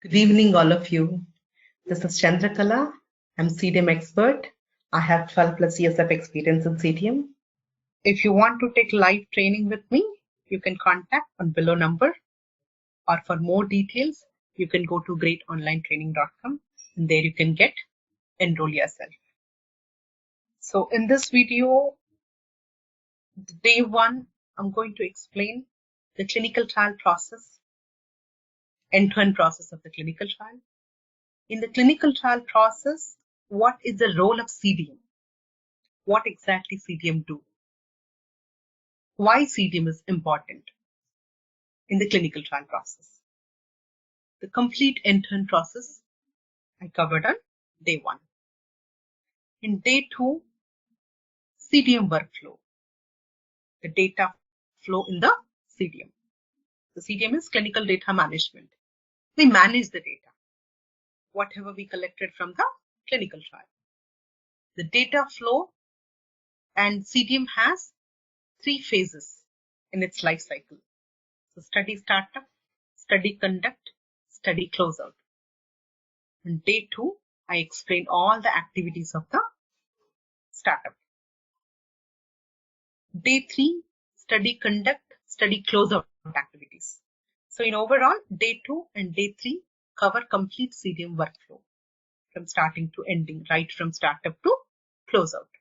Good evening, all of you. This is Chandrakala. I'm CDM expert. I have 12 plus years of experience in CDM. If you want to take live training with me, you can contact on below number, or for more details, you can go to greatonlinetraining.com and there you can enroll yourself. So in this video, day one, I'm going to explain the clinical trial process, end-to-end process of the clinical trial. In the clinical trial process, what is the role of CDM? What exactly CDM do? Why CDM is important in the clinical trial process? The complete end-to-end process I covered on day one. In day two, CDM workflow, the data flow in the CDM. The CDM is clinical data management. We manage the data, whatever we collected from the clinical trial. The data flow and CDM has 3 phases in its life cycle. So study startup, study conduct, study closeout. On day 2, I explain all the activities of the startup. Day 3, study conduct, study closeout activities. So in overall, day 2 and day 3 cover complete CDM workflow from starting to ending, right from startup to closeout.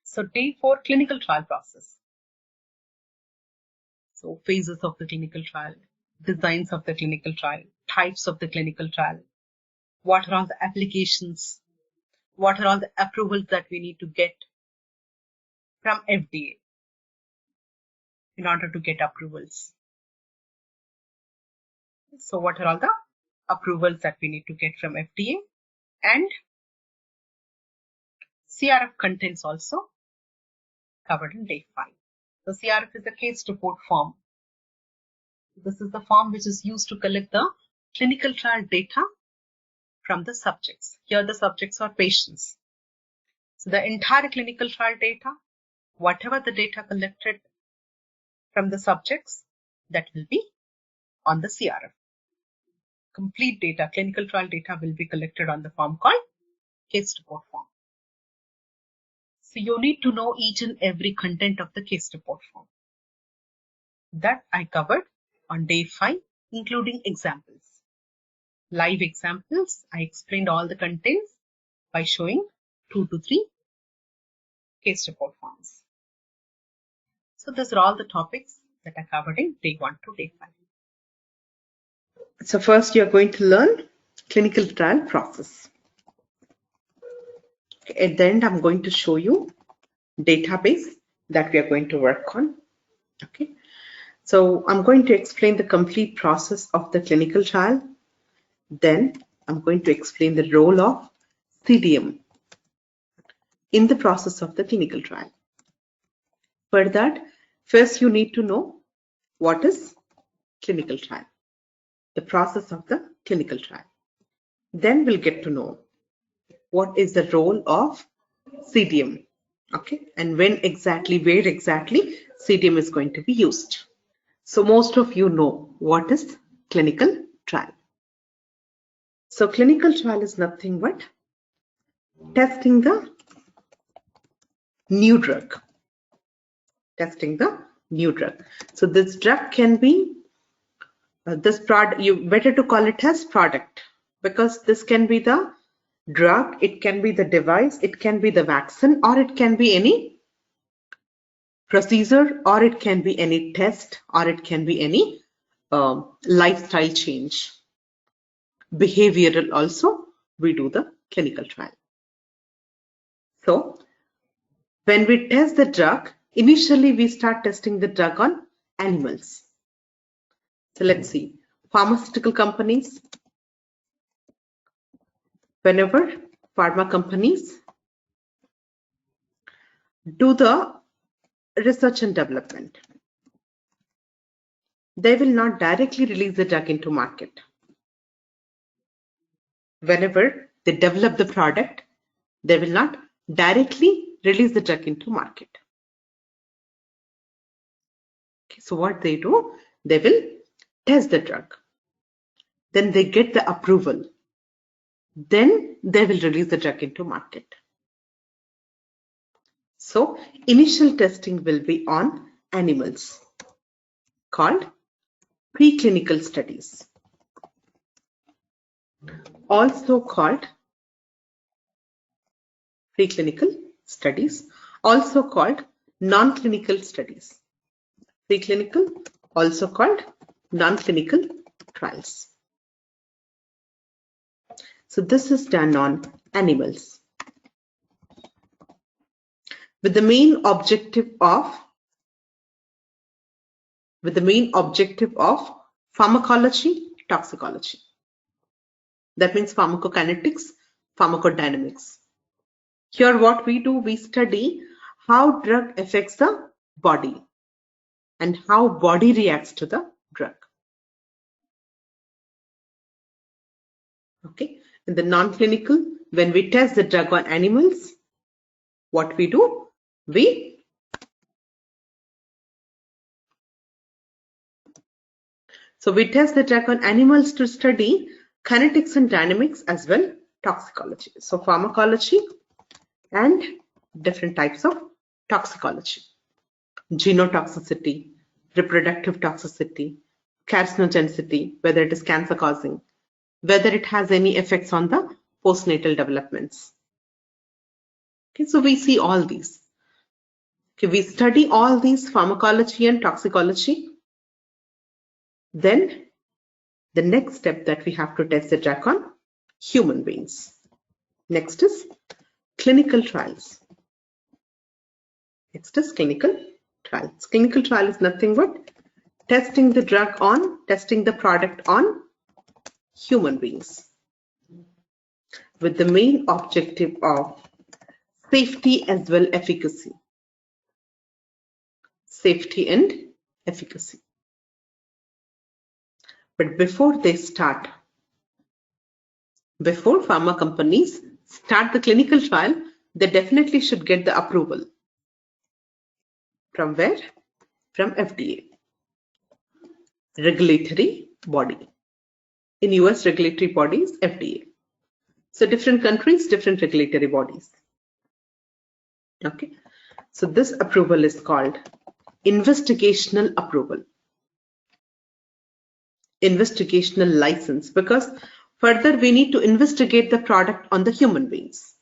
So day 4, clinical trial process. So phases of the clinical trial, designs of the clinical trial, types of the clinical trial, what are all the applications, what are all the approvals that we need to get from FDA in order to get approvals. So what are all the approvals that we need to get from FDA, and CRF contents also covered in day 5. So CRF is a case report form. This is the form which is used to collect the clinical trial data from the subjects. Here the subjects are patients. So the entire clinical trial data, whatever the data collected from the subjects, that will be on the CRF. Complete data, clinical trial data will be collected on the form called case report form. So you need to know each and every content of the case report form. That I covered on day 5, including examples. Live examples, I explained all the contents by showing 2 to 3 case report forms. So these are all the topics that I covered in day 1 to day 5. So first you're going to learn clinical trial process. At the end, I'm going to show you database that we are going to work on. Okay. So I'm going to explain the complete process of the clinical trial. Then I'm going to explain the role of CDM in the process of the clinical trial. For that, first you need to know what is clinical trial, the process of the clinical trial. Then we'll get to know what is the role of CDM, okay, and when exactly, where exactly CDM is going to be used. So most of you know what is clinical trial. So clinical trial is nothing but testing the new drug. Testing the new drug. So this drug can be this product. You better to call it as product, because this can be the drug, it can be the device, it can be the vaccine, or it can be any procedure, or it can be any test, or it can be any lifestyle change. Behavioral also, we do the clinical trial. So when we test the drug, initially we start testing the drug on animals. So let's see, pharmaceutical companies, whenever pharma companies do the research and development, they will not directly release the drug into market. Whenever they develop the product, they will not directly release the drug into market. Okay, so what they do, they will test the drug. then they get the approval. Then they will release the drug into market. So initial testing will be on animals, called preclinical studies, also called preclinical studies, also called non-clinical studies. Preclinical, also called non-clinical trials. So this is done on animals with the main objective of pharmacology, toxicology. That means pharmacokinetics, pharmacodynamics. Here what we do, we study how drug affects the body and how body reacts to the drug. Okay. In the non-clinical, when we test the drug on animals, what we do, we test the drug on animals to study kinetics and dynamics as well toxicology. So pharmacology and different types of toxicology. Genotoxicity, reproductive toxicity, carcinogenicity, whether it is cancer causing, whether it has any effects on the postnatal developments. Okay, so we see all these. Okay, we study all these pharmacology and toxicology. Then the next step that we have to test the drug on human beings. Next is clinical trials. Next is clinical trials. Clinical trial is nothing but testing the product on human beings with the main objective of safety as well efficacy. Safety and efficacy. But before pharma companies start the clinical trial, they definitely should get the approval. From where? From FDA, regulatory body. In US, regulatory body is FDA. So different countries, different regulatory bodies. Okay. So this approval is called investigational approval. Investigational license, because further we need to investigate the product on the human beings.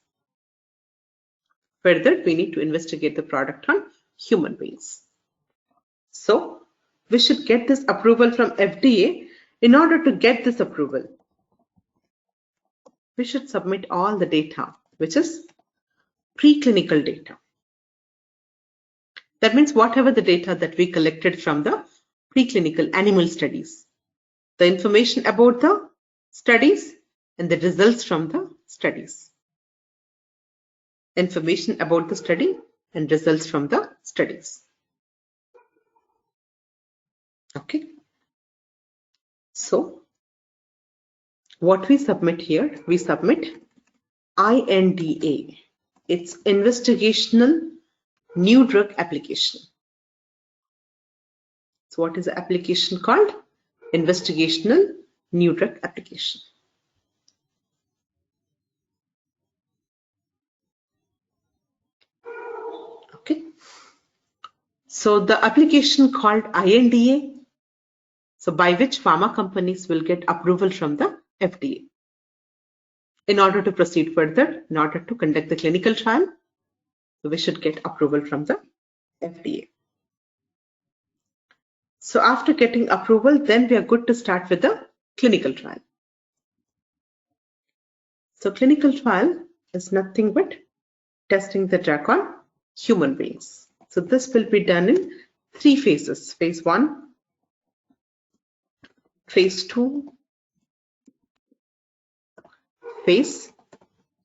Further, we need to investigate the product on human beings. So we should get this approval from FDA. In order to get this approval, we should submit all the data, which is preclinical data. That means whatever the data that we collected from the preclinical animal studies, the information about the studies and the results from the studies. Information about the study and results from the studies. Okay. So what we submit here, we submit INDA. It's investigational new drug application. So what is the application called? Investigational new drug application. Okay. So the application called INDA, so by which pharma companies will get approval from the FDA. In order to proceed further, in order to conduct the clinical trial, we should get approval from the FDA. So after getting approval, then we are good to start with the clinical trial. So clinical trial is nothing but testing the drug on human beings. So this will be done in 3 phases. Phase 1, phase 2, phase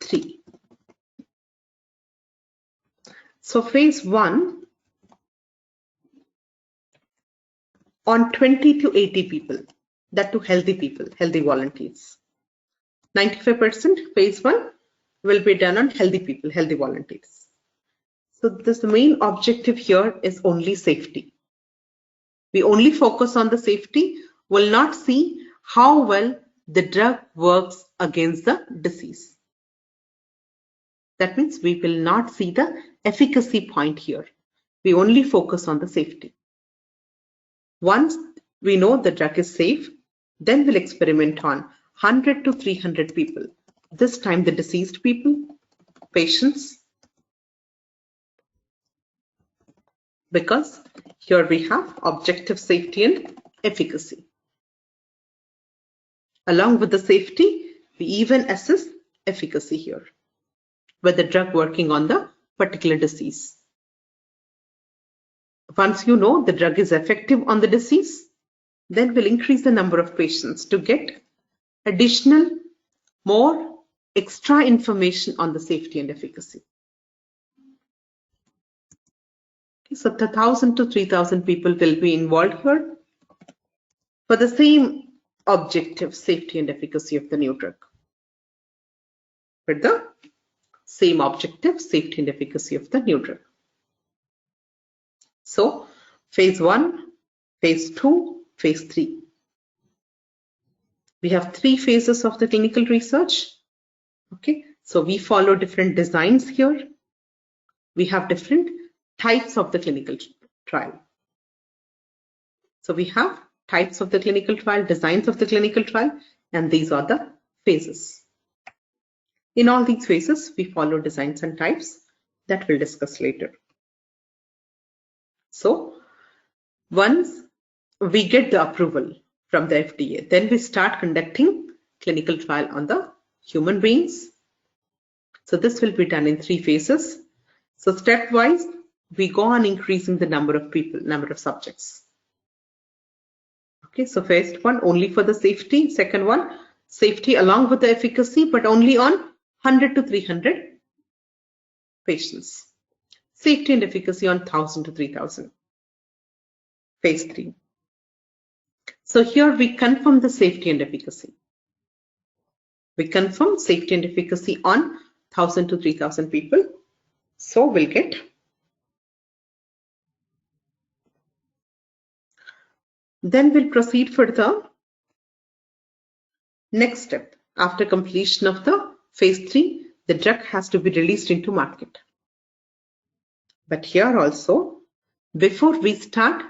3. So phase 1 on 20 to 80 people, that to healthy people, healthy volunteers. 95% phase 1 will be done on healthy people, healthy volunteers. So this main objective here is only safety. We only focus on the safety, will not see how well the drug works against the disease. That means we will not see the efficacy point here. We only focus on the safety. Once we know the drug is safe, then we'll experiment on 100 to 300 people. This time the deceased people, patients, because here we have objective safety and efficacy. Along with the safety, we even assess efficacy here, with the drug working on the particular disease. Once you know the drug is effective on the disease, then we'll increase the number of patients to get additional, more extra information on the safety and efficacy. Okay, so 1,000 to 3,000 people will be involved here for the same objective safety and efficacy of the new drug. For the same objective safety and efficacy of the new drug. So phase 1, phase 2, phase 3. We have 3 phases of the clinical research. Okay, so we follow different designs here. We have different types of the clinical trial. So we have types of the clinical trial, designs of the clinical trial, and these are the phases. In all these phases, we follow designs and types that we'll discuss later. So once we get the approval from the FDA, then we start conducting clinical trial on the human beings. So this will be done in 3 phases. So stepwise, we go on increasing the number of people, number of subjects. Okay, so first one only for the safety. Second one, safety along with the efficacy, but only on 100 to 300 patients. Safety and efficacy on 1,000 to 3,000. Phase 3. So here we confirm the safety and efficacy. We confirm safety and efficacy on 1,000 to 3,000 people. So we'll get then we'll proceed for the next step. After completion of the phase 3, the drug has to be released into market. But here also, before we start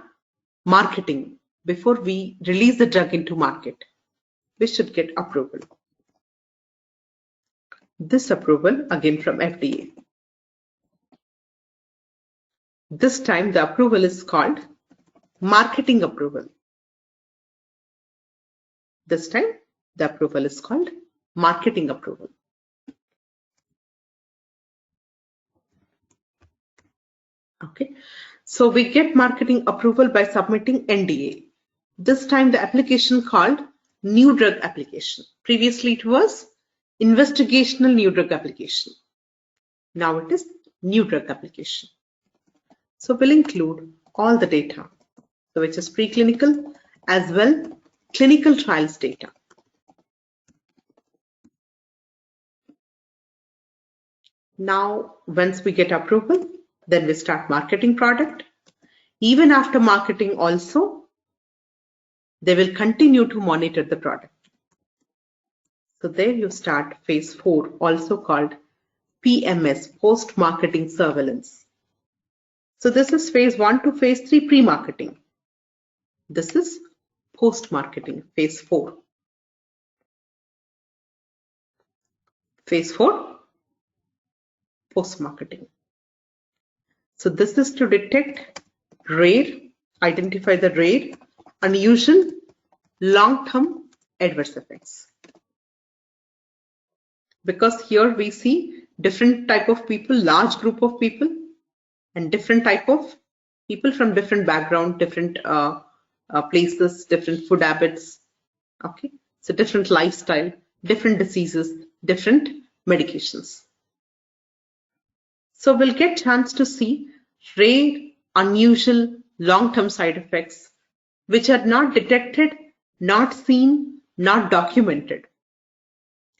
marketing, before we release the drug into market, we should get approval. This approval again from FDA. This time the approval is called marketing approval. This time the approval is called marketing approval. Okay, so we get marketing approval by submitting NDA. This time the application called new drug application. Previously it was investigational new drug application. Now it is new drug application. So we'll include all the data, so which is preclinical as well clinical trials data. Now once we get approval, then we start marketing product. Even after marketing also, they will continue to monitor the product. So there you start phase 4, also called PMS, post-marketing surveillance. So this is phase 1 to phase 3 pre-marketing. This is post-marketing, phase 4. Phase 4, post-marketing. So this is to detect rare, identify the rare, unusual, long-term adverse effects. Because here we see different type of people, large group of people, and different type of people from different background, different places, different food habits. Okay, so different lifestyle, different diseases, different medications. So we'll get chance to see rare, unusual, long-term side effects which are not detected, not seen, not documented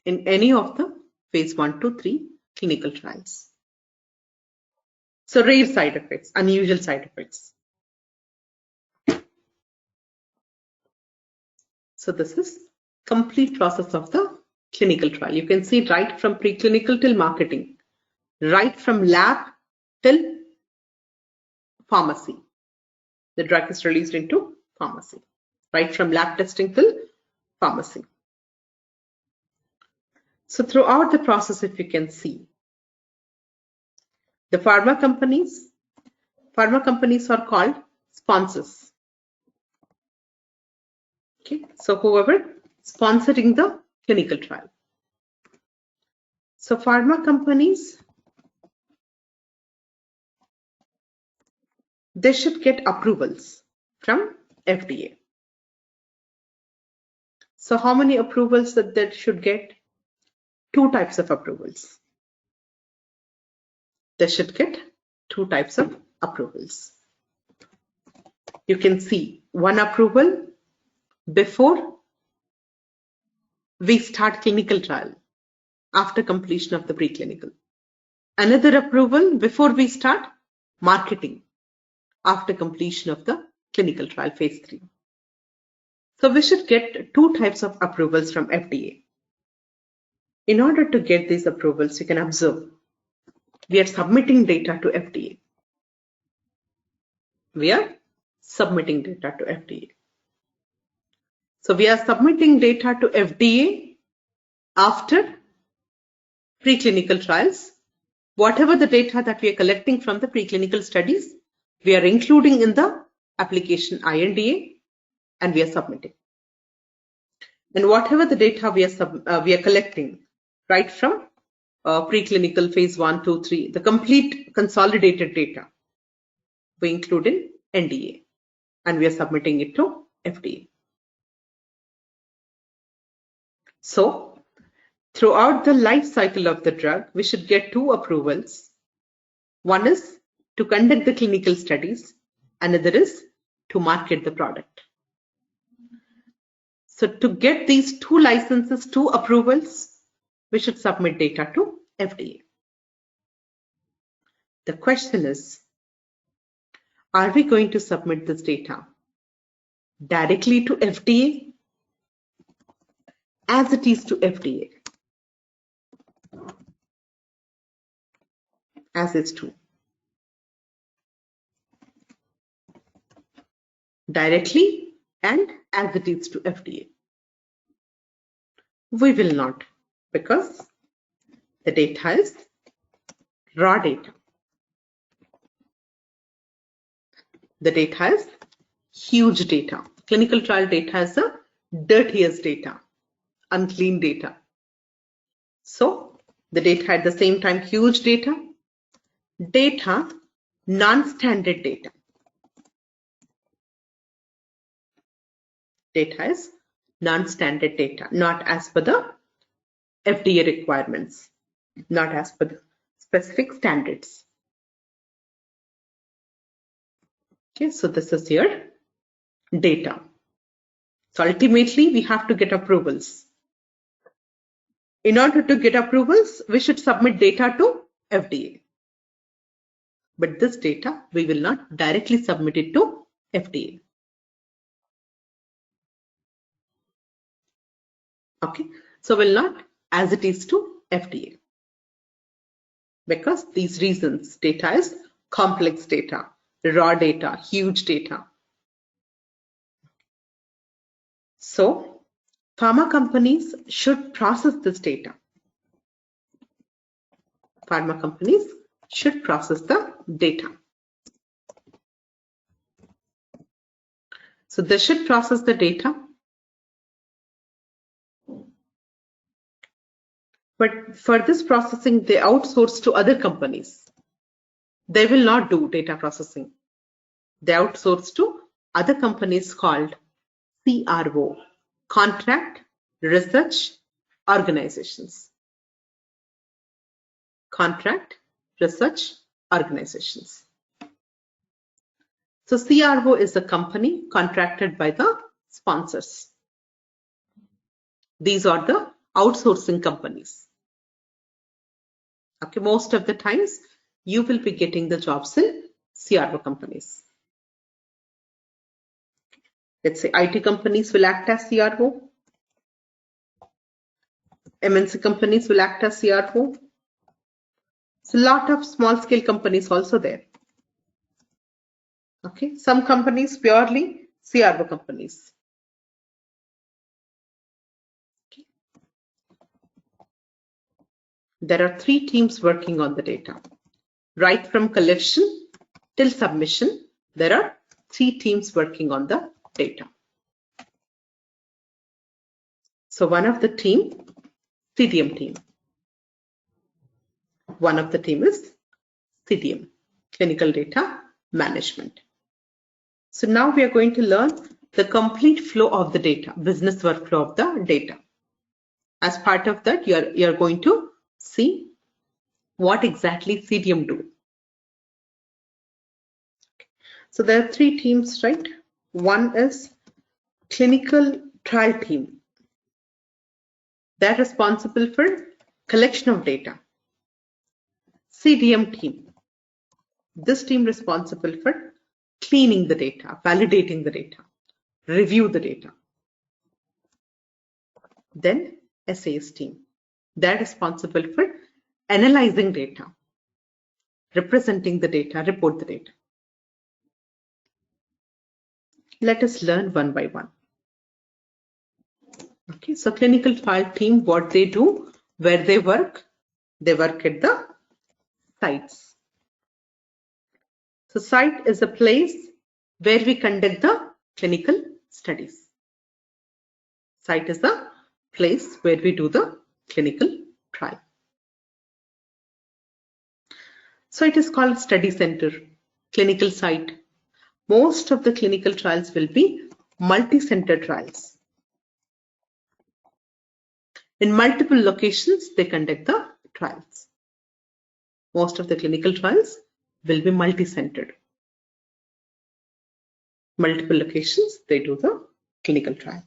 in any of the phase 1 to 3 clinical trials. So rare side effects, unusual side effects. So this is complete process of the clinical trial. You can see right from preclinical till marketing, right from lab till pharmacy. The drug is released into pharmacy, right from lab testing till pharmacy. So throughout the process, if you can see, the pharma companies are called sponsors. Okay, so whoever sponsoring the clinical trial. So pharma companies, they should get approvals from FDA. So how many approvals that they should get? 2 types of approvals. They should get 2 types of approvals. You can see one approval before we start clinical trial, after completion of the preclinical. Another approval before we start marketing, after completion of the clinical trial phase 3. So we should get 2 types of approvals from FDA. In order to get these approvals, you can observe we are submitting data to FDA. We are submitting data to FDA. So we are submitting data to FDA after preclinical trials. Whatever the data that we are collecting from the preclinical studies, we are including in the application INDA and we are submitting. And whatever the data we are collecting right from preclinical phase 1, 2, 3, the complete consolidated data, we include in NDA and we are submitting it to FDA. So throughout the life cycle of the drug, we should get 2 approvals. One is to conduct the clinical studies, another is to market the product. So to get these 2 licenses, 2 approvals, we should submit data to FDA. The question is, are we going to submit this data directly to FDA as it is to FDA? As is to. Directly and as it is to FDA. We will not, because the data is raw data. The data is huge data. Clinical trial data is the dirtiest data, unclean data. So the data at the same time huge data, non-standard data. Data is non-standard data, not as per the FDA requirements, not as per the specific standards. Okay, so this is your data. So ultimately, we have to get approvals. In order to get approvals, we should submit data to FDA. But this data, we will not directly submit it to FDA. Okay, so we'll not as it is to FDA. Because these reasons, data is complex data, raw data, huge data. So pharma companies should process this data. Pharma companies should process the data. So they should process the data. But for this processing, they outsource to other companies. They will not do data processing. They outsource to other companies called CRO, Contract Research Organizations. Contract Research Organizations. So CRO is a company contracted by the sponsors. These are the outsourcing companies. Okay, most of the times you will be getting the jobs in CRO companies. Let's say IT companies will act as CRO. MNC companies will act as CRO. So a lot of small scale companies also there. Okay, some companies purely CRO companies. Okay. There are 3 teams working on the data. Right from collection till submission, there are 3 teams working on the data. So one of the team, CDM team. One of the team is CDM, Clinical Data Management. So now we are going to learn the complete flow of the data, business workflow of the data. As part of that, you're going to see what exactly CDM do. So there are 3 teams, right? One is clinical trial team. They're responsible for collection of data. CDM team. This team responsible for cleaning the data, validating the data, review the data. Then SAS team. They're responsible for analyzing data, representing the data, report the data. Let us learn one by one. Okay, so clinical trial team, what they do, where they work at the sites. So site is a place where we conduct the clinical studies. Site is the place where we do the clinical trial. So it is called study center, clinical site. Most of the clinical trials will be multi-center trials. In multiple locations, they conduct the trials. Most of the clinical trials will be multi-centered. Multiple locations, they do the clinical trial.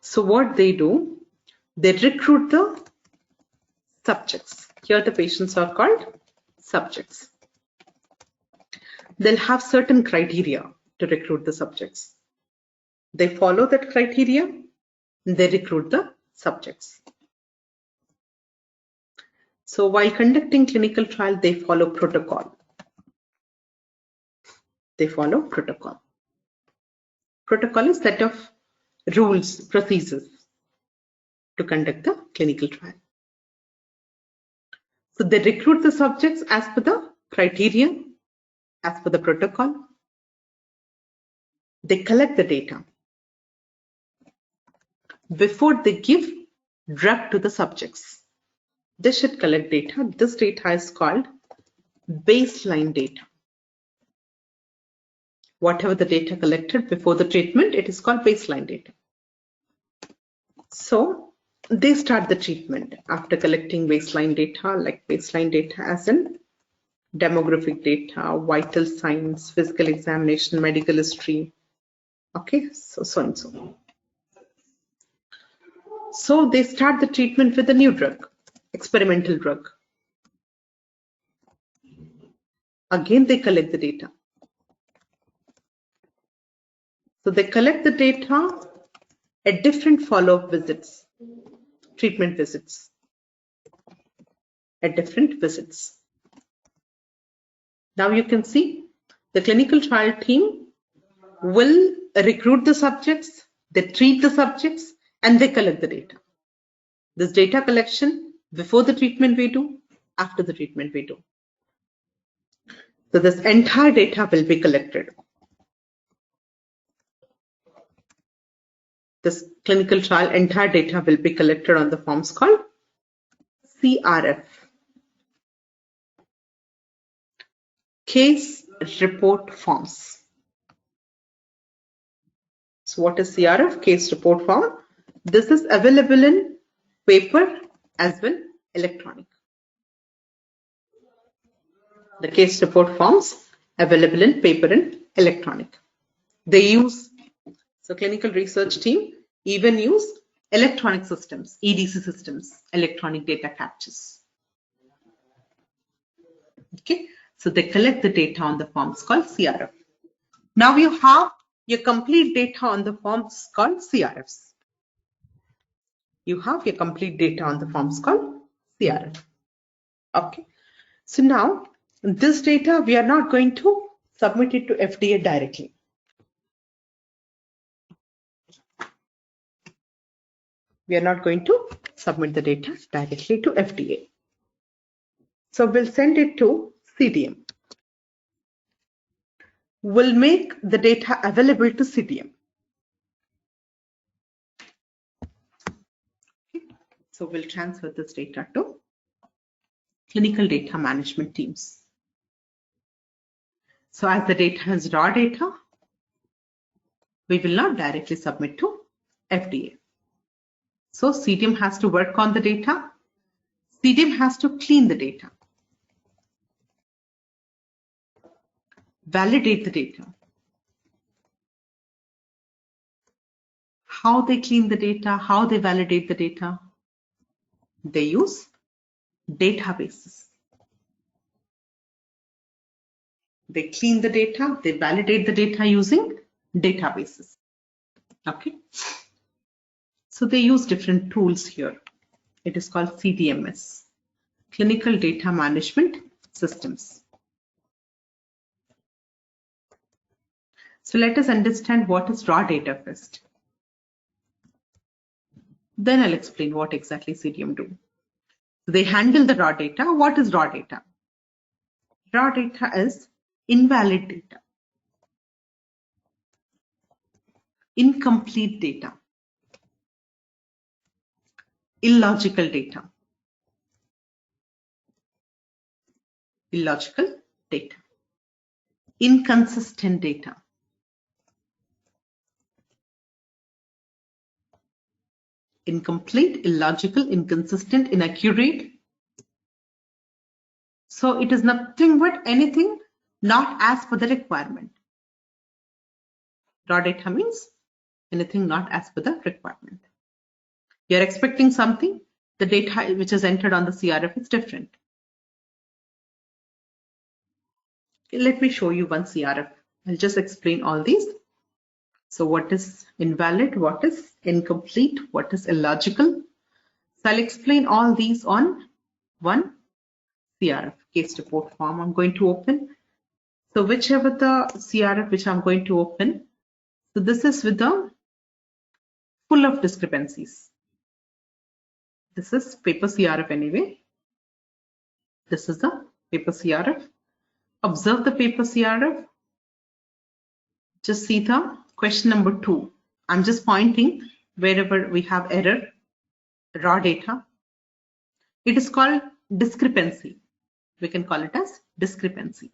So what they do, they recruit the subjects. Here the patients are called subjects. They'll have certain criteria to recruit the subjects. They follow that criteria, they recruit the subjects. So while conducting clinical trial, they follow protocol. They follow protocol. Protocol is set of rules, procedures to conduct the clinical trial. So they recruit the subjects as per the criteria, as per the protocol. They collect the data before they give drug to the subjects. They should collect data. This data is called baseline data. Whatever the data collected before the treatment, it is called baseline data. So they start the treatment after collecting baseline data, like baseline data as in demographic data, vital signs, physical examination, medical history. Okay, so and so. So they start the treatment with a new drug, experimental drug. Again, they collect the data. So they collect the data at different follow-up visits, treatment visits, at different visits. Now you can see the clinical trial team will recruit the subjects, they treat the subjects, and they collect the data. This data collection before the treatment we do, after the treatment we do. So this entire data will be collected. This clinical trial entire data will be collected on the forms called CRF. Case report forms. So what is CRF? Case report form. This is available in paper as well electronic. The case report forms available in paper and electronic. They use, so clinical research team even use electronic systems, EDC systems, electronic data captures. Okay, so they collect the data on the forms called CRF. Now you have your complete data on the forms called CRFs. You have your complete data on the forms called CRF. Okay. So now this data, we are not going to submit it to FDA directly. We are not going to submit the data directly to FDA. So we'll send it to CDM. We'll make the data available to CDM. Okay. So we'll transfer this data to clinical data management teams. So as the data is raw data, we will not directly submit to FDA. So CDM has to work on the data. CDM has to clean the data, validate the data. How they clean the data, how they validate the data? They use databases. They clean the data, they validate the data using databases. Okay. So they use different tools here. It is called CDMS, Clinical Data Management Systems. So let us understand what is raw data first. Then I'll explain what exactly CDM do. So they handle the raw data. What is raw data? Raw data is invalid data, incomplete data, illogical data, inconsistent data, incomplete, illogical, inconsistent, inaccurate. So it is nothing but anything not as per the requirement. Raw data means anything not as per the requirement. You're expecting something, the data which is entered on the CRF is different. Let me show you one CRF. I'll just explain all these. So what is invalid, what is incomplete, what is illogical. So I'll explain all these on one CRF case report form I'm going to open. So whichever the CRF which I'm going to open, so this is with the full of discrepancies. This is paper CRF anyway. This is the paper CRF. Observe the paper CRF. Just see the question number 2. I'm just pointing wherever we have error, raw data. It is called discrepancy. We can call it as discrepancy.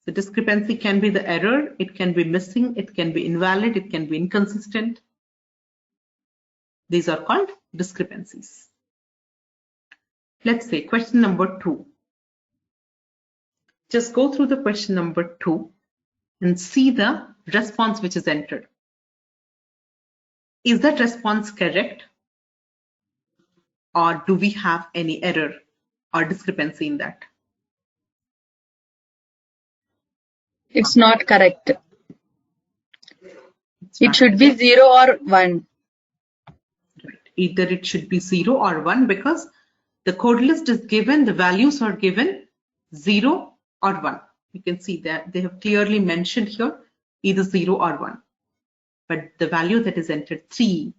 The discrepancy can be the error, it can be missing, it can be invalid, it can be inconsistent. These are called discrepancies. Let's say question number 2. Just go through the question number 2 and see the response which is entered. Is that response correct? Or do we have any error or discrepancy in that? It's not correct. It should be 0 or 1. Right. Either it should be 0 or 1 because the code list is given, the values are given 0 or 1. You can see that they have clearly mentioned here either 0 or 1. But the value that is entered 3,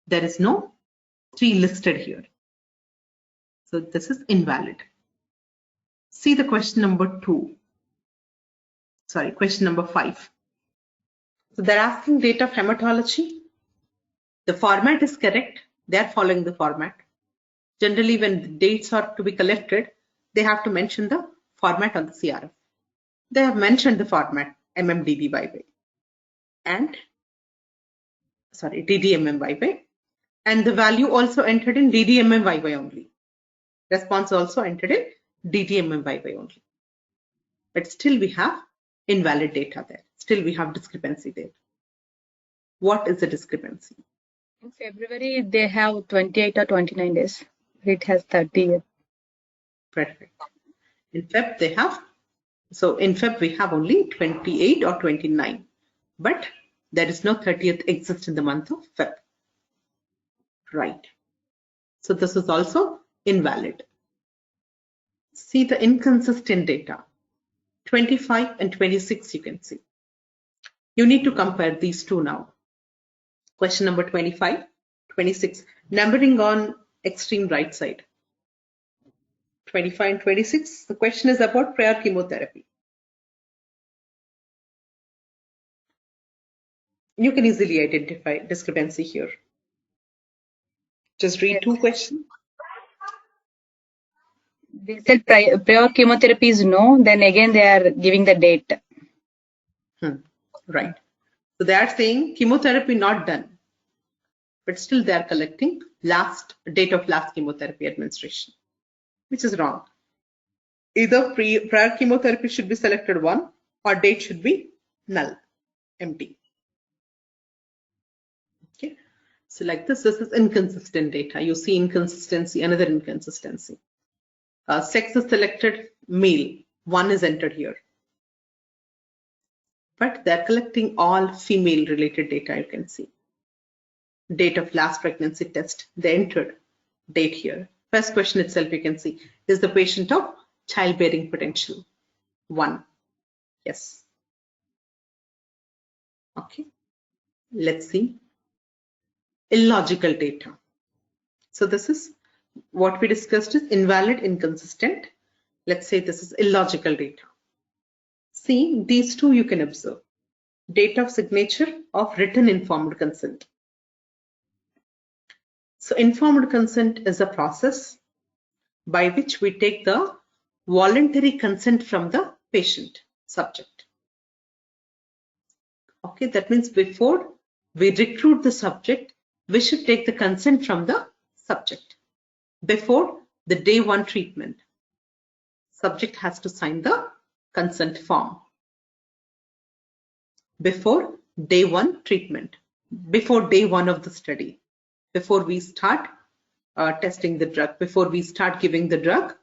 there is no 3 listed here. So this is invalid. See the question number 2. Sorry, question number 5. So they're asking data of hematology. The format is correct. They're following the format. Generally, when the dates are to be collected, they have to mention the format on the CRF. They have mentioned the format MMDBYY and DDMMYY, and the value also entered in DDMMYY only. Response also entered in DDMMYY only. But still we have invalid data there. Still we have discrepancy there. What is the discrepancy? In February, they have 28 or 29 days. It has 30. Perfect. In Feb, they have, so in Feb, we have only 28 or 29. But there is no 30th exist in the month of Feb. Right. So this is also invalid. See the inconsistent data. 25 and 26 you can see. You need to compare these two now. Question number 25, 26. Numbering on extreme right side. 25 and 26. The question is about prior chemotherapy. You can easily identify discrepancy here. Just read two questions. They said prior chemotherapy is no, then again they are giving the date. Right. So they are saying chemotherapy not done, but still they are collecting date of last chemotherapy administration, which is wrong. Either prior chemotherapy should be selected one or date should be null, empty. Okay. So like this is inconsistent data. You see inconsistency, another inconsistency. Sex is selected male, one is entered here. But they're collecting all female related data, you can see. Date of last pregnancy test, they entered date here. First question itself, you can see, is the patient of childbearing potential? 1. Yes. Okay. Let's see. Illogical data. So this is what we discussed is invalid, inconsistent. Let's say this is illogical data. See, these two you can observe. Date of signature of written informed consent. So informed consent is a process by which we take the voluntary consent from the patient subject. Okay, that means before we recruit the subject, we should take the consent from the subject. Before the day 1 treatment, subject has to sign the consent form. Before day 1 treatment, before day 1 of the study, before we start testing the drug, before we start giving the drug,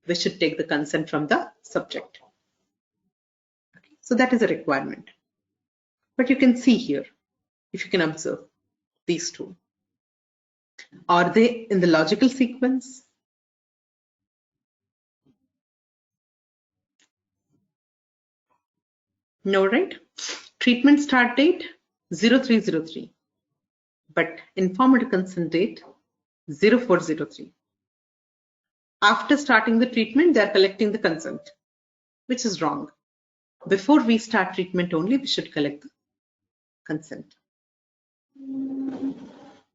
we should take the consent from the subject. Okay. So that is a requirement. But you can see here, if you can observe these two. Are they in the logical sequence? No, right? Treatment start date 0303, but informed consent date 0403. After starting the treatment, they are collecting the consent, which is wrong. Before we start treatment only, we should collect the consent.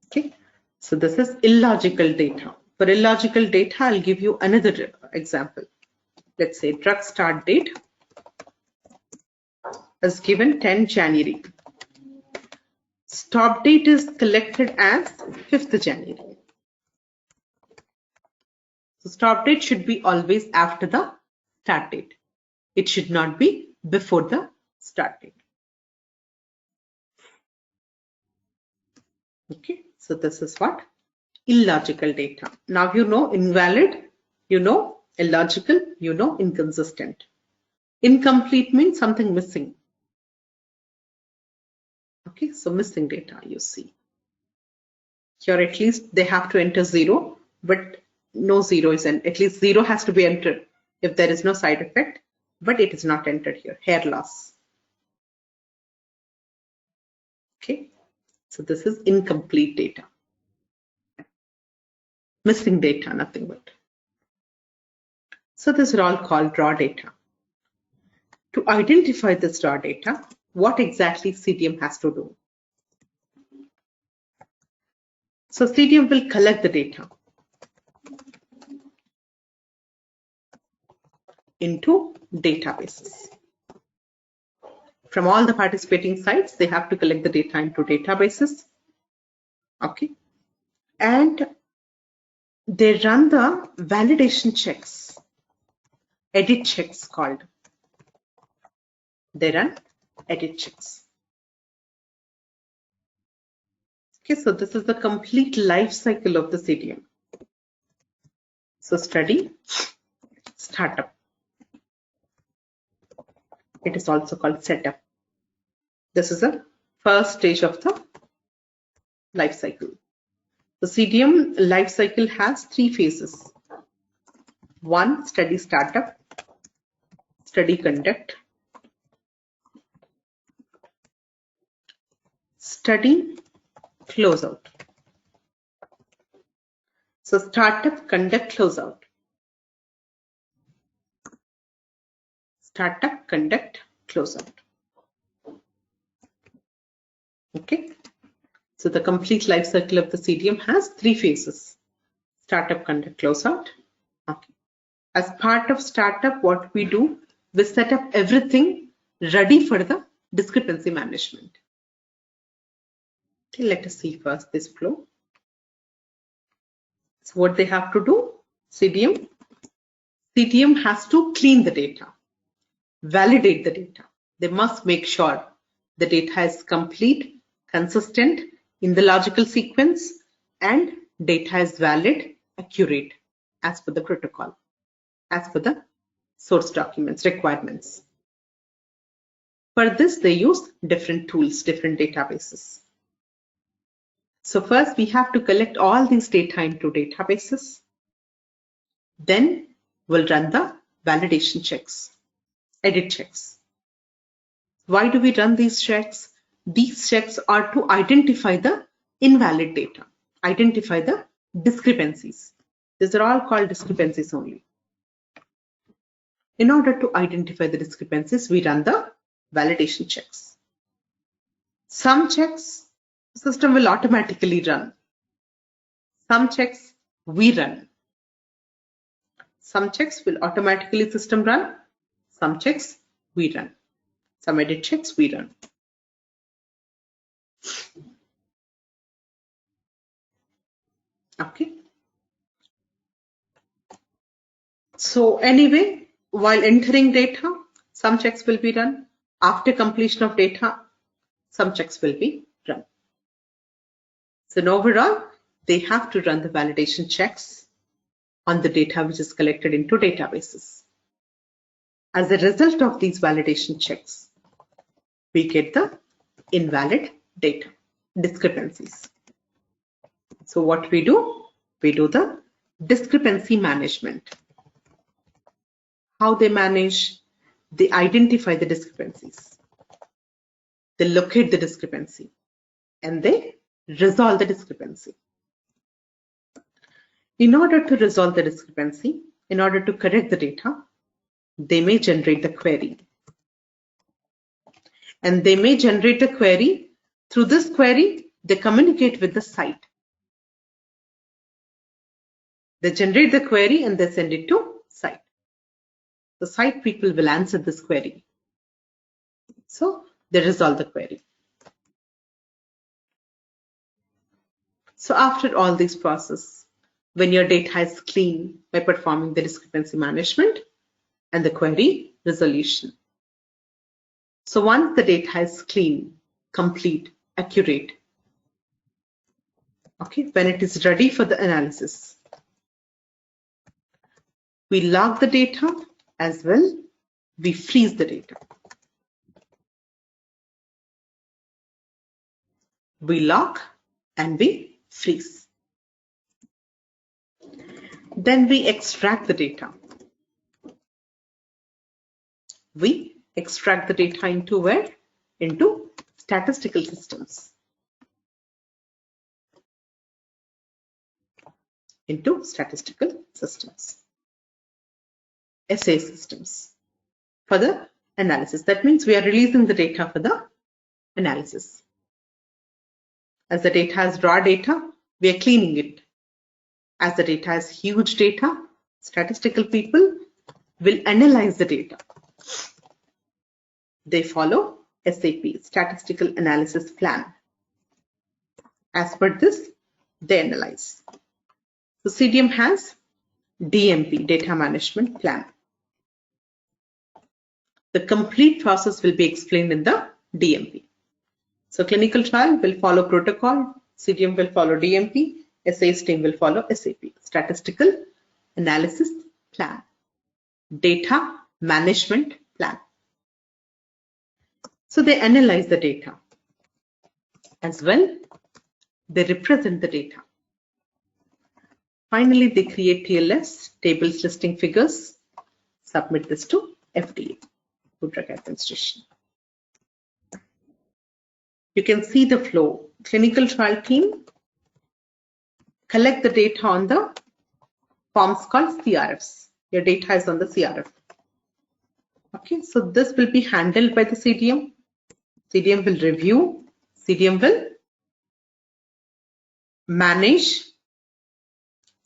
Okay, so this is illogical data. For illogical data, I'll give you another example. Let's say drug start date is given 10 January. Stop date is collected as 5th January. So stop date should be always after the start date. It should not be before the start date. Okay, so this is what? Illogical data. Now you know invalid, you know illogical, you know inconsistent. Incomplete means something missing. Okay, so missing data you see. Here at least they have to enter 0, but no 0 is at least 0 has to be entered if there is no side effect, but it is not entered here. Hair loss. Okay, so this is incomplete data. Missing data, nothing but. So these are all called raw data. To identify this raw data, what exactly CDM has to do? So CDM will collect the data into databases. From all the participating sites, they have to collect the data into databases. Okay. And they run the validation checks, edit checks called. They run edit checks. Okay, so this is the complete life cycle of the CDM. So study, startup. It is also called setup. This is the first stage of the life cycle. The CDM life cycle has 3 phases. 1, study startup, study conduct, study closeout. So startup, conduct, closeout. Startup, conduct, closeout. Okay. So the complete life cycle of the CDM has 3 phases. Startup, conduct, closeout. Okay. As part of startup, what we do, we set up everything ready for the discrepancy management. Okay, let us see first this flow. So what they have to do, CDM has to clean the data, validate the data. They must make sure the data is complete, consistent in the logical sequence, and data is valid, accurate as per the protocol, as per the source documents requirements. For this, they use different tools, different databases. So first, we have to collect all these data into databases. Then we'll run the validation checks, edit checks. Why do we run these checks? These checks are to identify the invalid data, identify the discrepancies. These are all called discrepancies only. In order to identify the discrepancies, we run the validation checks. Some checks the system will automatically run. Some checks we run. Some checks will automatically system run. Some checks we run. Some edit checks we run. Okay. So anyway, while entering data, some checks will be run. After completion of data, some checks will be run. So in overall, they have to run the validation checks on the data which is collected into databases. As a result of these validation checks, we get the invalid data, discrepancies. So what we do the discrepancy management. How they manage? They identify the discrepancies. They locate the discrepancy and they resolve the discrepancy. In order to resolve the discrepancy, in order to correct the data, they may generate the query. And they may generate a query. Through this query, they communicate with the site. They generate the query and they send it to site. The site people will answer this query. So they resolve the query. So after all this process, when your data is clean by performing the discrepancy management and the query resolution. So once the data is clean, complete, accurate, okay, when it is ready for the analysis, we log the data as well, we freeze the data. We log and we freeze. Then we extract the data. We extract the data into where? Into statistical systems. Into statistical systems. SA systems for the analysis. That means we are releasing the data for the analysis. As the data is raw data, we are cleaning it. As the data is huge data, statistical people will analyze the data. They follow SAP, Statistical Analysis Plan. As per this, they analyze. So CDM has DMP, Data Management Plan. The complete process will be explained in the DMP. So clinical trial will follow protocol, CDM will follow DMP, SAS team will follow SAP, Statistical Analysis Plan, Data Management Plan. So they analyze the data. As well, they represent the data. Finally, they create TLS, tables listing figures, submit this to FDA, Food Drug Administration. You can see the flow. Clinical trial team collect the data on the forms called CRFs. Your data is on the CRF. Okay, so this will be handled by the CDM. CDM will review. CDM will manage.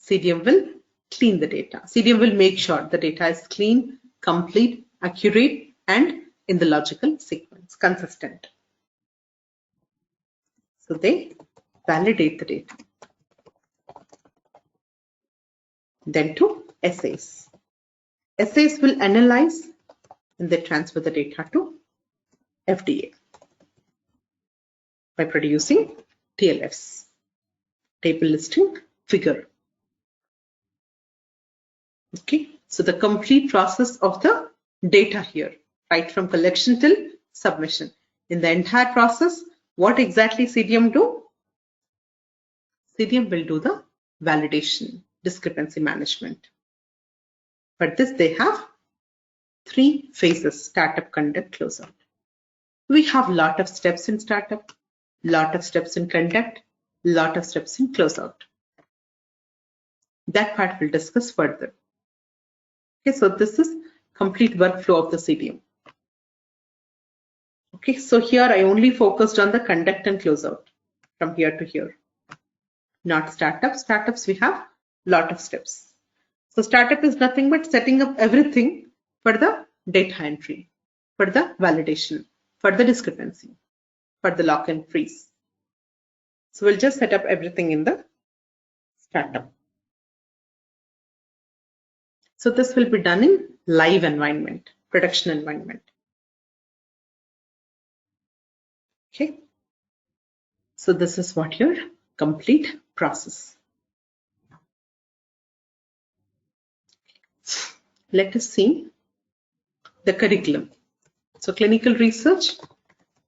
CDM will clean the data. CDM will make sure the data is clean, complete, accurate, and in the logical sequence, consistent. So they validate the data. Then to assays. Assays will analyze and they transfer the data to FDA by producing TLFs, table listing figure. Okay, so the complete process of the data here, right from collection till submission. In the entire process, what exactly CDM do? CDM will do the validation, discrepancy management. For this, they have 3 phases: startup, conduct, closeout. We have lot of steps in startup, lot of steps in conduct, lot of steps in closeout. That part we'll discuss further. Okay, so this is complete workflow of the CDM. Okay, so here I only focused on the conduct and closeout from here to here. Not startup. Startups we have lot of steps. So startup is nothing but setting up everything for the data entry, for the validation, for the discrepancy, for the lock and freeze. So we'll just set up everything in the startup. So this will be done in live environment, production environment. Okay. So this is what your complete process. Let us see the curriculum. So clinical research,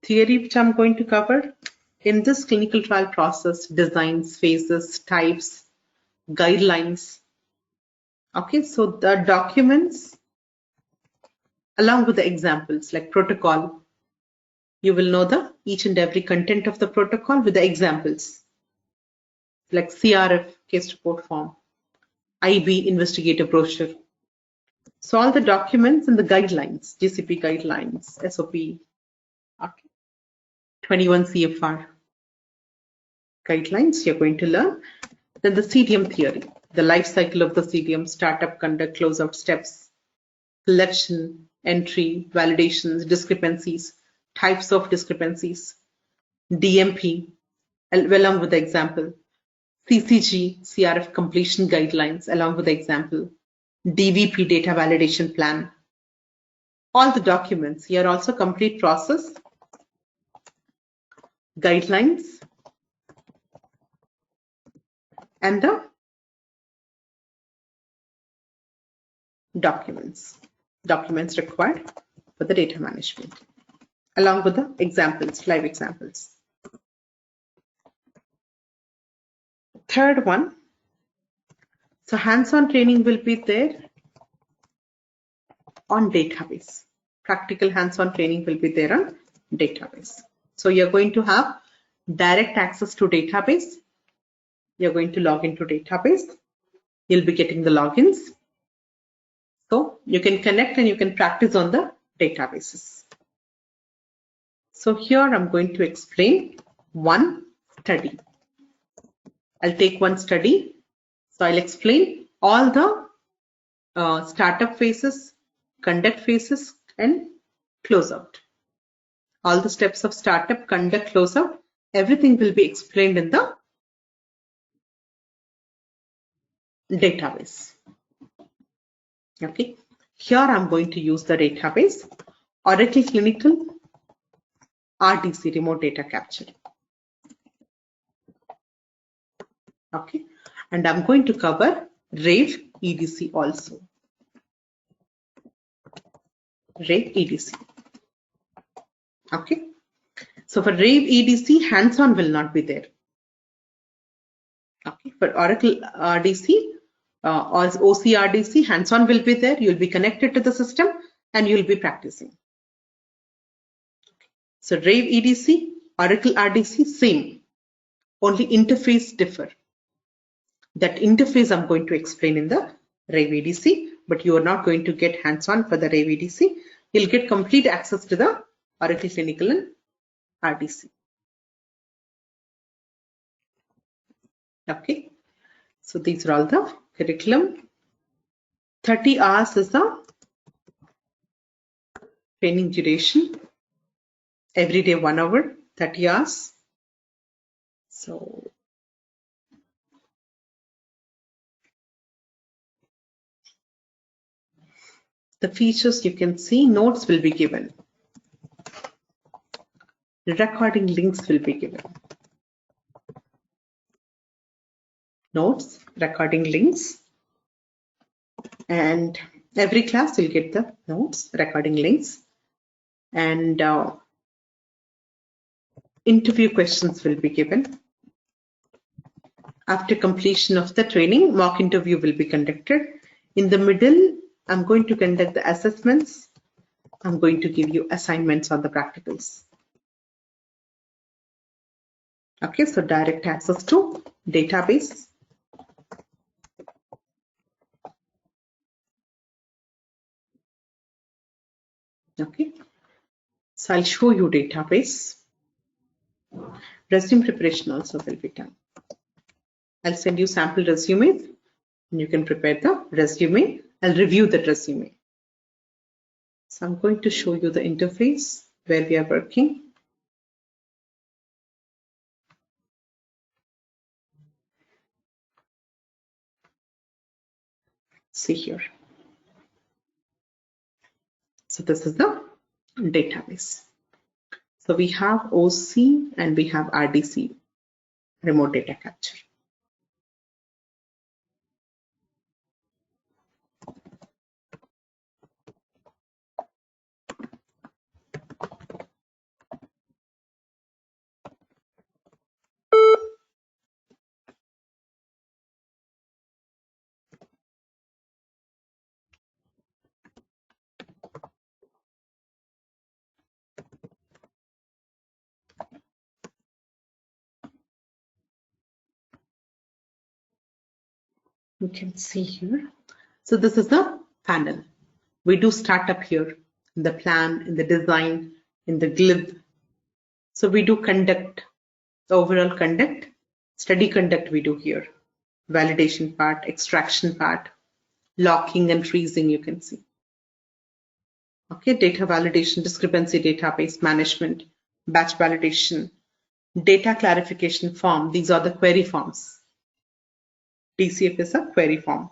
theory which I'm going to cover. In this clinical trial process, designs, phases, types, guidelines. Okay, so the documents along with the examples like protocol. You will know the each and every content of the protocol with the examples like CRF, case report form, IB, investigator brochure. So all the documents and the guidelines, GCP guidelines, SOP, okay. 21 CFR guidelines you're going to learn. Then the CDM theory, the life cycle of the CDM, startup, conduct, closeout steps, collection, entry, validations, discrepancies, types of discrepancies, DMP, along with the example, CCG, CRF completion guidelines, along with the example, DVP, data validation plan. All the documents here also complete process, guidelines, and the documents required for the data management, along with the examples, live examples. Third one, so hands-on training will be there on database. Practical hands-on training will be there on database. So you're going to have direct access to database. You're going to log into database. You'll be getting the logins. So you can connect and you can practice on the databases. So here I'm going to explain one study. I'll take one study. So I'll explain all the startup phases, conduct phases, and closeout. All the steps of startup, conduct, closeout, everything will be explained in the database. Okay, here I'm going to use the database Oracle Clinical RDC, remote data capture. Okay, and I'm going to cover RAVE EDC also. RAVE EDC. Okay, so for RAVE EDC, hands-on will not be there. Okay, for Oracle RDC or OCRDC, hands-on will be there. You'll be connected to the system and you'll be practicing. So Rave EDC, Oracle RDC, same. Only interface differ. That interface I'm going to explain in the Rave EDC, but you are not going to get hands-on for the Rave EDC. You'll get complete access to the Oracle Clinical and RDC. Okay, so these are all the curriculum. 30 hours is the training duration. Every day 1 hour, 30 hours. So the features you can see, notes will be given. Recording links will be given. Notes, recording links. And every class you'll get the notes, recording links. And interview questions will be given. After completion of the training, mock interview will be conducted. In the middle, I'm going to conduct the assessments. I'm going to give you assignments on the practicals. Okay, so direct access to database. Okay, so I'll show you database. Resume preparation also will be done. I'll send you sample resumes and you can prepare the resume. I'll review the resume. So I'm going to show you the interface where we are working. See here. So this is the database. So we have OC and we have RDC, remote data capture. You can see here. So this is the panel. We do start up here in the plan, in the design, in the glib. So we do conduct, the overall conduct, study conduct we do here. Validation part, extraction part, locking and freezing you can see. Okay, data validation, discrepancy database management, batch validation, data clarification form. These are the query forms. DCF is a query form.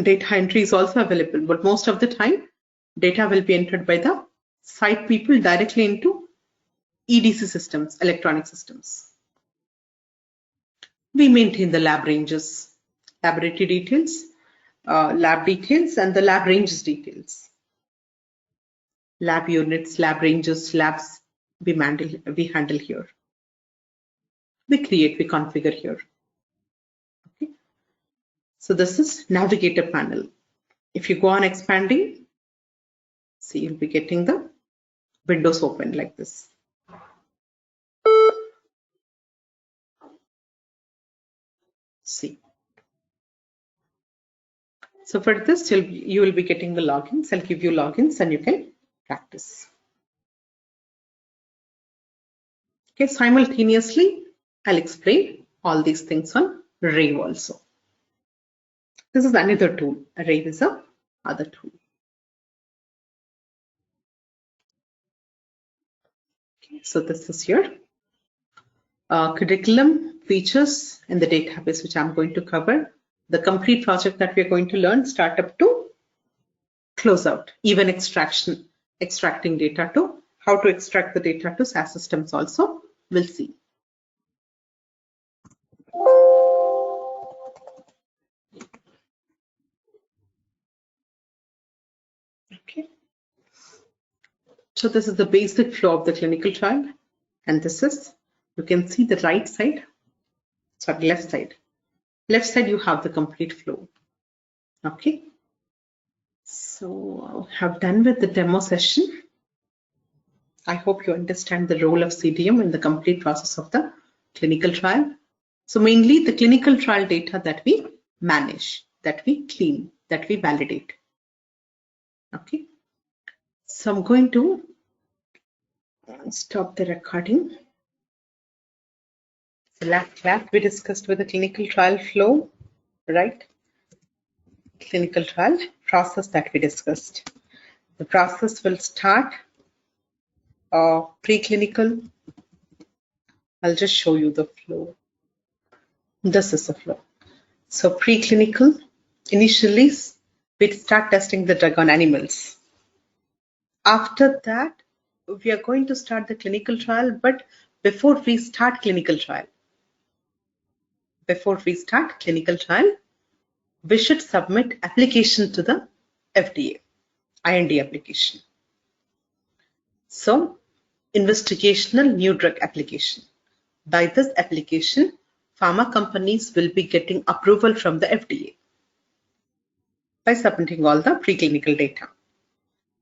Data entry is also available, but most of the time, data will be entered by the site people directly into EDC systems, electronic systems. We maintain the lab ranges, laboratory details, lab details, and the lab ranges details. Lab units, lab ranges, labs we handle here. We create, we configure here. Okay. So this is navigator panel. If you go on expanding, see you'll be getting the windows open like this. See. So for this, you will be getting the logins. I'll give you logins and you can practice. Okay, simultaneously, I'll explain all these things on Rave also. This is another tool. Rave is another tool. Okay, so this is your curriculum, features, and the database, which I'm going to cover. The complete project that we're going to learn, startup to closeout, even extracting data to how to extract the data to SAS systems also, we'll see. Okay. So this is the basic flow of the clinical trial. And this is, you can see the right side. Sorry, left side. Left side, you have the complete flow. Okay. So have done with the demo session. I hope you understand the role of CDM in the complete process of the clinical trial. So mainly the clinical trial data that we manage, that we clean, that we validate. Okay. So I'm going to stop the recording. So last class we discussed with the clinical trial flow, right? Clinical trial process that we discussed. The process will start preclinical. I'll just show you the flow. This is the flow. So preclinical, initially we start testing the drug on animals. After that, we are going to start the clinical trial, but before we start clinical trial, we should submit application to the FDA, INDA application. So investigational new drug application. By this application, pharma companies will be getting approval from the FDA by submitting all the preclinical data.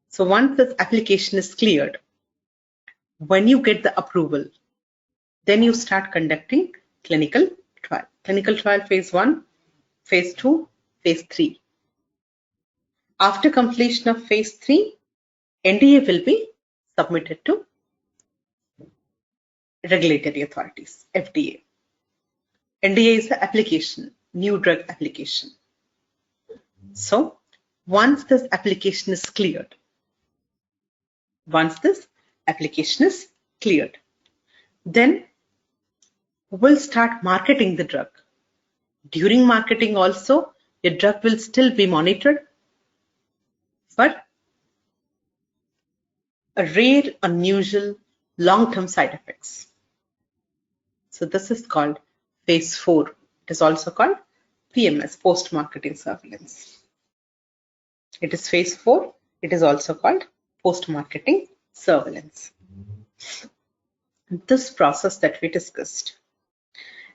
So once this application is cleared, when you get the approval, then you start conducting clinical trial. Clinical trial phase 1, phase 2, phase 3. After completion of phase 3, NDA will be submitted to regulatory authorities, FDA. NDA is the application, new drug application. So once this application is cleared, then we'll start marketing the drug. During marketing also, your drug will still be monitored for a rare, unusual, long-term side effects. So this is called phase 4. It is also called PMS, post-marketing surveillance. It is phase 4. It is also called post-marketing surveillance. This process that we discussed.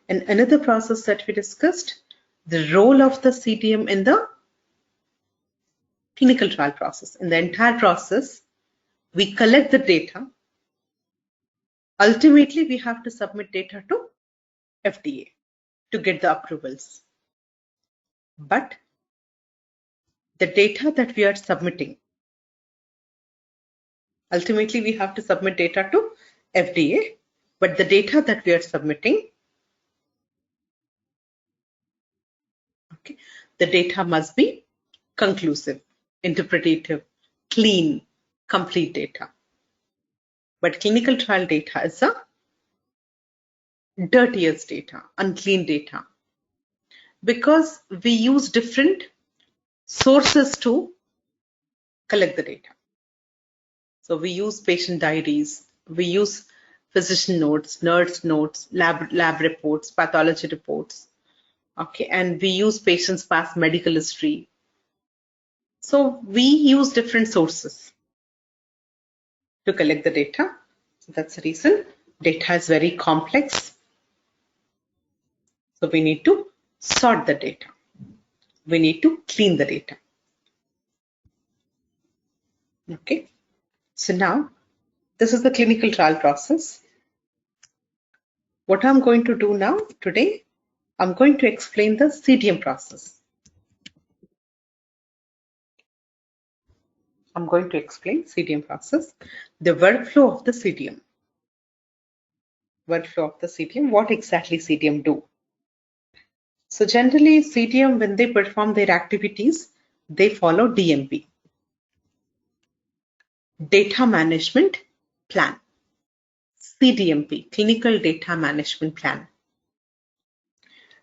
And another process that we discussed, the role of the CDM in the clinical trial process. In the entire process, we collect the data. Ultimately, we have to submit data to FDA to get the approvals. But the data that we are submitting, ultimately we have to submit data to FDA, but the data that we are submitting, okay, the data must be conclusive, interpretative, clean, complete data. But clinical trial data is a dirtiest data, unclean data, because we use different sources to collect the data. So we use patient diaries, we use physician notes, nurse notes, lab reports, pathology reports, okay, and we use patients' past medical history. So we use different sources to collect the data. So that's the reason data is very complex. So we need to sort the data. We need to clean the data. Okay. So now this is the clinical trial process. What I'm going to do now today, I'm going to explain the CDM process. I'm going to explain CDM process, the workflow of the CDM. What exactly CDM do? So generally CDM, when they perform their activities, they follow DMP, Data Management Plan. CDMP, Clinical Data Management Plan.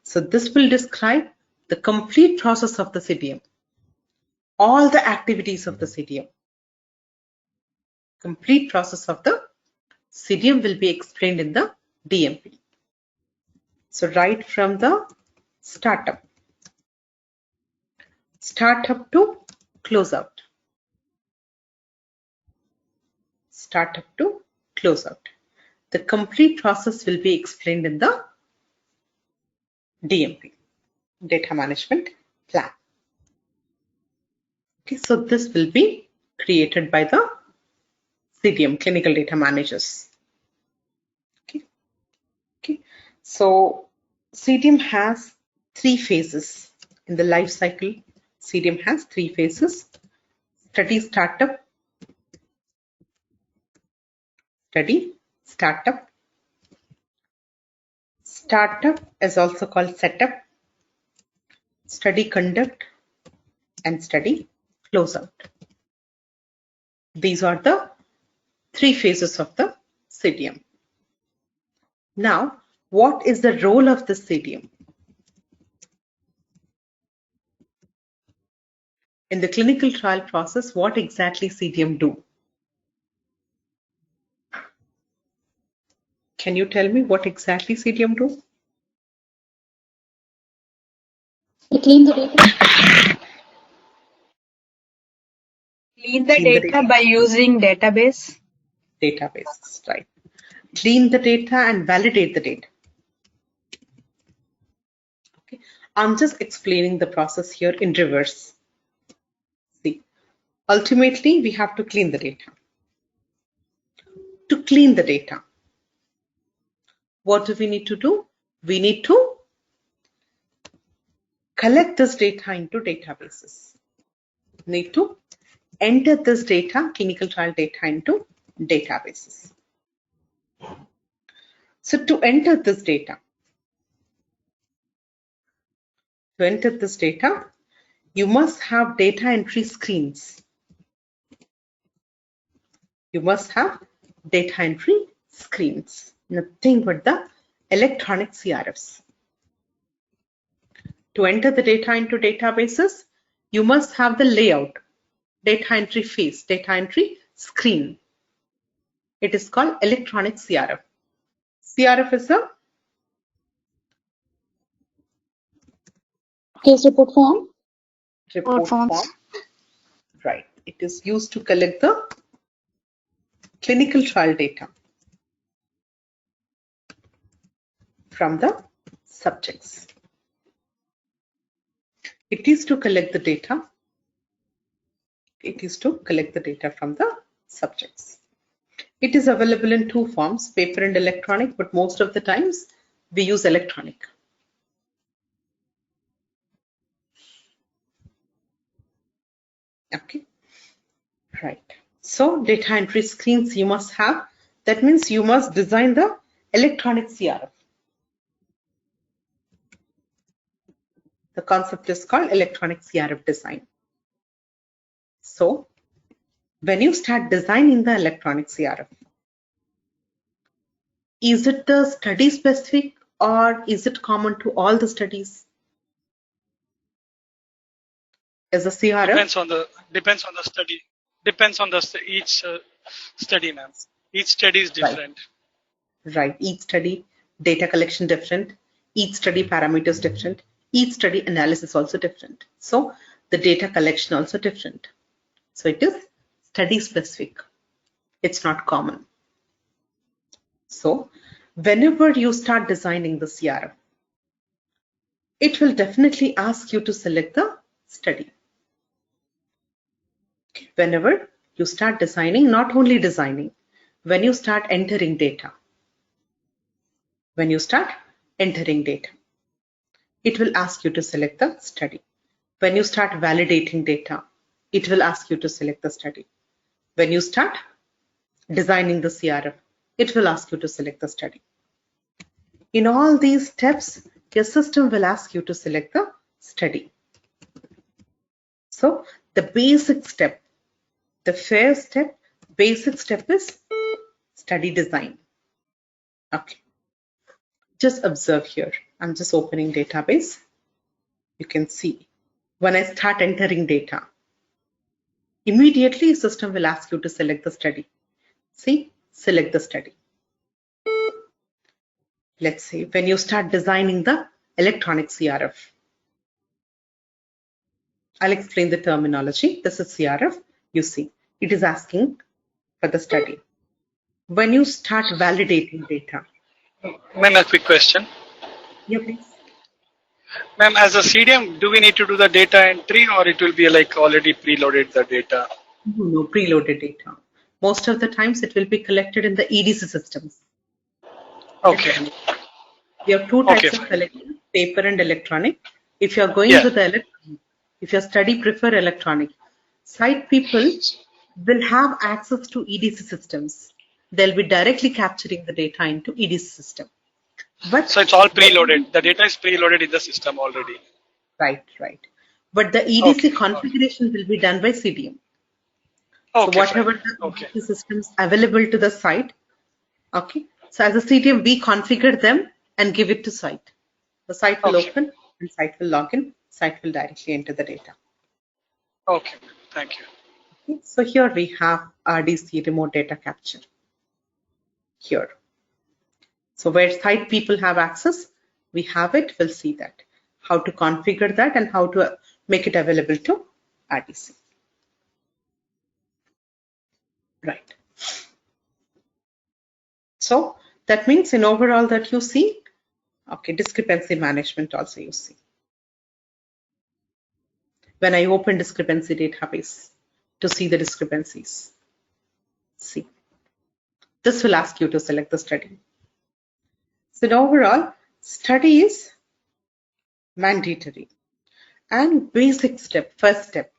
So this will describe the complete process of the CDM, all the activities of the CDM. Complete process of the CDM will be explained in the DMP. So right from the startup to closeout. The complete process will be explained in the DMP, Data Management Plan. Okay, so this will be created by the CDM, Clinical Data Managers. Okay. So CDM has 3 phases. In the life cycle, CDM has 3 phases. Study startup, startup is also called setup, study conduct, and study closeout. These are the 3 phases of the CDM. Now, what is the role of the CDM? In the clinical trial process, what exactly CDM do? Can you tell me what exactly CDM do? We clean the data. Clean the data by using database. Database, right. Clean the data and validate the data. Okay. I'm just explaining the process here in reverse. See, ultimately, we have to clean the data. To clean the data, what do we need to do? We need to collect this data into databases. Need to enter this data, clinical trial data, into databases. So to enter this data, you must have data entry screens. You must have data entry screens, nothing but the electronic CRFs. To enter the data into databases, you must have the layout, data entry phase, data entry screen. It is called electronic CRF. CRF is a Case report form. report form. Right. It is used to collect the clinical trial data from the subjects. It is to collect the data. It is to collect the data from the subjects. It is available in 2 forms, paper and electronic, but most of the times we use electronic. Okay, right. So data entry screens you must have. That means you must design the electronic CRF. The concept is called electronic CRF design. So when you start designing the electronic CRF, is it the study specific or is it common to all the studies? As a CRF? Depends on the study. Depends on each study, ma'am. Each study is different. Right. Each study data collection different. Each study parameters different. Each study analysis also different. So the data collection also different. So it is study specific. It's not common. So whenever you start designing the CRF, it will definitely ask you to select the study. Whenever you start designing, not only designing, when you start entering data, it will ask you to select the study. When you start validating data, it will ask you to select the study. When you start designing the CRF, it will ask you to select the study. In all these steps, your system will ask you to select the study. So the basic step, the first step, basic step is study design. Okay. Just observe here. I'm just opening database. You can see when I start entering data, immediately system will ask you to select the study. See, select the study. Let's say when you start designing the electronic CRF, I'll explain the terminology. This is CRF. You see, it is asking for the study. When you start validating data. Ma'am, a quick question. Yeah, please. Ma'am, as a CDM, do we need to do the data entry or it will be like already preloaded the data? No, preloaded data. Most of the times it will be collected in the EDC systems. Okay. We have two Okay, types of fine. collection, paper and electronic. If you are going Yeah. with the electronic, if your study prefer electronic, site people will have access to EDC systems. They'll be directly capturing the data into EDC system. But So it's all the preloaded. The data is preloaded in the system already. right. But the Okay. EDC Okay. configuration will be done by CDM. So Okay, fine. whatever the Okay. EDC systems available to the site, okay. So as a CDM, we configure them and give it to site. The site will Okay. open and site will log in. Site will directly enter the data. Okay. Thank you. Okay. So here we have RDC, remote data capture. Here. So where site people have access, we have it. We'll see that. How to configure that and how to make it available to RDC. Right. So that means in overall that you see, okay, discrepancy management also you see. When I open discrepancy database to see the discrepancies, see, this will ask you to select the study. So in overall, study is mandatory and basic step, first step,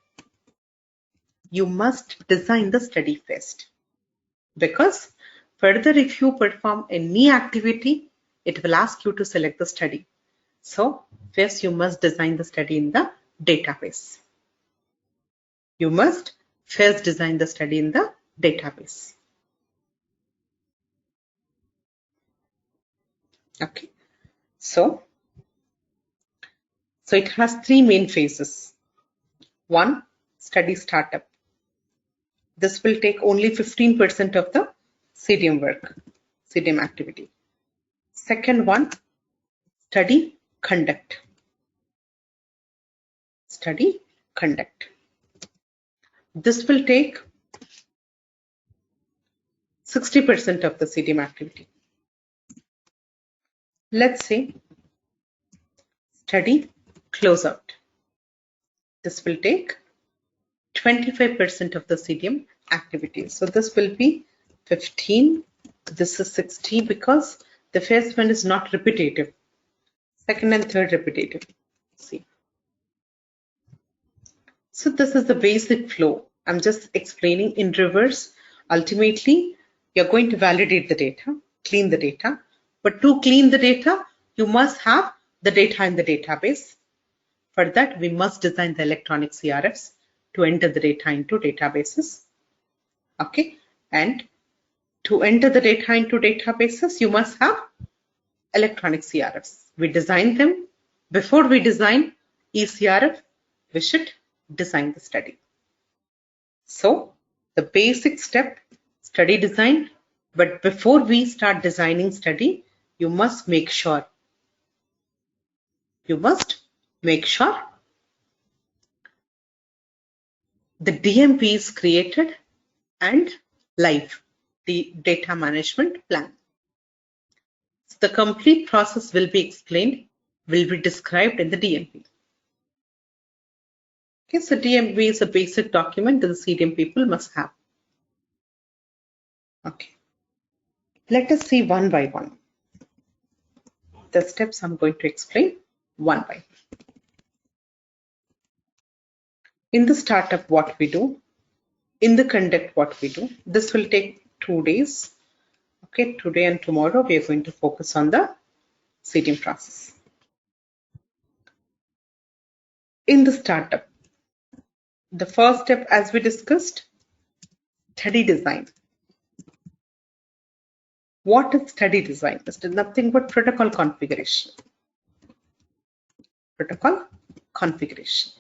you must design the study first. Because further, if you perform any activity, it will ask you to select the study. So first you must design the study in the database. You must first design the study in the database. Okay. So it has three main phases. One, study startup. This will take only 15% of the CDM work, CDM activity. Second one, study conduct. Study conduct. This will take 60% of the CDM activity. Let's say study closeout. This will take 25% of the CDM activity. So this will be 15. This is 60 because the first one is not repetitive. Second and third repetitive. See. So this is the basic flow. I'm just explaining in reverse. Ultimately, you're going to validate the data, clean the data. But to clean the data, you must have the data in the database. For that, we must design the electronic CRFs to enter the data into databases. Okay. And to enter the data into databases, you must have electronic CRFs. We design them. Before we design eCRF, we should design the study. So the basic step, study design. But before we start designing study, you must make sure the DMP is created and live, the data management plan. So the complete process will be explained, will be described in the DMP. Okay, so DMP is a basic document that the CDM people must have. Okay, let us see one by one. The steps I'm going to explain one by one. In the startup, what we do, in the conduct, what we do, this will take 2 days. Okay, today and tomorrow we are going to focus on the CDM process. In the startup, the first step, as we discussed, study design. What is study design? It's nothing but protocol configuration. Protocol configuration.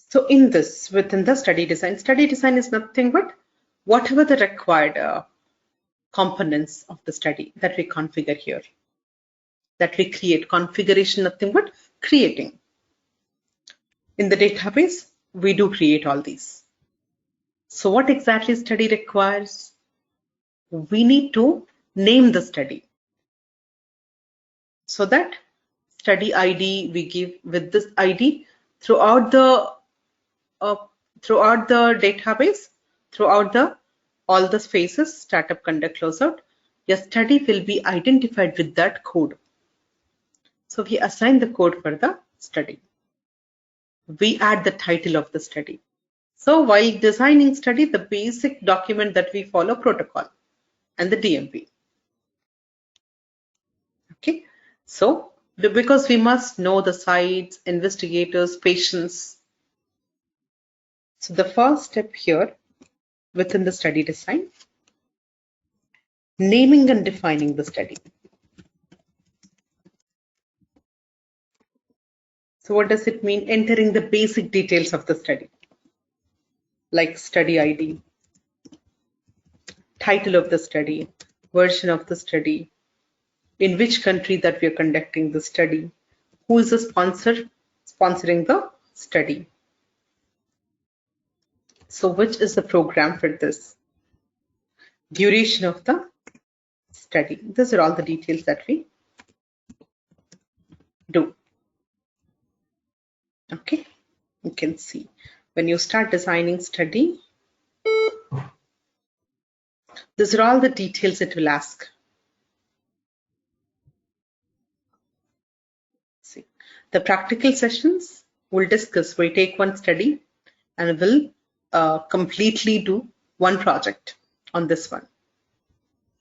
So in this, within the study design is nothing but whatever the required components of the study that we configure here, that we create. Configuration, nothing but creating. In the database, we do create all these. So what exactly study requires? We need to name the study. so that study ID we give with this ID throughout the database, throughout all the spaces, startup, conduct, closeout, your study will be identified with that code. So we assign the code for the study. We add the title of the study. So while designing study, the basic document that we follow, protocol and the DMP. Okay, so because we must know the sites, investigators, patients. So the first step here within the study design, naming and defining the study. So what does it mean? Entering the basic details of the study, like study ID, title of the study, version of the study, in which country that we are conducting the study, who is the sponsor sponsoring the study. So which is the program for this? Duration of the study. These are all the details that we do. Okay, you can see when you start designing study, these are all the details it will ask. See, the practical sessions we'll discuss. We'll take one study and we'll completely do one project on this one.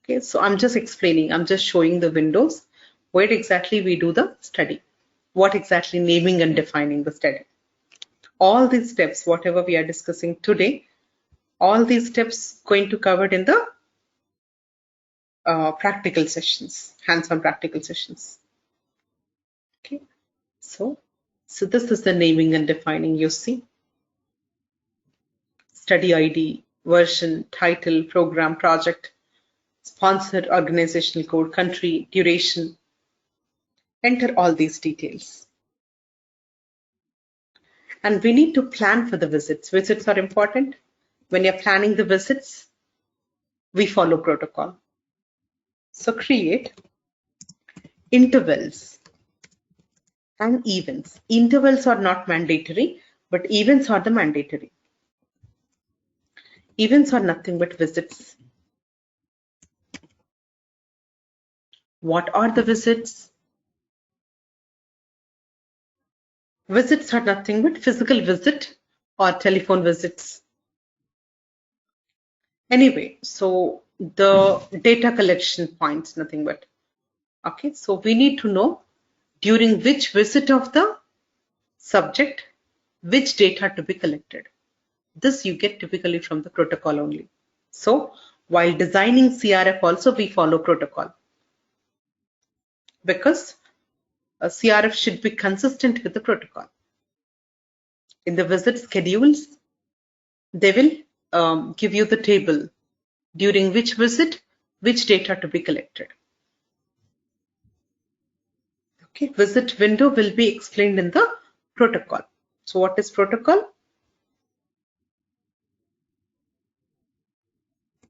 Okay, so I'm just explaining, I'm just showing the windows where exactly we do the study, what exactly naming and defining the study. All these steps, whatever we are discussing today, all these steps going to cover in the practical sessions, hands-on practical sessions. Okay, so this is the naming and defining. You see, study ID, version, title, program, project, sponsor, organizational code, country, duration. Enter all these details. And we need to plan for the visits. Visits are important. When you're planning the visits, we follow protocol. So create intervals and events. Intervals are not mandatory, but events are the mandatory. Events are nothing but visits. What are the visits? Visits are nothing but physical visit or telephone visits. Anyway, so the data collection points, nothing but. Okay, so we need to know during which visit of the subject, which data to be collected. This you get typically from the protocol only. So while designing CRF also we follow protocol, because a CRF should be consistent with the protocol. In the visit schedules, they will give you the table during which visit, which data to be collected. Okay, visit window will be explained in the protocol. So what is protocol?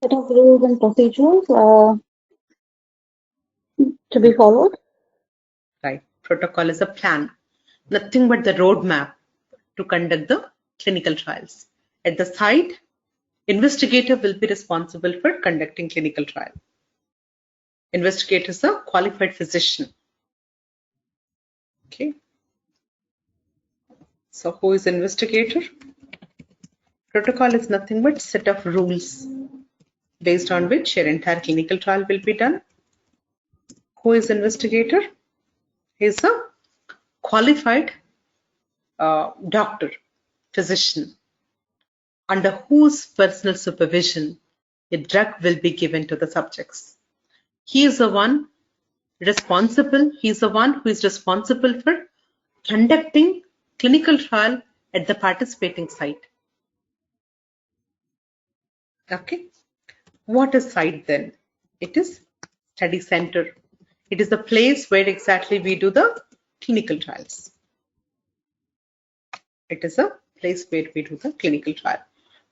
Set of rules and procedures to be followed. Right. Protocol is a plan, nothing but the roadmap to conduct the clinical trials. At the site, investigator will be responsible for conducting clinical trial. Investigator is a qualified physician. Okay. So who is investigator? Protocol is nothing but set of rules based on which your entire clinical trial will be done. Who is investigator? He is a qualified doctor, physician, under whose personal supervision a drug will be given to the subjects. He is the one responsible, he is the one who is responsible for conducting clinical trial at the participating site. Okay. What is site then? It is study center. It is the place where exactly we do the clinical trials. It is a place where we do the clinical trial.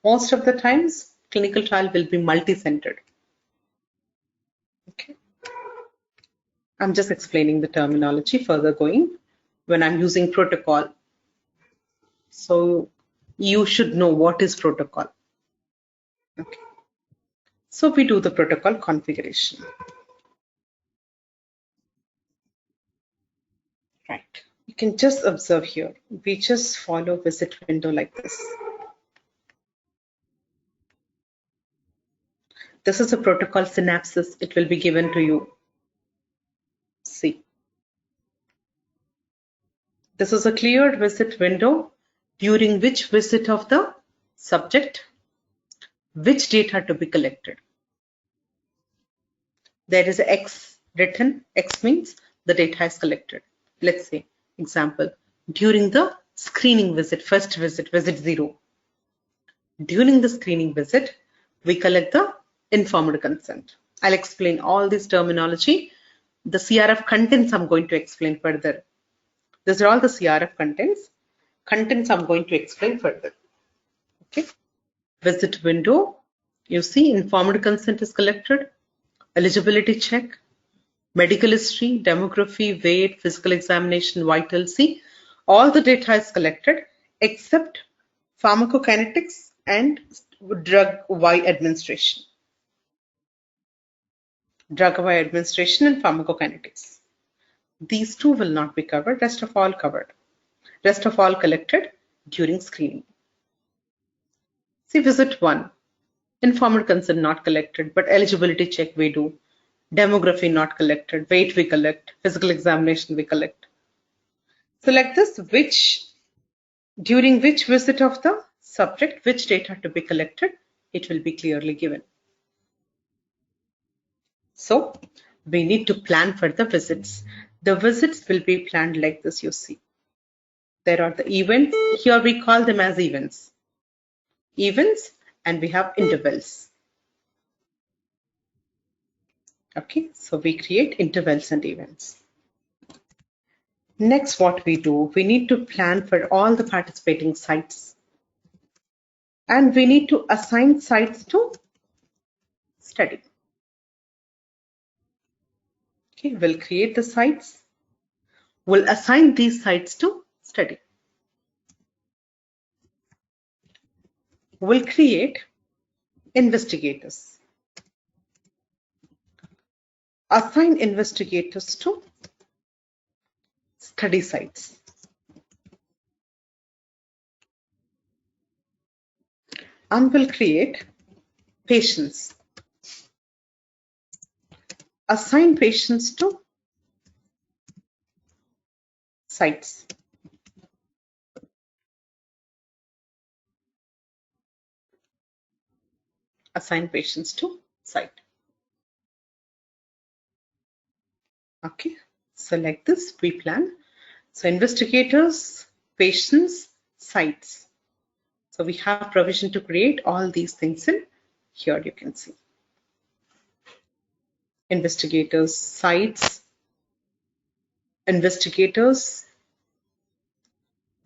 Most of the times, clinical trial will be multi-centered. Okay. I'm just explaining the terminology further going when I'm using protocol. So you should know what is protocol. Okay. So we do the protocol configuration. Right. You can just observe here. We just follow visit window like this. This is a protocol synopsis. It will be given to you. See. This is a cleared visit window during which visit of the subject, which data to be collected. There is a X written. X means the data is collected. Let's say, example, during the screening visit, first visit, visit 0. During the screening visit, we collect the informed consent. I'll explain all this terminology. The CRF contents I'm going to explain further. These are all the CRF contents. Contents I'm going to explain further. Okay. Visit window. You see informed consent is collected. Eligibility check. Medical history, demography, weight, physical examination, vital. See, all the data is collected except pharmacokinetics and drug Y administration. Drug Y administration and pharmacokinetics. These two will not be covered, rest of all covered. Rest of all collected during screening. See, visit 1. Informed consent not collected, but eligibility check we do. Demography not collected, weight we collect, physical examination we collect. Select this, during which visit of the subject, which data to be collected, it will be clearly given. So we need to plan for the visits. The visits will be planned like this, you see. There are the events. Here we call them as events. Events, and we have intervals. Okay, so we create intervals and events. Next, what we do, we need to plan for all the participating sites. And we need to assign sites to study. Okay, we'll create the sites. We'll assign these sites to study. We'll create investigators. Assign investigators to study sites. And we'll create patients. Assign patients to sites. Assign patients to site. Okay, so like this we plan. So investigators, patients, sites. So we have provision to create all these things in here, you can see. Investigators, sites, investigators,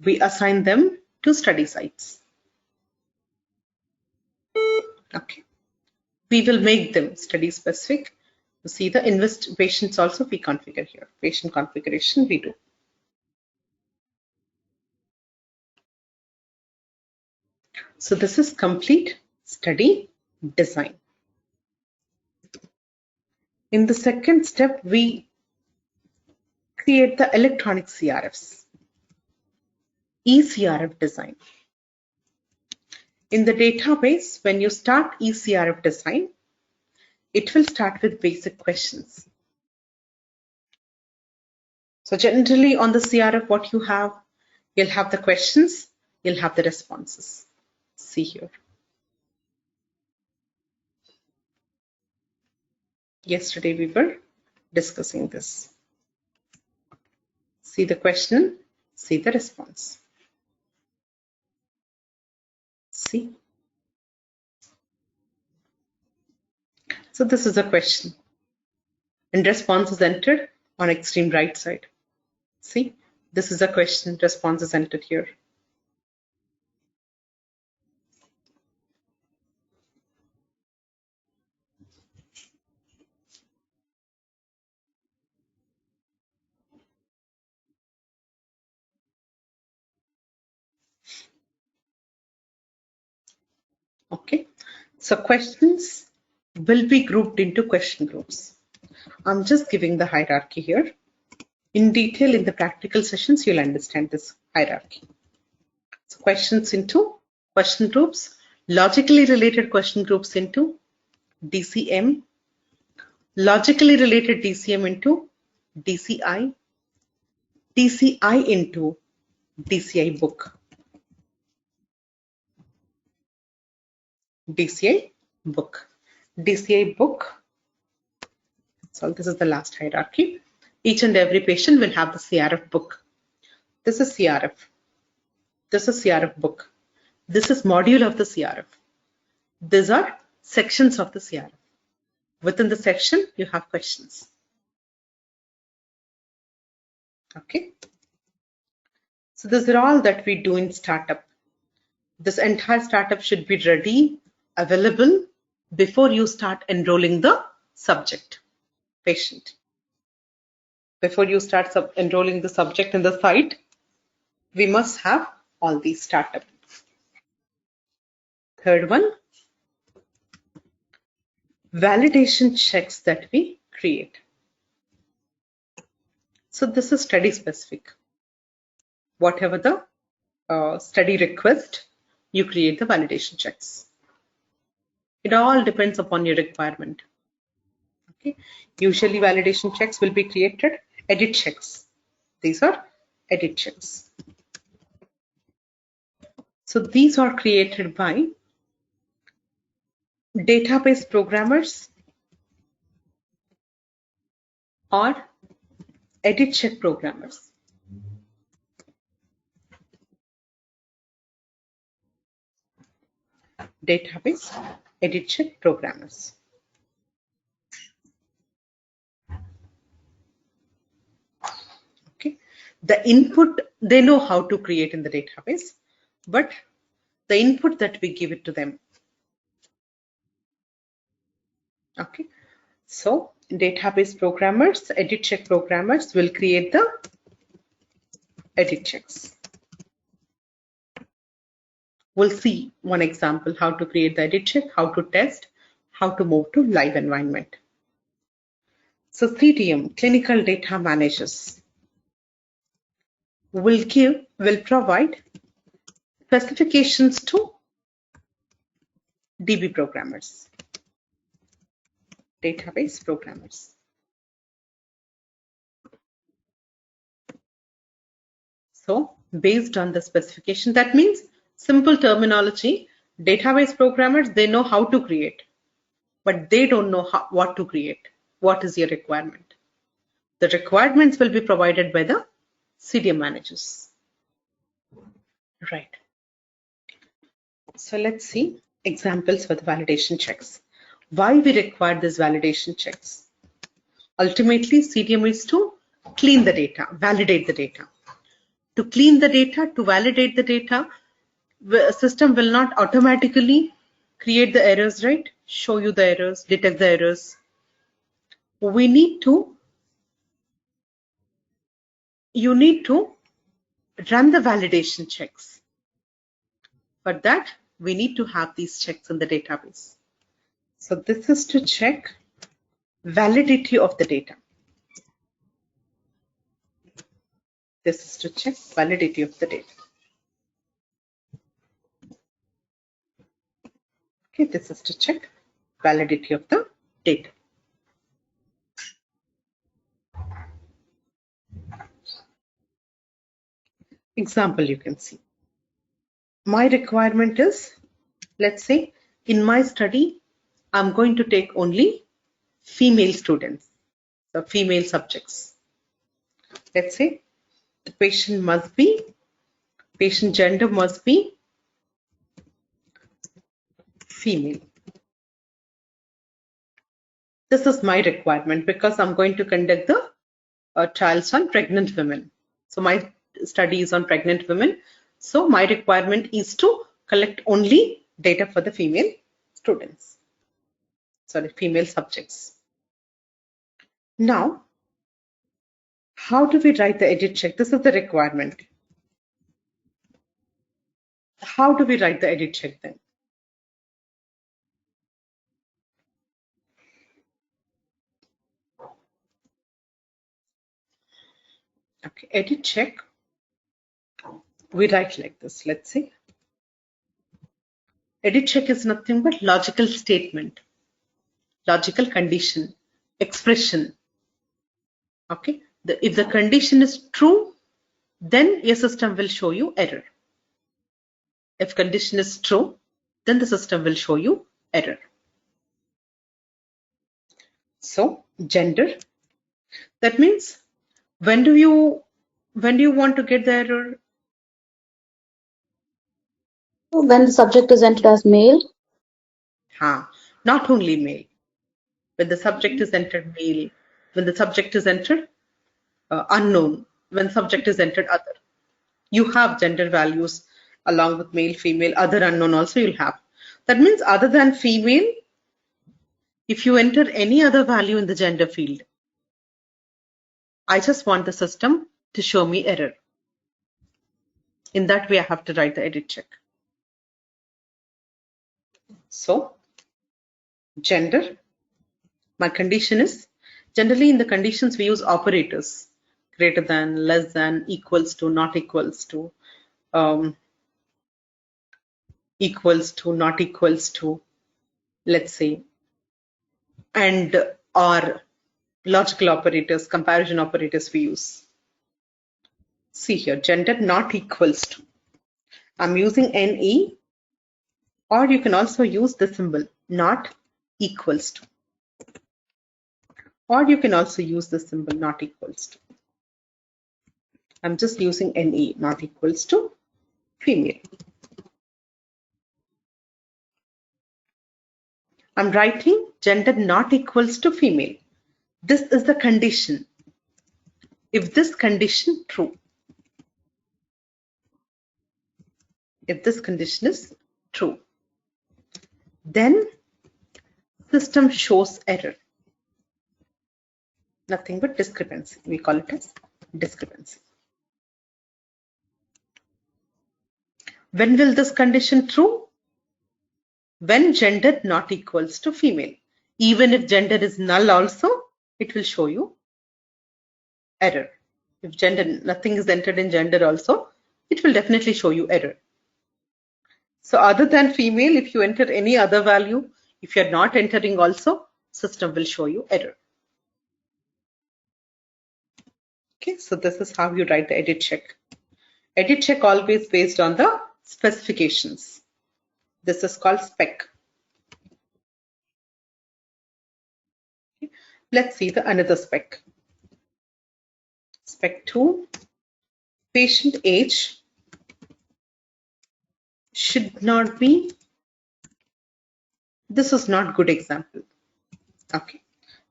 we assign them to study sites. Okay. We will make them study specific. You see the patients also we configure here. Patient configuration we do. So this is complete study design. In the second step, we create the electronic CRFs. eCRF design. In the database, when you start eCRF design, it will start with basic questions. So generally on the CRF, what you have, you'll have the questions, you'll have the responses. See here. Yesterday we were discussing this. See the question, see the response. See. So this is a question. And response is entered on extreme right side. See, this is a question, response is entered here. Okay, so questions will be grouped into question groups. I'm just giving the hierarchy here. In detail in the practical sessions, you'll understand this hierarchy. So questions into question groups, logically related question groups into DCM, logically related DCM into DCI, DCI into DCI book, DCI book, DCI book. So this is the last hierarchy. Each and every patient will have the CRF book. This is CRF. This is CRF book. This is module of the CRF. These are sections of the CRF. Within the section, you have questions. Okay. So these are all that we do in startup. This entire startup should be ready, available before you start enrolling the subject, patient. Before you start enrolling the subject in the site, we must have all these startup. Third one, validation checks that we create. So this is study specific. Whatever the study request, you create the validation checks. It all depends upon your requirement. Okay. Usually validation checks will be created, edit checks. These are edit checks. So these are created by database programmers or edit check programmers. Database edit check programmers. Okay. The input, they know how to create in the database, but the input that we give it to them. Okay. So database programmers, edit check programmers will create the edit checks. We'll see one example, how to create the edit check, how to test, how to move to live environment. So CDM, clinical data managers, will provide specifications to DB programmers, database programmers. So based on the specification, that means simple terminology, database programmers, they know how to create, but they don't know what to create. What is your requirement? The requirements will be provided by the CDM managers. Right. So let's see examples for the validation checks. Why we require these validation checks? Ultimately, CDM is to clean the data, validate the data. To clean the data, to validate the data, the system will not automatically create the errors, right? Show you the errors, detect the errors. You need to run the validation checks. For that, we need to have these checks in the database. So this is to check validity of the data. This is to check validity of the data. Okay, this is to check validity of the data. Example you can see. My requirement is, let's say, in my study, I'm going to take only female students, so female subjects. Let's say the patient gender must be female. This is my requirement because I'm going to conduct the trials on pregnant women. So my study is on pregnant women. So my requirement is to collect only data for the female students. Sorry, female subjects. Now, how do we write the edit check? This is the requirement. How do we write the edit check then? Okay, edit check. We write like this. Let's see. Edit check is nothing but logical statement, logical condition, expression. Okay, if the condition is true, then your system will show you error. If condition is true, then the system will show you error. So gender, that means when do you want to get the error? When the subject is entered as male. Not only male. When the subject is entered male, when the subject is entered unknown, when subject is entered other. You have gender values along with male, female, other unknown also you'll have. That means other than female, if you enter any other value in the gender field, I just want the system to show me error. In that way, I have to write the edit check. So, gender, my condition is, generally in the conditions we use operators, greater than, less than, equals to, not equals to, equals to, not equals to, let's say, and or logical operators, comparison operators we use. See here, gender not equals to. I'm using NE, or you can also use the symbol not equals to. Or you can also use the symbol not equals to. I'm just using NE, not equals to female. I'm writing gender not equals to female. This is the condition. If this condition true, if this condition is true, then system shows error. Nothing but discrepancy. We call it as discrepancy. When will this condition true? When gender not equals to female. Even if gender is null also, it will show you error. If gender, nothing is entered in gender also, it will definitely show you error. So other than female, if you enter any other value, if you're not entering also, system will show you error. Okay, so this is how you write the edit check. Edit check always based on the specifications. This is called spec. Okay. Let's see the another spec. Spec 2, patient age should not be, this is not good example. Okay,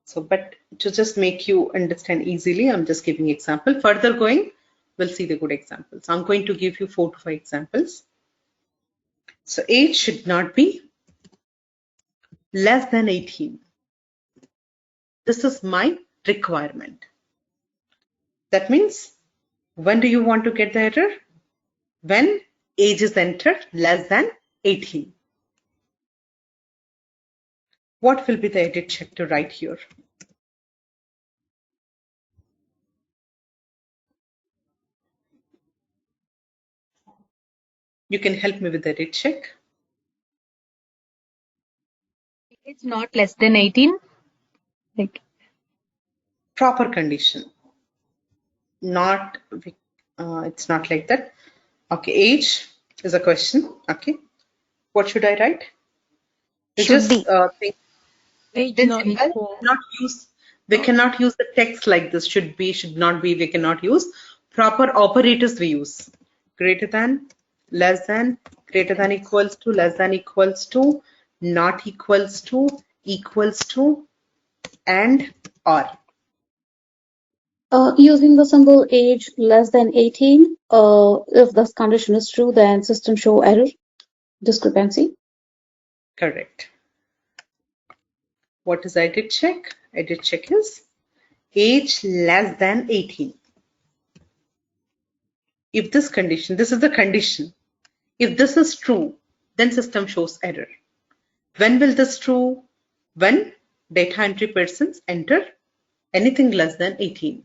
so but to just make you understand easily, I'm just giving example. Further going, we'll see the good examples. I'm going to give you 4 to 5 examples. So age should not be less than 18. This is my requirement. That means, when do you want to get the error? When age is entered less than 18. What will be the edit check to write here? You can help me with the edit check. It's not less than 18. Like Proper condition. Not, it's not like that. Okay, age is a question. Okay, what should I write? Should be. We cannot use the text like this. Should be, should not be. We cannot use proper operators. We use greater than, less than, greater than equals to, less than equals to, not equals to, equals to, and or. Using the symbol age less than 18, if this condition is true, then system show error, discrepancy. Correct. What is edit check? Edit check is age less than 18. If this condition, this is the condition. If this is true, then system shows error. When will this true? When data entry persons enter anything less than 18.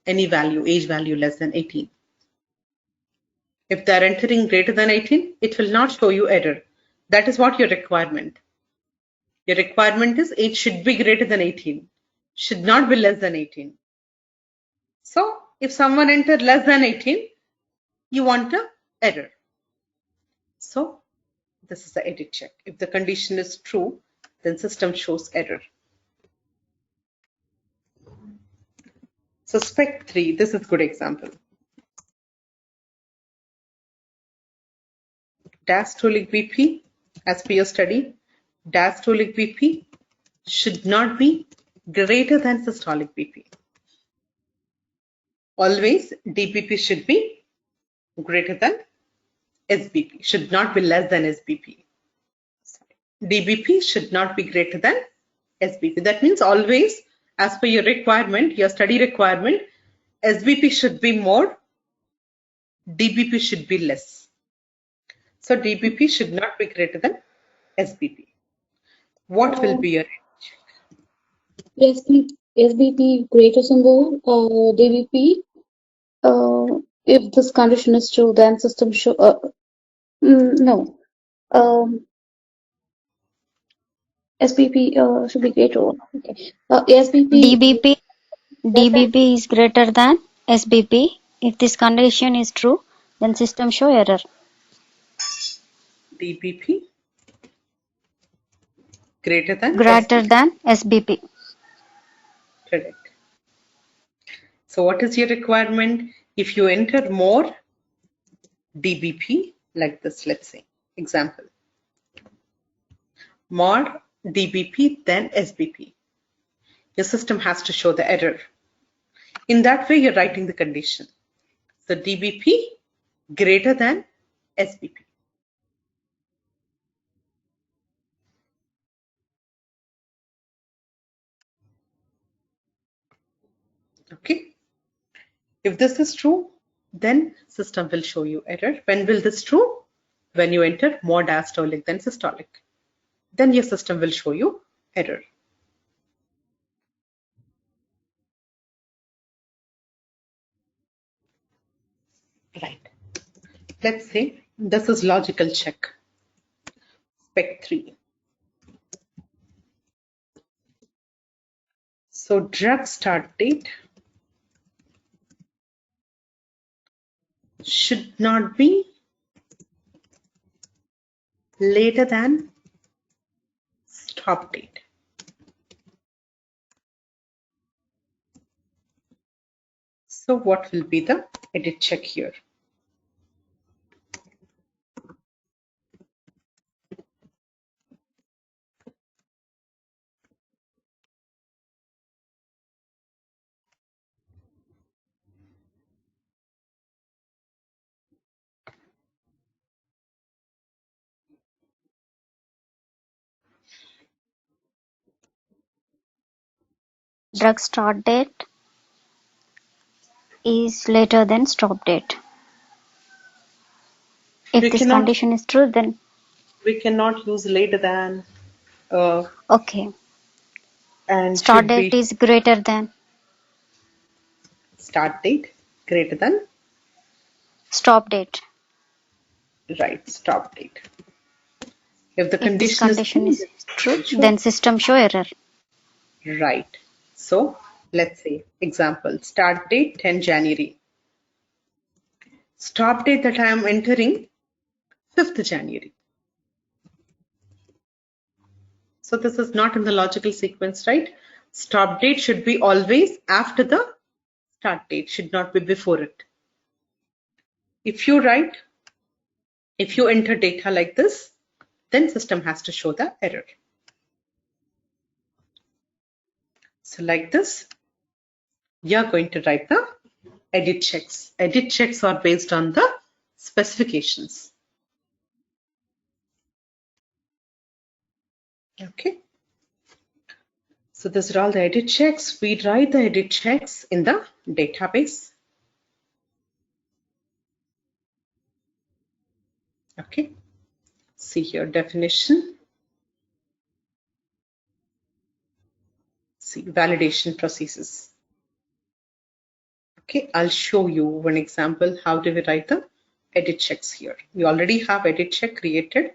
any value, age value less than 18. If they're entering greater than 18, it will not show you error. That is what your requirement. Your requirement is age should be greater than 18, should not be less than 18. So if someone entered less than 18, you want an error. So this is the edit check. If the condition is true, then system shows error. So spec 3, this is good example. Diastolic BP, as per your study, diastolic BP should not be greater than systolic BP. Always DBP should be greater than SBP, should not be less than SBP. DBP should not be greater than SBP. That means always, as per your requirement, your study requirement, SBP should be more, DBP should be less. So DBP should not be greater than SBP. What will be your SBP greater symbol, DBP. If this condition is true, then system show. No. SBP should be greater. Okay. SBP. DBP is greater than SBP. If this condition is true, then system show error. DBP greater than SBP. Correct. So what is your requirement? If you enter more DBP, like this, let's say, example, more DBP than SBP, your system has to show the error. In that way, you're writing the condition. So DBP greater than SBP. Okay. If this is true, then system will show you error. When will this true? When you enter more diastolic than systolic. Then your system will show you error. Right. Let's say this is logical check. Spec 3. So drug start date should not be later than stop date. So what will be the edit check here? Drug start date is later than stop date. If this condition is true, then we cannot use later than. Okay. And start date is greater than. Start date greater than. Stop date. Right, stop date. If the this condition is true, then system show error. Right. So let's say example, start date 10 January. Stop date that I am entering 5th January. So this is not in the logical sequence, right? Stop date should be always after the start date, should not be before it. If you enter data like this, then system has to show the error. So like this, you're going to write the edit checks. Edit checks are based on the specifications. Okay. So these are all the edit checks. We write the edit checks in the database. Okay. See here, definition. See, validation processes. Okay, I'll show you one example. How do we write the edit checks here? We already have edit check created.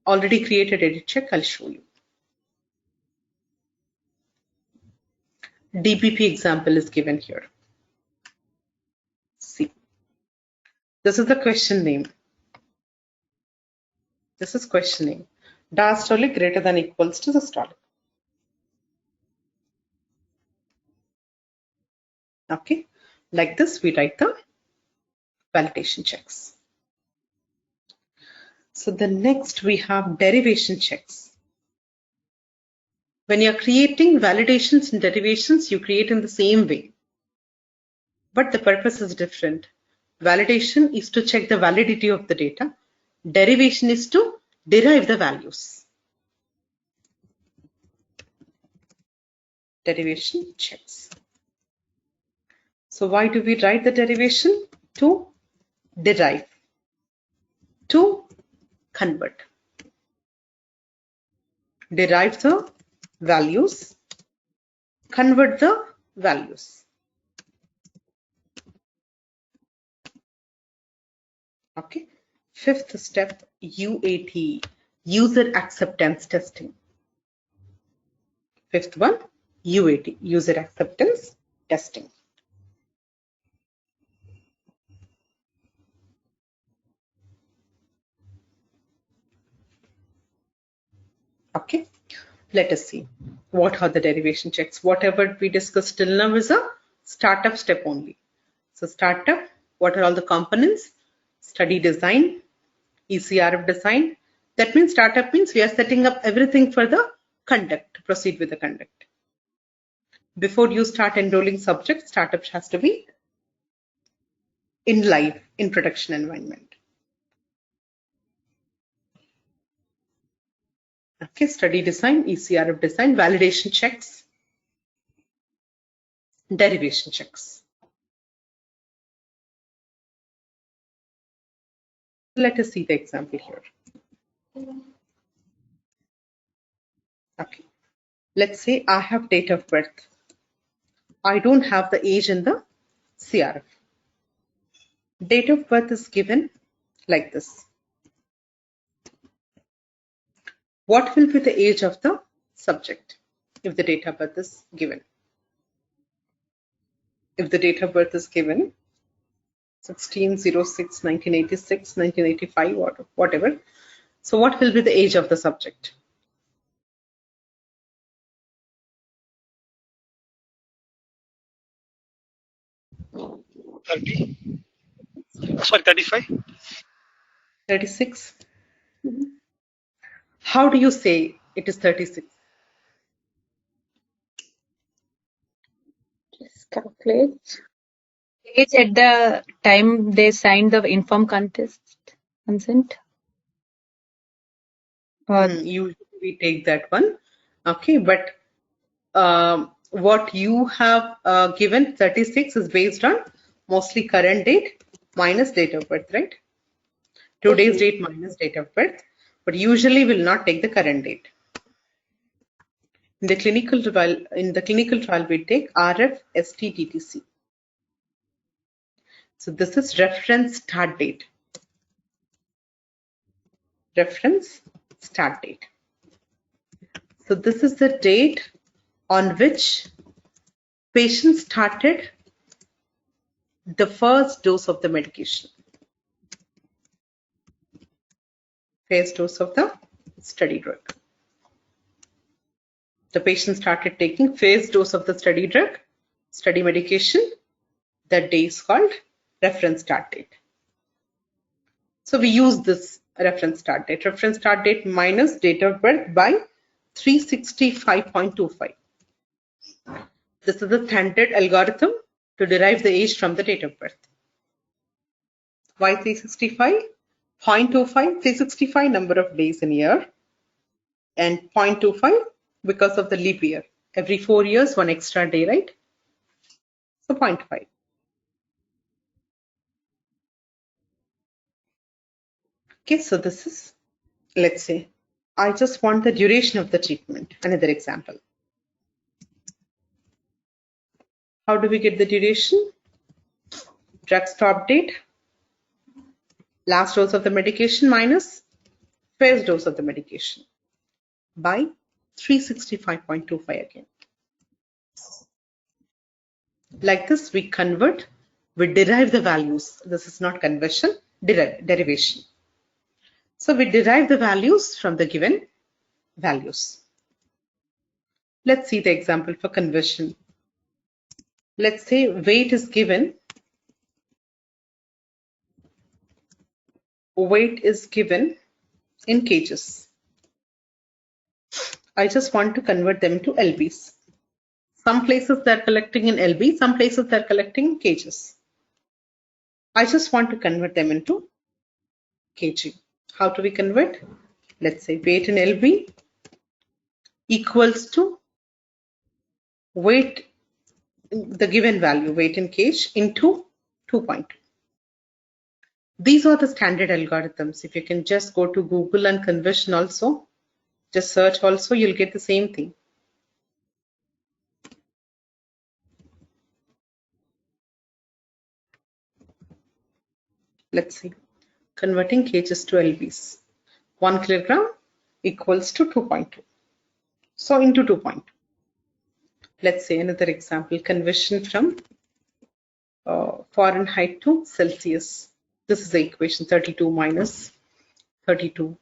Already created edit check, I'll show you. DBP example is given here. See, this is the question name. This is question name. Diastolic greater than equals to systolic. Okay, like this we write the validation checks. So the next we have derivation checks. When you're creating validations and derivations, you create in the same way, but the purpose is different. Validation is to check the validity of the data. Derivation is to derive the values. Derivation checks. So why do we write the derivation? To derive, to convert. Derive the values, convert the values. Okay. Fifth step, UAT, user acceptance testing. Fifth one, UAT, user acceptance testing. Okay, let us see what are the derivation checks. Whatever we discussed till now is a startup step only. So startup, what are all the components? Study design, ECRF design. That means startup means we are setting up everything for the conduct, to proceed with the conduct. Before you start enrolling subjects, startup has to be in live, in production environment. Okay, study design, ECRF design, validation checks, derivation checks. Let us see the example here. Okay, let's say I have date of birth. I don't have the age in the CRF. Date of birth is given like this. What will be the age of the subject if the date of birth is given? If the date of birth is given 16/06, 1986, 1985, or whatever. So what will be the age of the subject? Sorry, 35. 36. How do you say it is 36? Just calculate. Age at the time they signed the informed consent. Or Usually we take that one. Okay, but what you have given 36 is based on mostly current date minus date of birth, right? Today's date minus date of birth, but usually will not take the current date. In the clinical trial, we take RF ST-DTC. So this is reference start date. Reference start date. So this is the date on which patient started the first dose of the medication. First dose of the study drug. The patient started taking first dose of the study drug, study medication. That day is called reference start date. So we use this reference start date. Reference start date minus date of birth by 365.25. This is the standard algorithm to derive the age from the date of birth. Why 365? 0.25, 365 number of days in a year, and 0.25 because of the leap year. Every 4 years, one extra day, right? So 0.5. Okay, so this is, let's say, I just want the duration of the treatment. Another example. How do we get the duration? drug stop date, last dose of the medication minus first dose of the medication by 365.25 again. Like this, we convert, we derive the values. This is not conversion, derivation. So we derive the values from the given values. Let's see the example for conversion. Let's say weight is given. Weight is given in kgs. I just want to convert them to lbs. Some places they're collecting in lb, some places they're collecting in kgs. I just want to convert them into kg. How do we convert? Let's say weight in lb equals to weight, the given value, weight in kg into 2.2. These are the standard algorithms. If you can just go to Google and conversion also, just search also, you'll get the same thing. Let's see. Converting kgs to lbs. 1 kilogram equals to 2.2. So into 2.2. Let's say another example, conversion from Fahrenheit to Celsius. This is the equation, 32 minus 32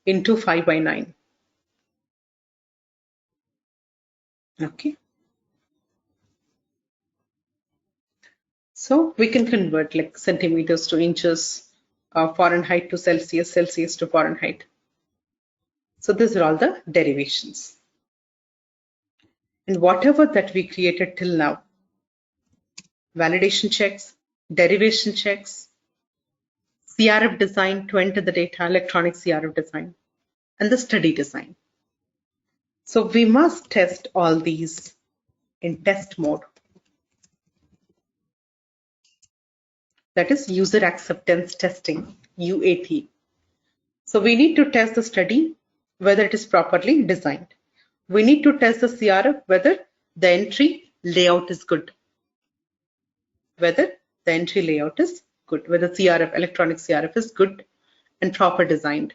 into 5 by 9. Okay. So we can convert like centimeters to inches, Fahrenheit to Celsius, Celsius to Fahrenheit. So these are all the derivations. And whatever that we created till now, validation checks, derivation checks, CRF design to enter the data, electronic CRF design, and the study design. So we must test all these in test mode. That is user acceptance testing, UAT. So we need to test the study whether it is properly designed. We need to test the CRF whether the entry layout is good. Whether the entry layout is good, whether CRF, electronic CRF is good and proper designed.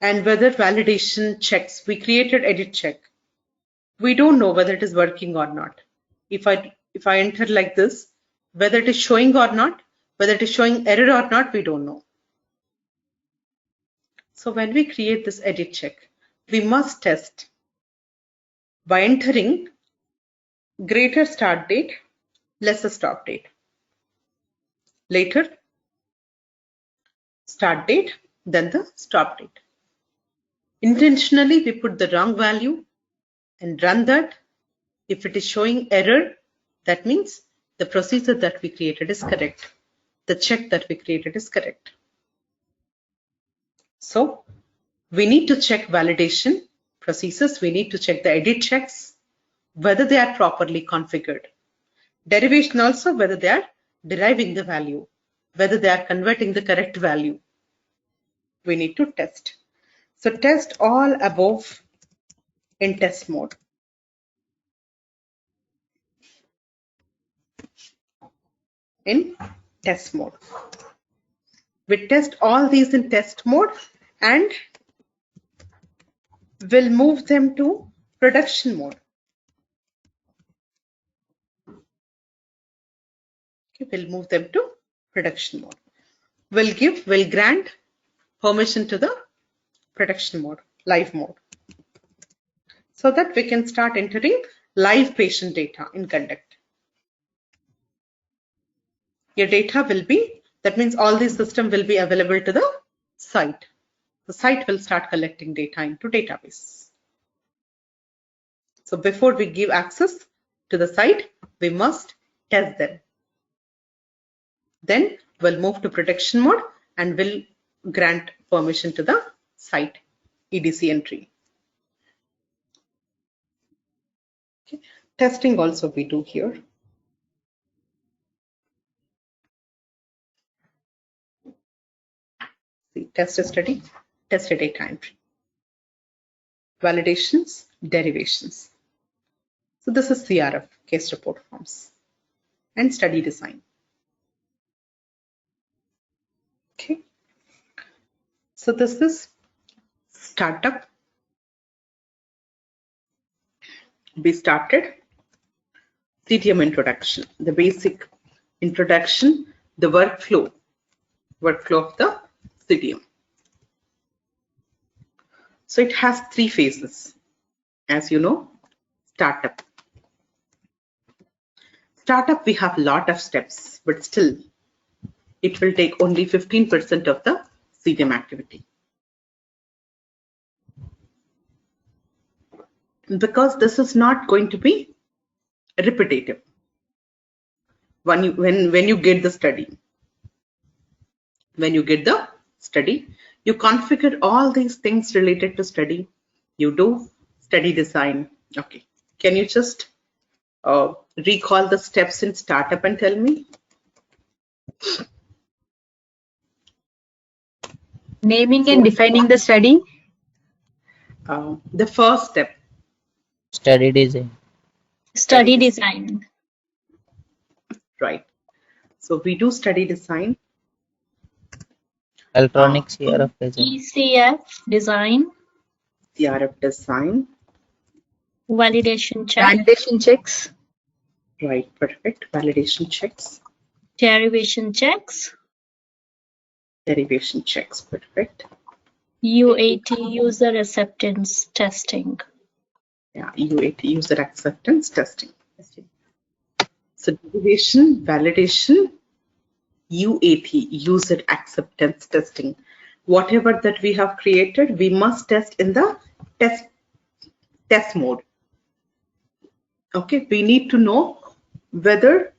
And whether validation checks, we created edit check. We don't know whether it is working or not. If I enter like this, whether it is showing or not, whether it is showing error or not, we don't know. So when we create this edit check, we must test by entering greater start date, lesser stop date. Later start date, then the stop date. Intentionally, we put the wrong value and run that. If it is showing error, that means the procedure that we created is correct. The check that we created is correct. So we need to check validation procedures. We need to check the edit checks, whether they are properly configured. Derivation also, whether they are deriving the value, whether they are converting the correct value. We need to test. So test all above in test mode. In test mode. We test all these in test mode and we'll move them to production mode. Okay, we'll move them to production mode. We'll grant permission to the production mode, live mode, so that we can start entering live patient data in Conduct. Your data will be, that means all these systems will be available to the site. The site will start collecting data into database. So before we give access to the site, we must test them. Then we'll move to production mode and we'll grant permission to the site EDC entry. Okay. Testing also we do here. See, test a study, test a data entry. Validations, derivations. So this is CRF, case report forms, and study design. So this is startup. We started CTM introduction, the basic introduction, the workflow of the CTM. So it has 3 phases, as you know. Startup. Startup, we have a lot of steps, but still it will take only 15% of the CTM activity. Because this is not going to be repetitive. When you get the study, you configure all these things related to study. You do study design. Okay, can you just recall the steps in startup and tell me? Naming and defining the study. The first step. Study design. Study design. Right. So we do study design. Electronic CRF design. ECF design. CRF design. Validation check. Validation checks. Right, perfect. Validation checks. Derivation checks. Derivation checks, perfect. UAT, user acceptance testing. Yeah, UAT, user acceptance testing. So derivation, validation, UAT, user acceptance testing. Whatever that we have created, we must test in the test mode. Okay, we need to know whether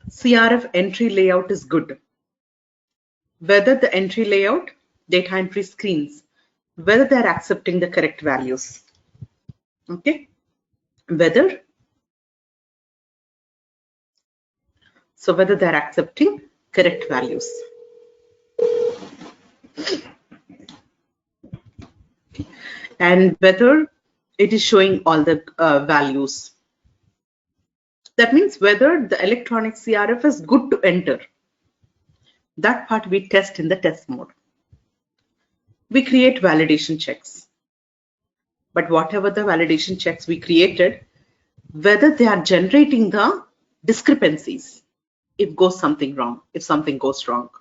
CRF entry layout is good, whether the entry layout, data entry screens, whether they're accepting the correct values. Okay, whether they're accepting correct values. And whether it is showing all the values. That means whether the electronic CRF is good to enter. That part we test in the test mode. We create validation checks. But whatever the validation checks we created, whether they are generating the discrepancies, if something goes wrong.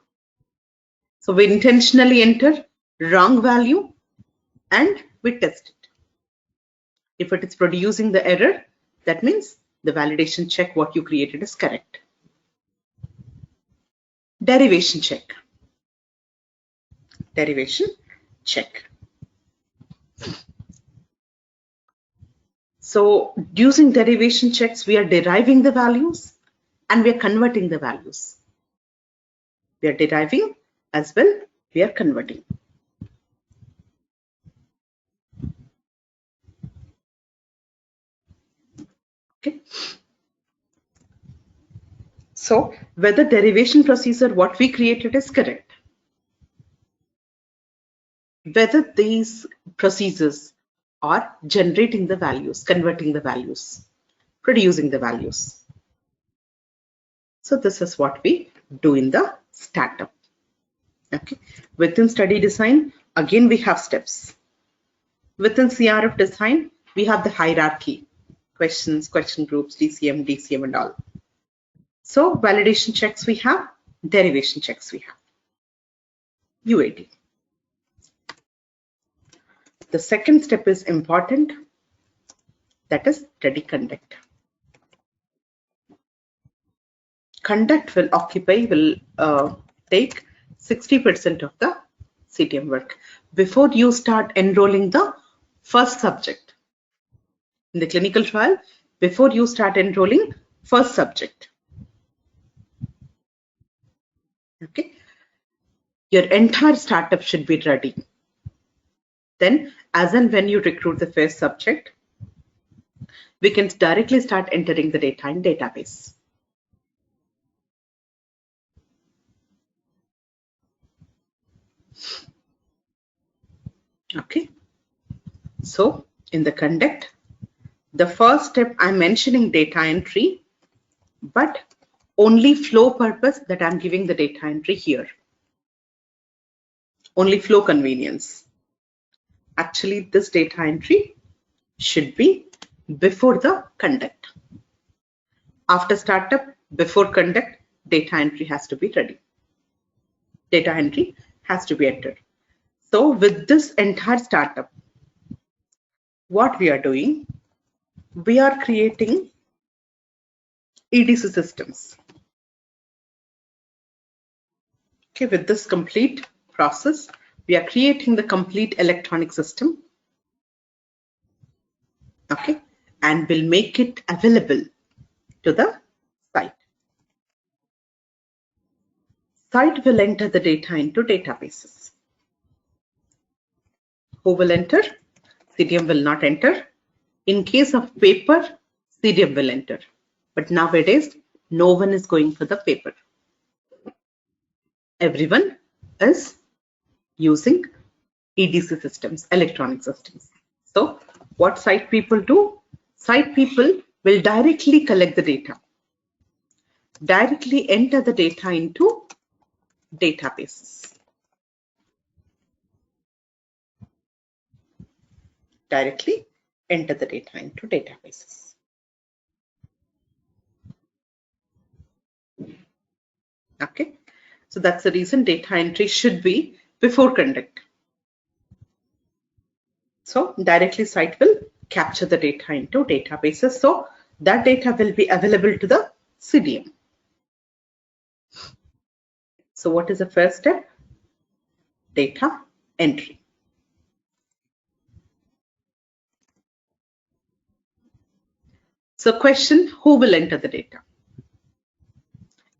So we intentionally enter wrong value and we test it. If it is producing the error, that means the validation check what you created is correct. Derivation check. Derivation check. So using derivation checks, we are deriving the values and we are converting the values. We are deriving as well, we are converting. Okay. So whether derivation procedure what we created is correct. Whether these procedures are generating the values, converting the values, producing the values. So this is what we do in the startup. Okay. Within study design, again we have steps. Within CRF design, we have the hierarchy. Questions, question groups, DCM and all. So validation checks we have, derivation checks we have. UAT. The second step is important, that is study conduct. Conduct will take 60% of the CTM work. Before you start enrolling the first subject in the clinical trial, before you start enrolling first subject. Okay, your entire startup should be ready. Then, as and when you recruit the first subject, we can directly start entering the data in database. Okay, so in the conduct, the first step I'm mentioning data entry, but only flow purpose that I'm giving the data entry here. Only flow convenience. Actually, this data entry should be before the conduct. After startup, before conduct, data entry has to be ready. Data entry has to be entered. So with this entire startup, what we are doing, we are creating EDC systems. Okay, with this complete process, we are creating the complete electronic system. Okay, and we'll make it available to the site. Site will enter the data into databases. Who will enter? CDM will not enter. In case of paper, CDM will enter. But nowadays, no one is going for the paper. Everyone is using EDC systems, electronic systems. So what site people do? Site people will directly collect the data, directly enter the data into databases. Directly enter the data into databases. Okay, so that's the reason data entry should be before conduct. So directly site will capture the data into databases. So that data will be available to the CDM. So what is the first step? Data entry. So question, who will enter the data?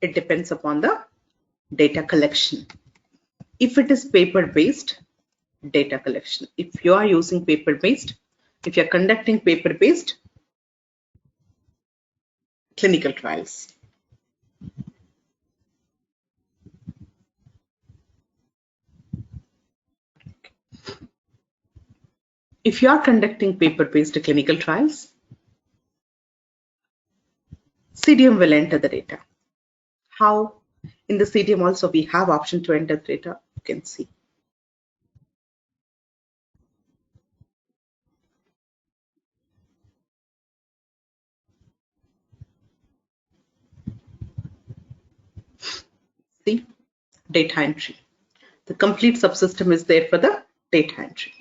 It depends upon the data collection. If it is paper-based, data collection. If you are using paper-based, if you're conducting paper-based clinical trials. If you are conducting paper-based clinical trials, CDM will enter the data. How? In the CDM also we have option to enter the data. You can see. See, data entry. The complete subsystem is there for the data entry.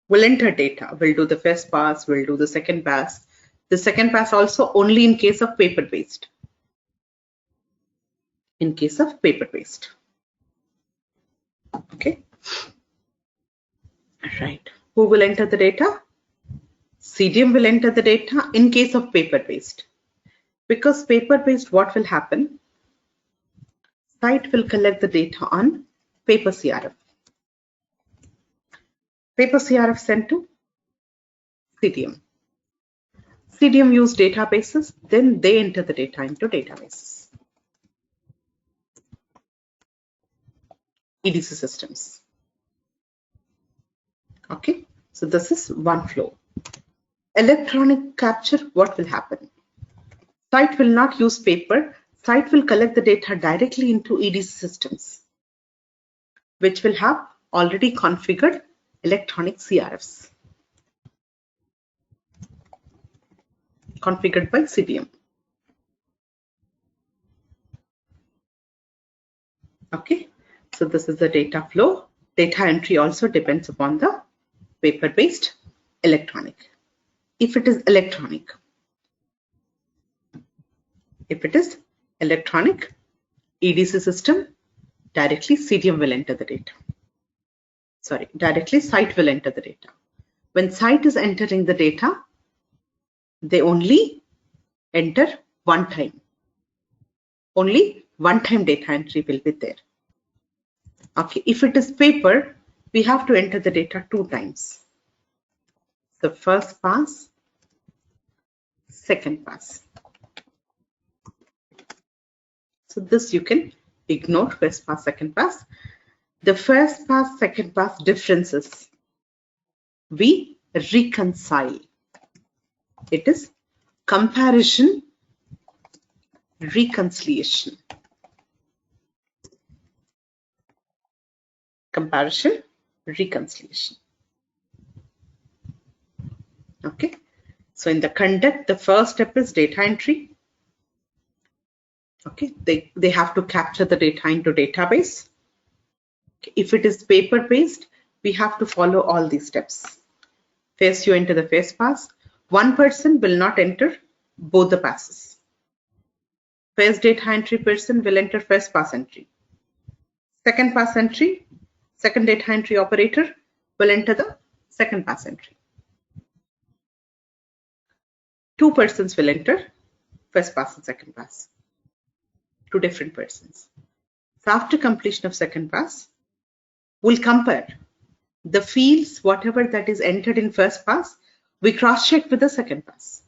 We'll enter data. We'll do the first pass. We'll do the second pass. The second pass also only in case of paper-based. In case of paper-based. Okay. Right. Who will enter the data? CDM will enter the data in case of paper-based. Because paper-based, what will happen? Site will collect the data on paper CRF. Paper CRF sent to CDM. CDM use databases, then they enter the data into databases. EDC systems. Okay, so this is one flow. Electronic capture, what will happen? Site will not use paper. Site will collect the data directly into EDC systems, which will have already configured electronic CRFs. Configured by CDM. Okay, so this is the data flow. Data entry also depends upon the paper-based electronic. If it is electronic, EDC system, directly CDM will enter the data. Sorry, directly site will enter the data. When site is entering the data, they only enter one time. Only one time data entry will be there. Okay, if it is paper, we have to enter the data 2 times. The first pass, second pass. So this you can ignore, first pass, second pass. The first pass, second pass differences, we reconcile. It is comparison, reconciliation. Comparison, reconciliation. Okay. So in the conduct, the first step is data entry. Okay. They have to capture the data into database. If it is paper-based, we have to follow all these steps. First, you enter the first pass. One person will not enter both the passes. First data entry person will enter first pass entry. Second pass entry, second data entry operator will enter the second pass entry. Two persons will enter first pass and second pass. Two different persons. So after completion of second pass, we'll compare the fields, whatever that is entered in first pass, we cross-check with the second pass.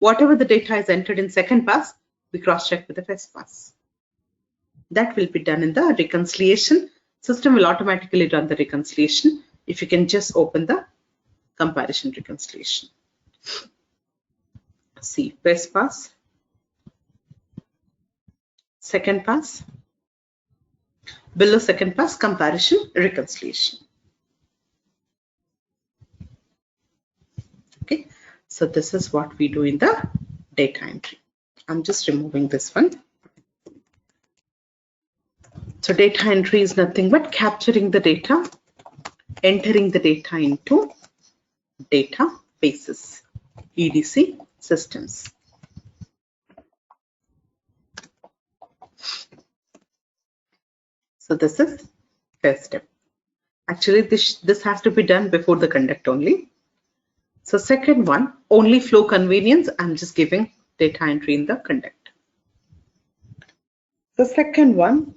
Whatever the data is entered in second pass, we cross-check with the first pass. That will be done in the reconciliation. System will automatically run the reconciliation. If you can just open the comparison reconciliation. See, first pass, second pass, below second pass, comparison reconciliation. Okay, so this is what we do in the data entry. I'm just removing this one. So data entry is nothing but capturing the data, entering the data into databases, EDC systems. So this is first step. Actually, this has to be done before the conduct only. So second one, only flow convenience, I'm just giving data entry in the conduct. The second one,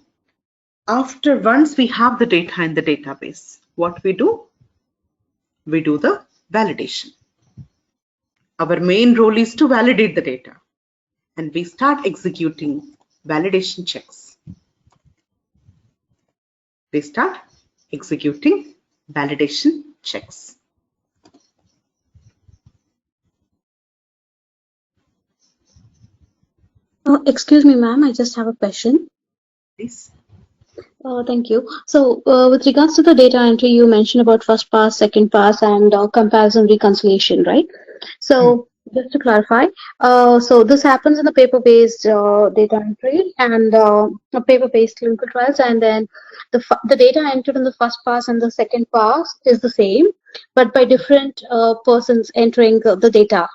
after once we have the data in the database, what we do? We do the validation. Our main role is to validate the data, and we start executing validation checks. We start executing validation checks. Excuse me, ma'am, I just have a question. Please. Thank you. So with regards to the data entry, you mentioned about first pass, second pass, and comparison reconciliation, right? So just to clarify, so this happens in the paper-based data entry and paper-based clinical trials, and then the data entered in the first pass and the second pass is the same, but by different persons entering the data.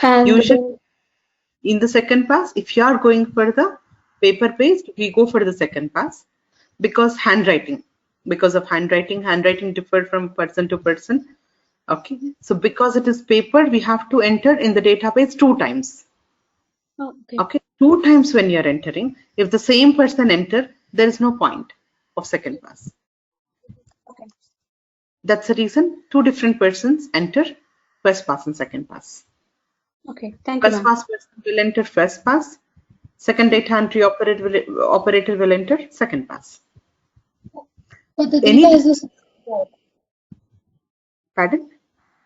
And usually in the second pass, if you are going for the paper-based, we go for the second pass because because of handwriting differ from person to person. Okay, so because it is paper, we have to enter in the database 2 times. Okay, 2 times when you are entering. If the same person enter, there is no point of second pass. Okay. That's the reason 2 different persons enter first pass and second pass. Okay, thank you. First pass person will enter first pass. Second data entry operator will enter second pass. But the data is the same. Pardon?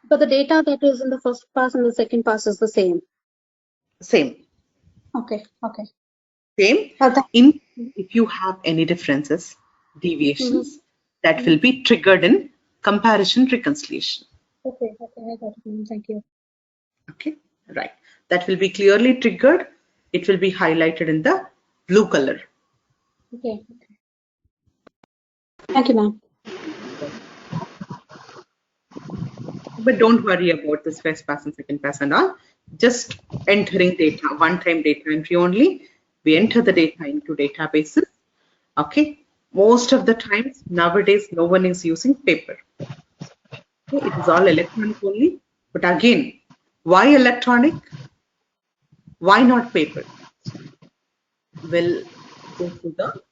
But the data that is in the first pass and the second pass is the same. Same. Okay. Same. If you have any differences, deviations, that will be triggered in comparison reconciliation. Okay, I got it. Thank you. Okay, right. That will be clearly triggered. It will be highlighted in the blue color. Okay. Thank you, ma'am. But don't worry about this first pass and second pass and all. Just entering data, one-time data entry only. We enter the data into databases. Okay. Most of the times nowadays, no one is using paper. Okay. It is all electronic only. But again, why electronic? Why not paper? We'll go to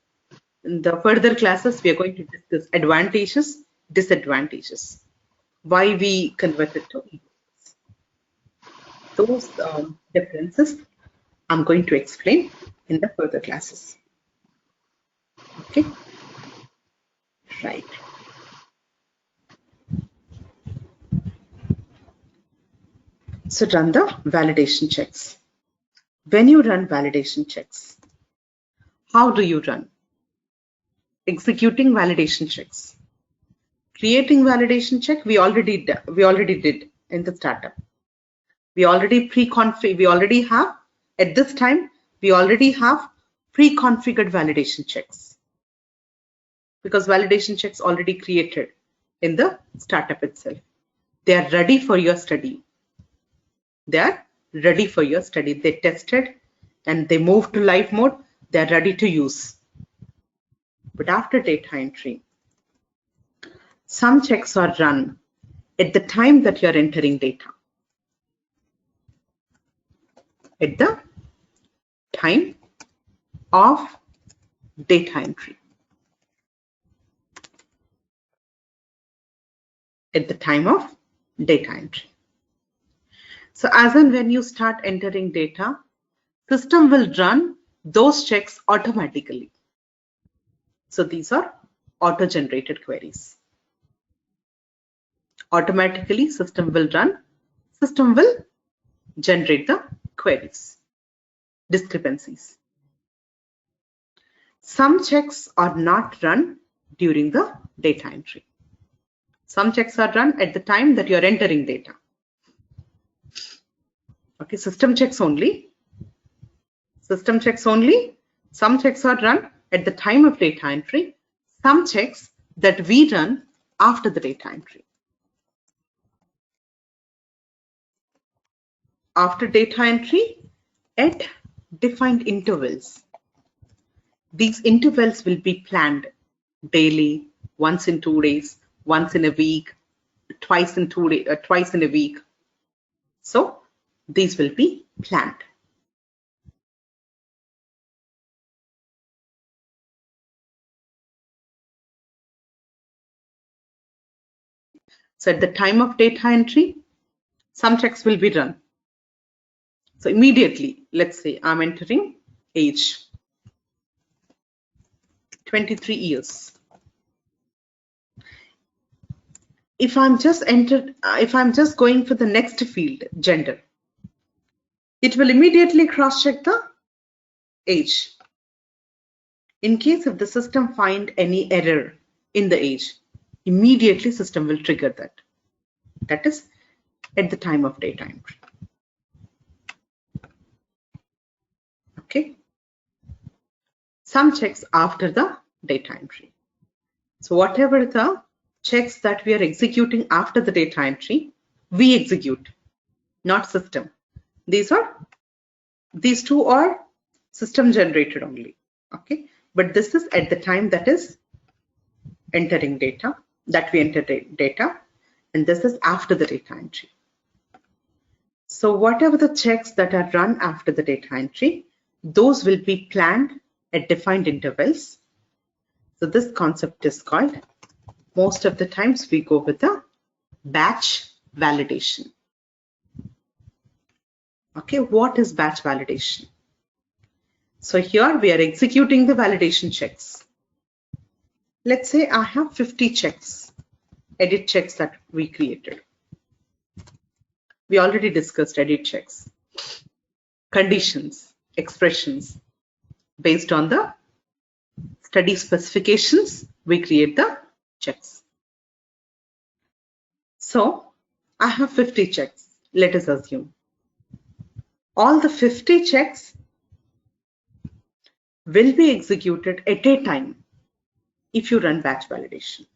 in the further classes, we are going to discuss advantages, disadvantages. Why we converted to e-books. Those differences I'm going to explain in the further classes. Okay, right. So run the validation checks. When you run validation checks, how do you run? Executing validation checks. Creating validation check, we already did in the startup. We already have, at this time, we already have pre-configured validation checks, because validation checks already created in the startup itself. They are ready for your study. They tested and they moved to live mode. They are ready to use. But after data entry, some checks are run at the time that you are entering data. At the time of data entry. At the time of data entry. So as and when you start entering data, system will run those checks automatically. So these are auto-generated queries. Automatically system will generate the queries, discrepancies. Some checks are not run during the data entry. Some checks are run at the time that you are entering data. Okay, system checks only. Some checks are run at the time of data entry. Some checks that we run after the data entry. After data entry at defined intervals. These intervals will be planned daily, once in 2 days, once in a week, twice in a week. So these will be planned. So at the time of data entry, some checks will be run. So immediately, let's say I'm entering age 23 years. If I'm just going for the next field, gender, it will immediately cross-check the age. In case if the system find any error in the age, immediately system will trigger that. That is at the time of data entry. Okay. Some checks after the data entry. So whatever the checks that we are executing after the data entry, we execute, not system. These two are system generated only. Okay. But this is at the time that is entering data, that we enter data, and this is after the data entry. So whatever the checks that are run after the data entry, those will be planned at defined intervals. So this concept is called, most of the times we go with the batch validation. Okay, what is batch validation? So here we are executing the validation checks. Let's say I have 50 checks, edit checks that we created. We already discussed edit checks, conditions, expressions. Based on the study specifications, we create the checks. So I have 50 checks, let us assume. All the 50 checks will be executed at a time if you run batch validation.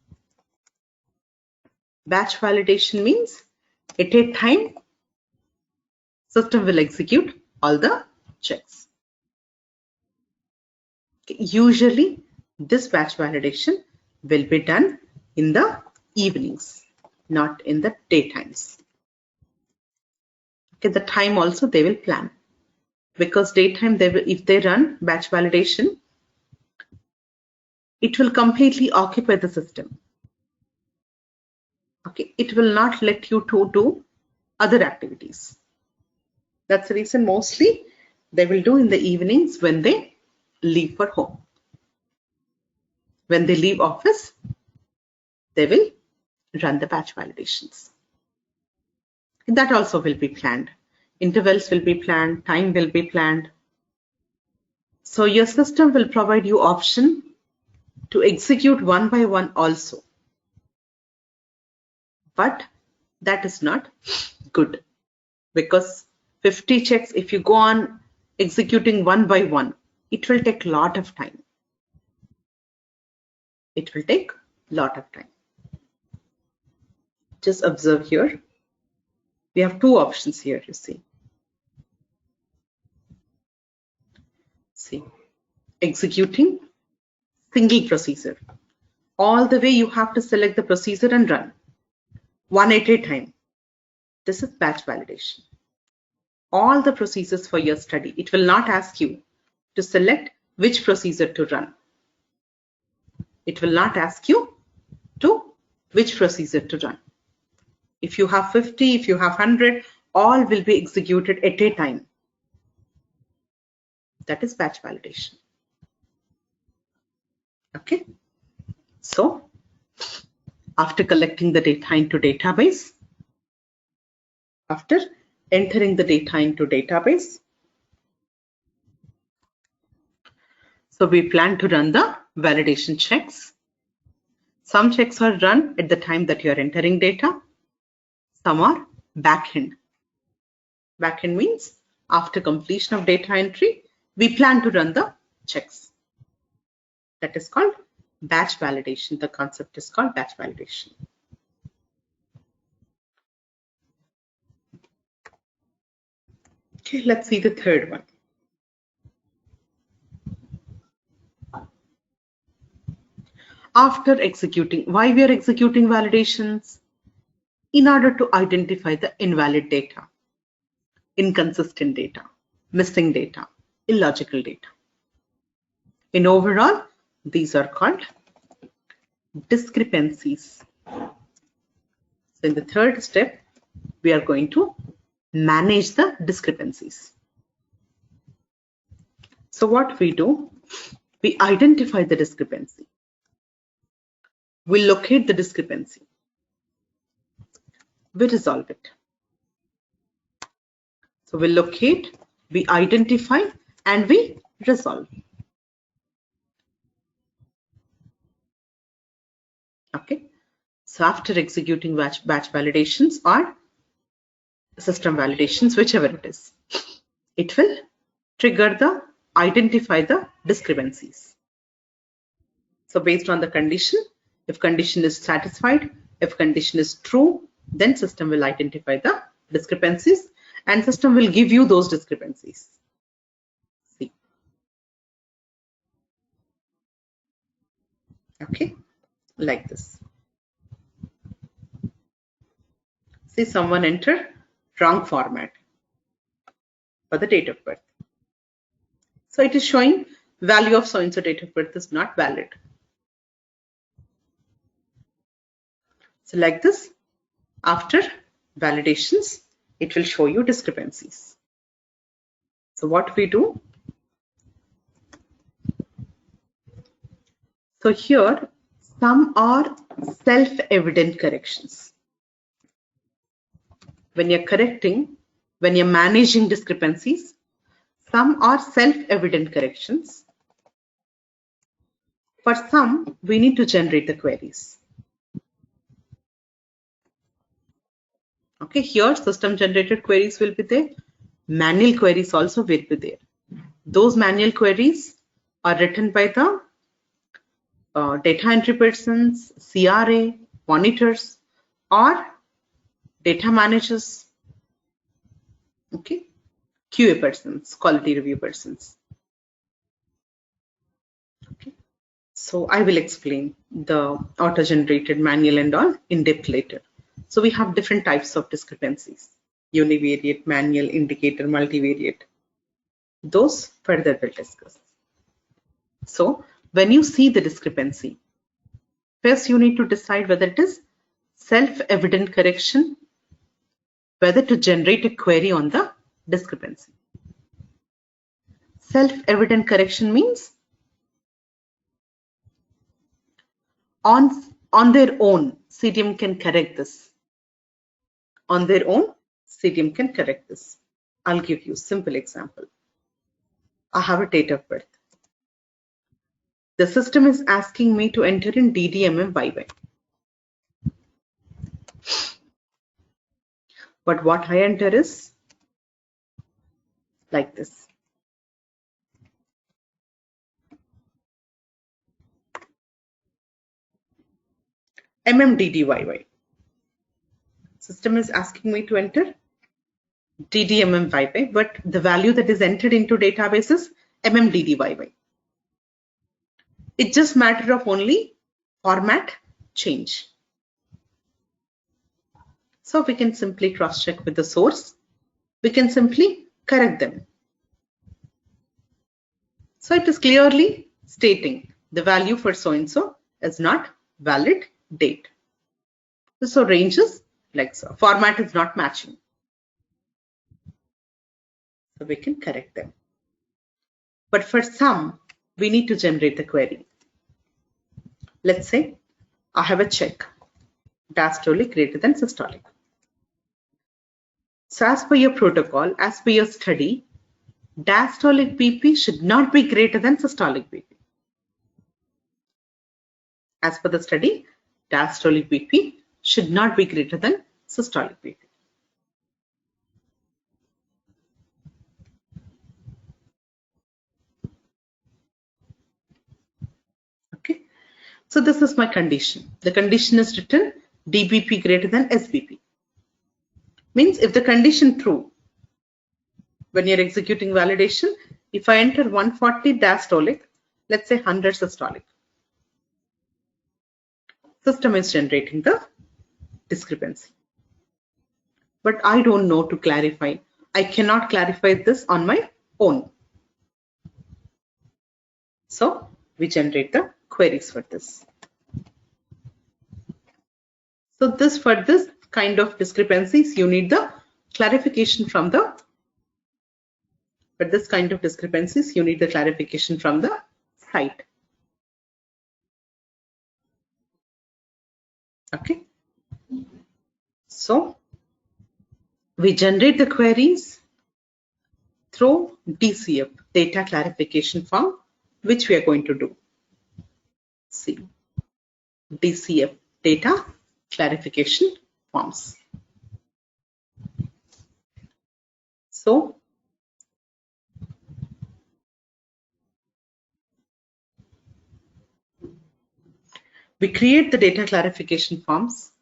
Batch validation means at a time, system will execute all the checks. Usually, this batch validation will be done in the evenings, not in the daytimes. Okay, the time also they will plan, because daytime if they run batch validation, it will completely occupy the system. Okay, it will not let you to do other activities. That's the reason mostly they will do in the evenings when they leave for home. When they leave office, they will run the batch validations. That also will be planned. intervals will be planned, time will be planned. So your system will provide you option to execute one by one also. But that is not good, because 50 checks, if you go on executing one by one, it will take a lot of time. It will take a lot of time. Just observe here. We have two options here, you see. See, executing single procedure. All the way you have to select the procedure and run. One at a time. This is batch validation. All the procedures for your study. It will not ask you to select which procedure to run. It will not ask you to which procedure to run. If you have 50, if you have 100, all will be executed at a time. That is batch validation. Okay. So after collecting the data into database, after entering the data into database, so we plan to run the validation checks. Some checks are run at the time that you are entering data. Some are backend. Backend means after completion of data entry, we plan to run the checks. That is called batch validation. The concept is called batch validation. Okay, let's see the third one. After executing, why we are executing validations? In order to identify the invalid data, inconsistent data, missing data, illogical data. In overall, these are called discrepancies. So in the third step, we are going to manage the discrepancies. So what we do, we identify the discrepancy. We locate the discrepancy. We resolve it. So we locate, we identify, and we resolve. Okay. So after executing batch validations or system validations, whichever it is, it will identify the discrepancies. So based on the condition, if condition is satisfied, if condition is true, then system will identify the discrepancies and system will give you those discrepancies. See. Okay, like this. See, someone entered wrong format for the date of birth. So it is showing value of so-and-so date of birth is not valid. So like this, after validations, it will show you discrepancies. So what we do? So here, some are self-evident corrections. When you're correcting, when you're managing discrepancies, some are self-evident corrections. For some, we need to generate the queries. Okay, here system generated queries will be there. Manual queries also will be there. Those manual queries are written by the data entry persons, CRA, monitors, or data managers. Okay, QA persons, quality review persons. Okay, so I will explain the auto-generated manual and all in depth later. So we have different types of discrepancies: univariate, manual, indicator, multivariate. Those further we'll discuss. So when you see the discrepancy, first you need to decide whether it is self-evident correction, whether to generate a query on the discrepancy. Self-evident correction means on their own, CDM can correct this. On their own, CDM can correct this. I'll give you a simple example. I have a date of birth. The system is asking me to enter in DDMMYY. But what I enter is like this. MMDDYY. System is asking me to enter DDMMYY, but the value that is entered into database is MMDDYY. It's just matter of only format change. So we can simply cross-check with the source. We can simply correct them. So it is clearly stating the value for so-and-so is not valid date. So range is like so. Format is not matching. So we can correct them. But for some, we need to generate the query. Let's say I have a check, diastolic greater than systolic. So as per your protocol, as per your study, diastolic BP should not be greater than systolic BP. As per the study, diastolic BP should not be greater than systolic BP. Okay, so this is my condition. The condition is written DBP greater than SBP. Means if the condition true, when you're executing validation, if I enter 140 diastolic, let's say 100 systolic, system is generating the discrepancy. But I don't know to clarify. I cannot clarify this on my own. So we generate the queries for this. So for this kind of discrepancies, you need the clarification from the, site. Okay. So we generate the queries through DCF, data clarification form, which we are going to do. See, DCF, data clarification forms. So we create the data clarification forms.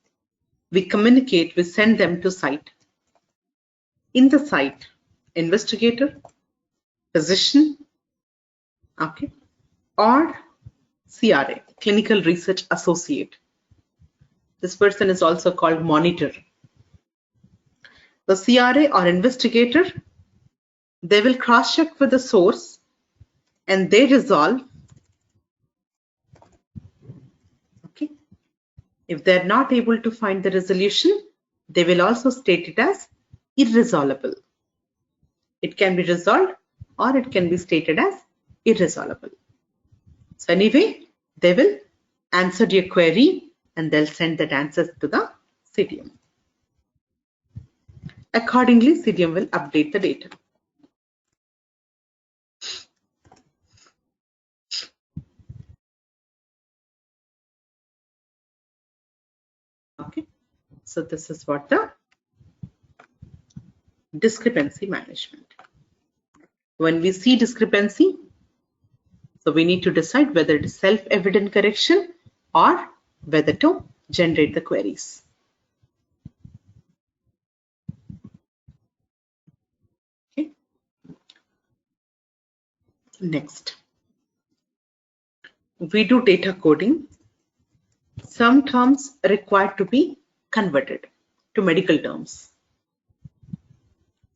We communicate, we send them to site. In the site, investigator, physician, okay, or CRA, clinical research associate. This person is also called monitor. The CRA or investigator, they will cross-check with the source and they resolve. Okay. If they're not able to find the resolution, they will also state it as irresolvable. It can be resolved or it can be stated as irresolvable. So anyway, they will answer your query and they'll send that answer to the CDM. Accordingly, CDM will update the data. Okay, so this is what the discrepancy management. When we see discrepancy, so we need to decide whether it is self-evident correction or whether to generate the queries. Okay. Next, we do data coding. Some terms required to be converted to medical terms.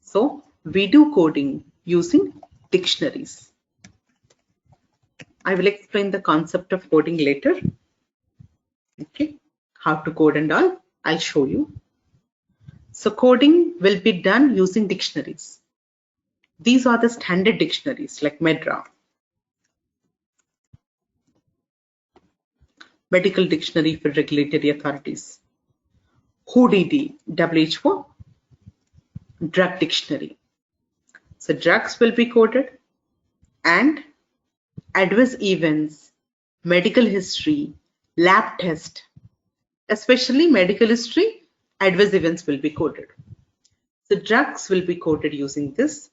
So we do coding using dictionaries. I will explain the concept of coding later. Okay, how to code and all, I'll show you. So coding will be done using dictionaries. These are the standard dictionaries like MedRA, Medical Dictionary for Regulatory Authorities, WHO, Drug Dictionary, So drugs will be coded, and adverse events, medical history, lab test, especially medical history, adverse events will be coded. So drugs will be coded using this.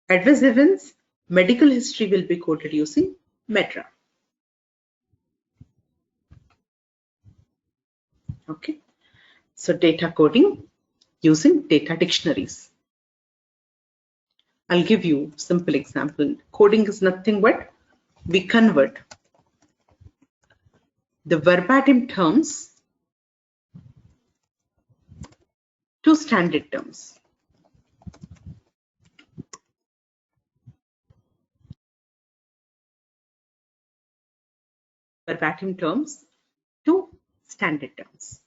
Adverse events, medical history will be coded using MEDRA. Okay. So data coding using data dictionaries. I'll give you a simple example. Coding is nothing but we convert the verbatim terms to standard terms. Verbatim terms to standard terms.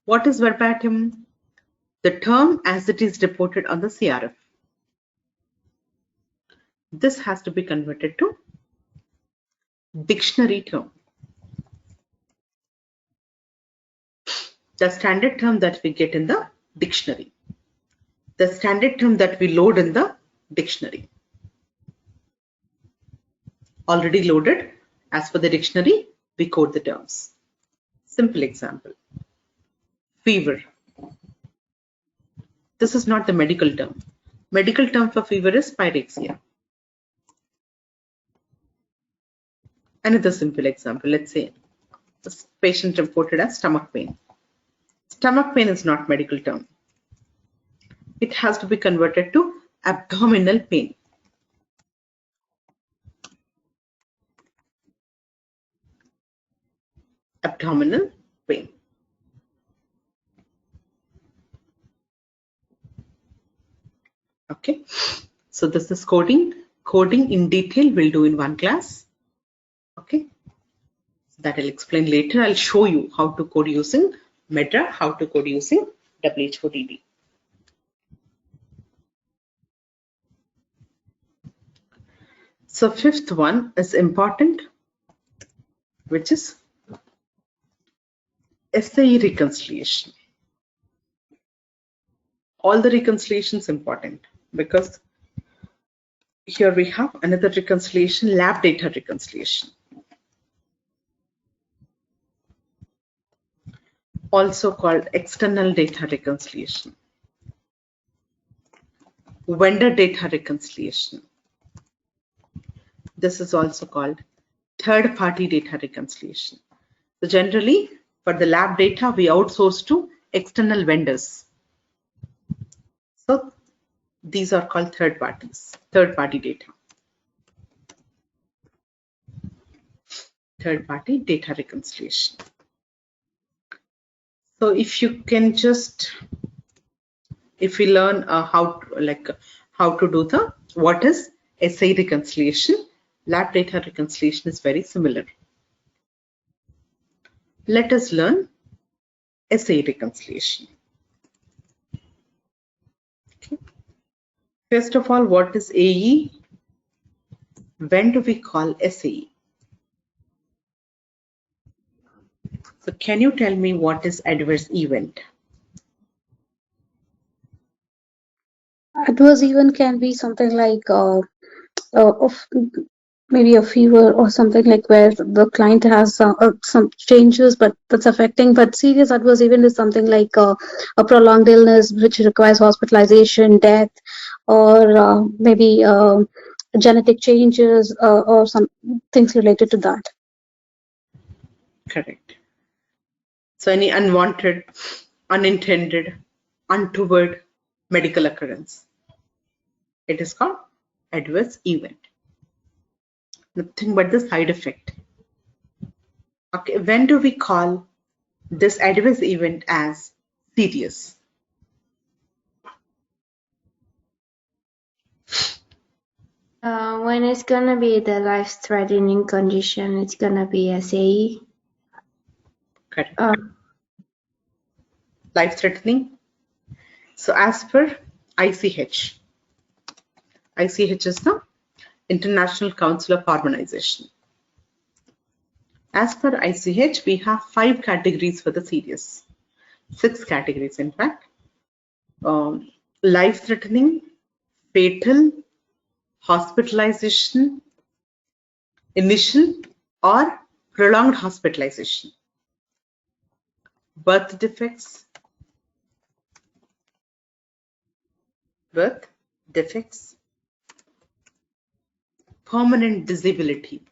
What is verbatim? The term as it is reported on the CRF. This has to be converted to dictionary term. The standard term that we get in the dictionary. The standard term that we load in the dictionary. Already loaded, as per the dictionary, we code the terms. Simple example. Fever. This is not the medical term. Medical term for fever is pyrexia. Another simple example. Let's say this patient reported as stomach pain. Stomach pain is not medical term. It has to be converted to abdominal pain. Abdominal pain. Okay. So this is coding. Coding in detail we'll do in one class. Okay. That I'll explain later. I'll show you how to code using MEDRA, how to code using WH4DB. So fifth one is important, which is SAE reconciliation. All the reconciliations important because here we have another reconciliation, lab data reconciliation. Also called external data reconciliation. Vendor data reconciliation. This is also called third-party data reconciliation. So generally, for the lab data, we outsource to external vendors. So these are called third parties, third-party data. Third-party data reconciliation. So if you can just, if we learn how to do the what is SAE reconciliation, lab data reconciliation is very similar. Let us learn SAE reconciliation. Okay. First of all, what is AE? When do we call SAE? So can you tell me what is adverse event? Adverse event can be something like of maybe a fever or something like where the client has some changes but that's affecting, but serious adverse event is something like a prolonged illness which requires hospitalization, death, or maybe genetic changes or some things related to that. Correct. So any unwanted, unintended, untoward medical occurrence. It is called adverse event. Nothing but the side effect. Okay, when do we call this adverse event as serious? When it's gonna be the life-threatening condition, it's gonna be SAE. Correct. Life-threatening. So as per ICH, ICH is the International Council of Harmonization. As per ICH, we have 5 categories for the serious. 6 categories in fact. life-threatening, fatal, hospitalization, initial or prolonged hospitalization, birth defects, permanent disability,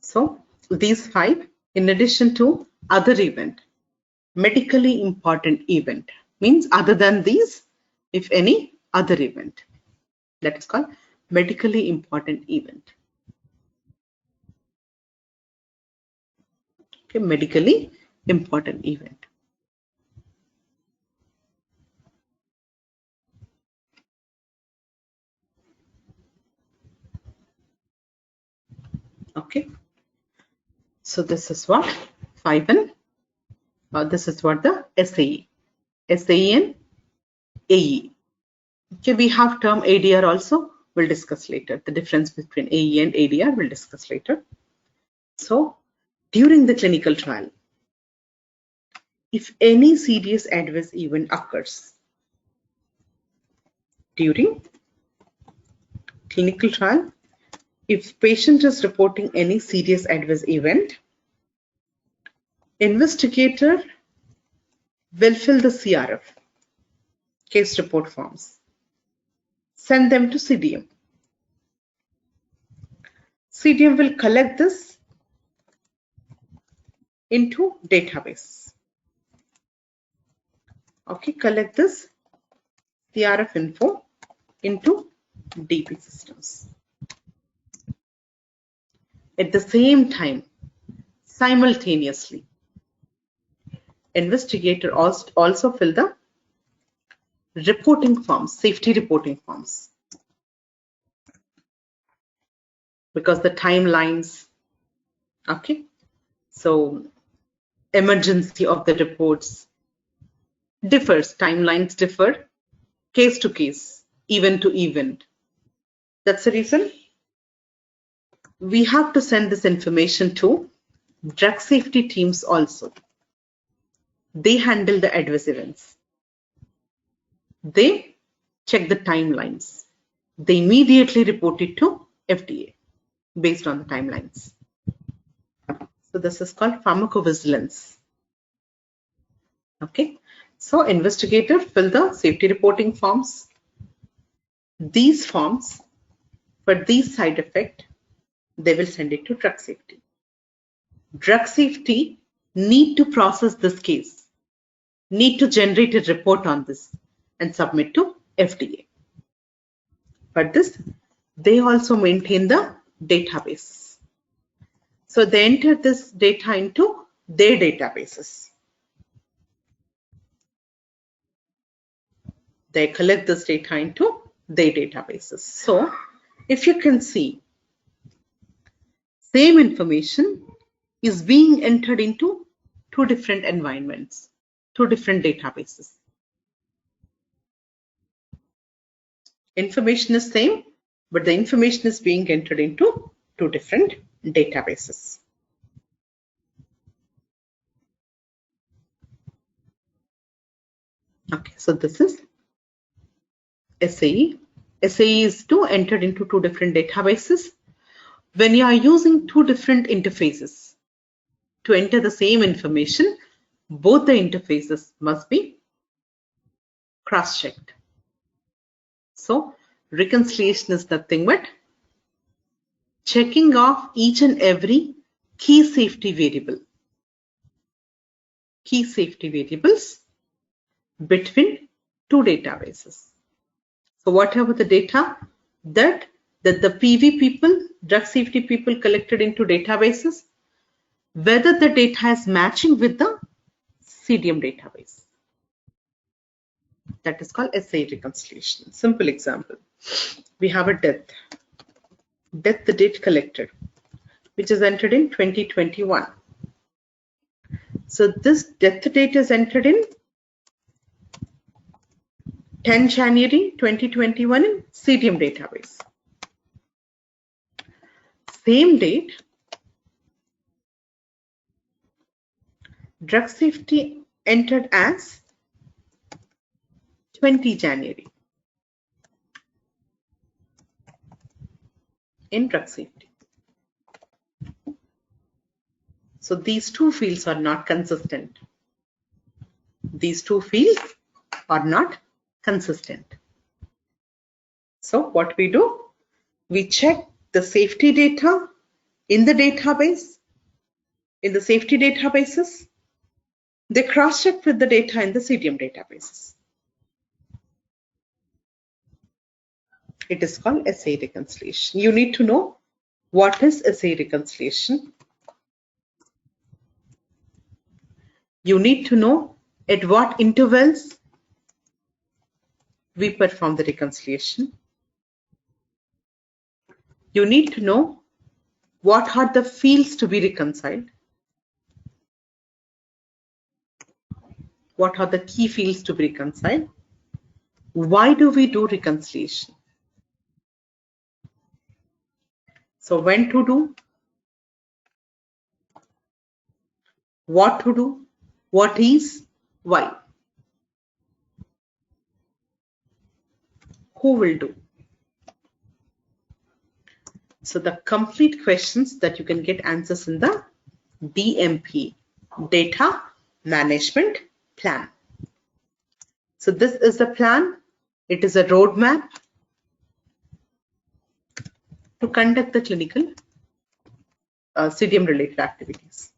So these 5, in addition to other event, medically important event, means other than these, if any other event, that is called medically important event. Okay, medically important event. Okay, so this is what 5N. This is what the SAE and AE. Okay, we have term ADR also. We'll discuss later. The difference between AE and ADR we'll discuss later. So during the clinical trial, if any serious adverse event occurs during clinical trial, if patient is reporting any serious adverse event, investigator will fill the CRF, case report forms, send them to CDM. CDM will collect this into database. Okay, collect this CRF info into DB systems. At the same time, simultaneously, investigator also fill the reporting forms, safety reporting forms, because the timelines, okay, so emergency of the reports differs, timelines differ, case to case, event to event. That's the reason we have to send this information to drug safety teams also. They handle the adverse events. They check the timelines. They immediately report it to FDA based on the timelines. So this is called pharmacovigilance. Okay, so investigator fill the safety reporting forms. These forms, for these side effect, they will send it to drug safety. Drug safety need to process this case, need to generate a report on this and submit to FDA. For this, they also maintain the database. So they enter this data into their databases. They collect this data into their databases. So if you can see, same information is being entered into 2 different environments, 2 different databases. Information is same, but the information is being entered into 2 different databases. Okay, so this is SAE. SAE is entered into 2 different databases. When you are using 2 different interfaces to enter the same information, both the interfaces must be cross-checked. So reconciliation is nothing but checking off each and every key safety variable, key safety variables between 2 databases. So whatever the data that the PV people, drug safety people collected into databases, whether the data is matching with the CDM database. That is called SAE reconciliation. Simple example. We have a death the date collected, which is entered in 2021. So this death date is entered in 10 January 2021 in CDM database. Same date, Drug safety entered as 20 January in drug safety. So these two fields are not consistent. These two fields are not consistent. So what we do? We check the safety data in the database, in the safety databases. They cross-check with the data in the CDM databases. It is called assay reconciliation. You need to know what is assay reconciliation. You need to know at what intervals we perform the reconciliation. You need to know what are the fields to be reconciled. What are the key fields to be reconciled? Why do we do reconciliation? So when to do, what to do, what is, why. Who will do? So the complete questions that you can get answers in the DMP, Data Management Plan. So this is the plan. It is a roadmap to conduct the clinical CDM related activities.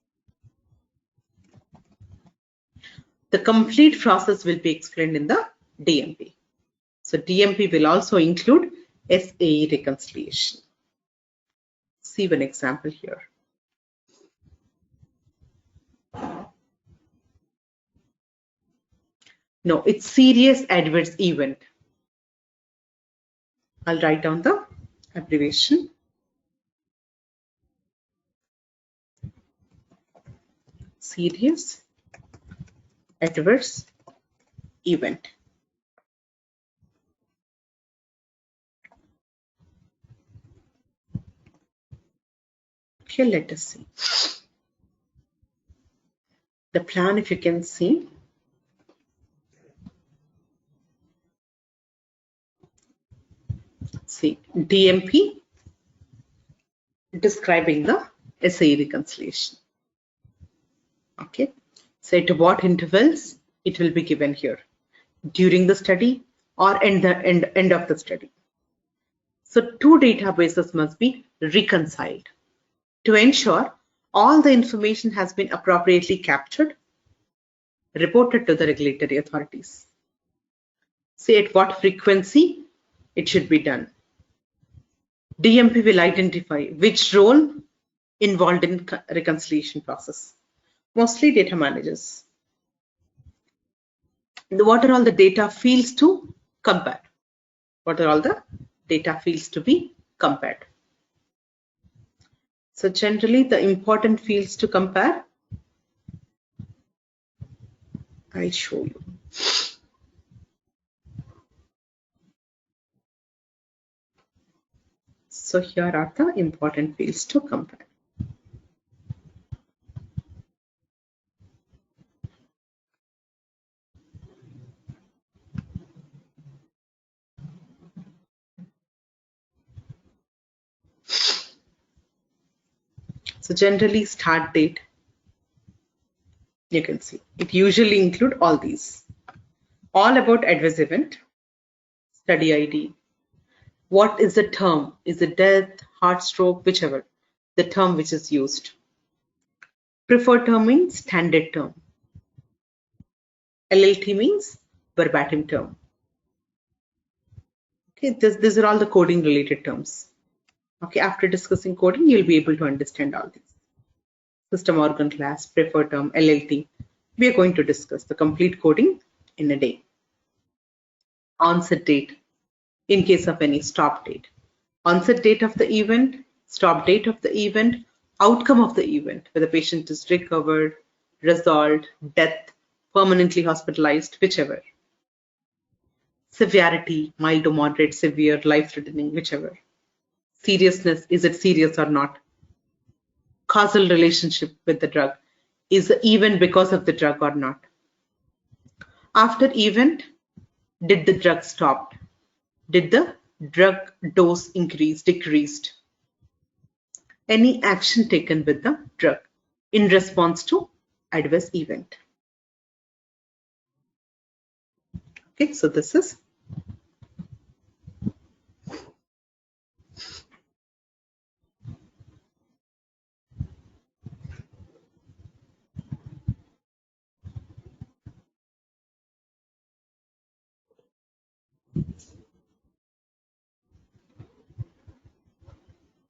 The complete process will be explained in the DMP. So DMP will also include SAE reconciliation. See one example here. No, it's serious adverse event. I'll write down the abbreviation. Serious adverse event. Okay, let us see. The plan, if you can see, DMP describing the SAE reconciliation. Okay, so at what intervals it will be given here, during the study or end of the study. So two databases must be reconciled to ensure all the information has been appropriately captured, reported to the regulatory authorities. Say at what frequency it should be done. DMP will identify which role involved in reconciliation process. Mostly data managers. What are all the data fields to compare? What are all the data fields to be compared? So generally the important fields to compare, I'll show you. So here are the important fields to compare. So generally start date, you can see it usually include all these. All about adverse event, study ID. What is the term? Is it death, heart stroke, whichever, the term which is used. Preferred term means standard term. LLT means verbatim term. Okay, these are all the coding related terms. Okay, after discussing coding, you'll be able to understand all these. System organ class, preferred term, LLT. We are going to discuss the complete coding in a day. Onset date, in case of any stop date. Onset date of the event, stop date of the event, outcome of the event, whether the patient is recovered, resolved, death, permanently hospitalized, whichever. Severity, mild to moderate, severe, life-threatening, whichever. Seriousness, is it serious or not? Causal relationship with the drug. Is the event because of the drug or not? After event, did the drug stop? Did the drug dose increase, decreased? Any action taken with the drug in response to adverse event. Okay, so this is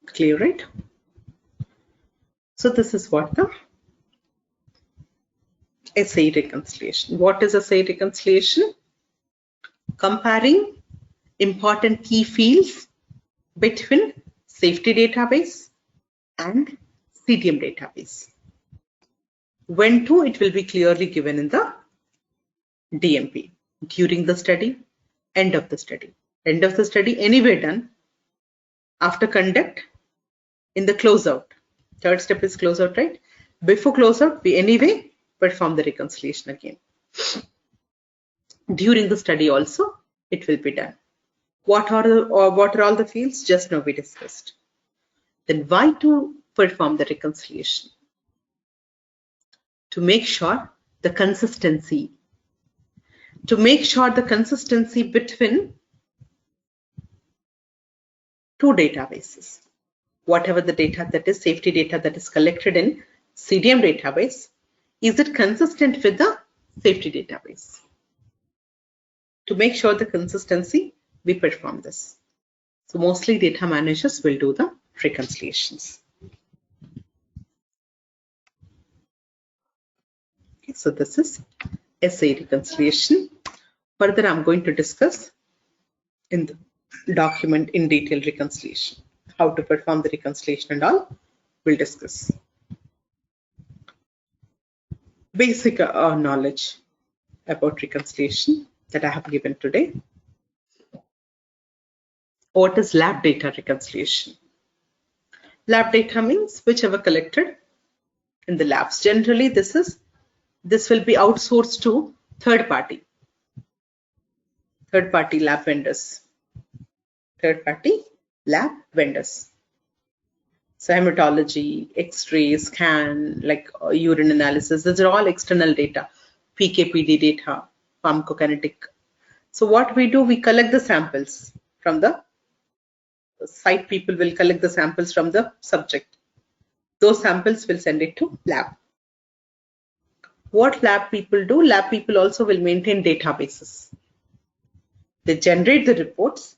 clear, right? So this is what the assay reconciliation. What is assay reconciliation? Comparing important key fields between safety database and CDM database. When to, it will be clearly given in the DMP. During the study, end of the study. End of the study anyway done after conduct in the closeout. Third step is closeout, right? Before closeout, we anyway perform the reconciliation again. During the study also, it will be done. What are all the fields? Just now we discussed. Then why to perform the reconciliation? To make sure the consistency. To make sure the consistency between two databases. Whatever the data that is safety data that is collected in CDM database, is it consistent with the safety database? To make sure the consistency, we perform this. So mostly data managers will do the reconciliations. Okay, so this is assay reconciliation. Further, I'm going to discuss in the document in detail reconciliation. How to perform the reconciliation and all, we'll discuss. Basic knowledge about reconciliation that I have given today. What is lab data reconciliation? Lab data means whichever collected in the labs. Generally, this will be outsourced to third party lab vendors. Third-party lab vendors. So hematology, X-ray, scan, like urine analysis, these are all external data, PK/PD data, pharmacokinetic. So what we do, we collect the samples from the site. People will collect the samples from the subject. Those samples will send it to lab. What lab people do? Lab people also will maintain databases. They generate the reports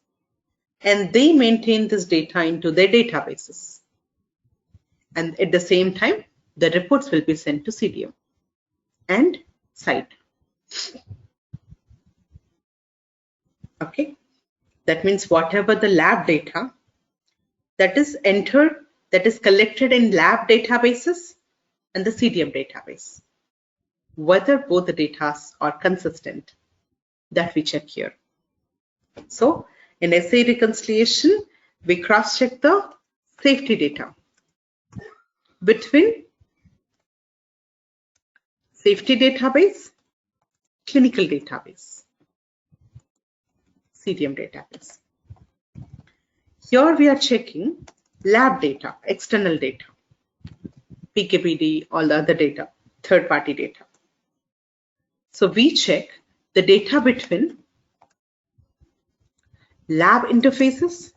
and they maintain this data into their databases. And at the same time, the reports will be sent to CDM and site. Okay, that means whatever the lab data that is entered, that is collected in lab databases and the CDM database, whether both the data are consistent, that we check here. So in assay reconciliation, we cross-check the safety data between safety database, clinical database, CDM database. Here we are checking lab data, external data, PK/PD, all the other data, third-party data. So we check the data between lab interfaces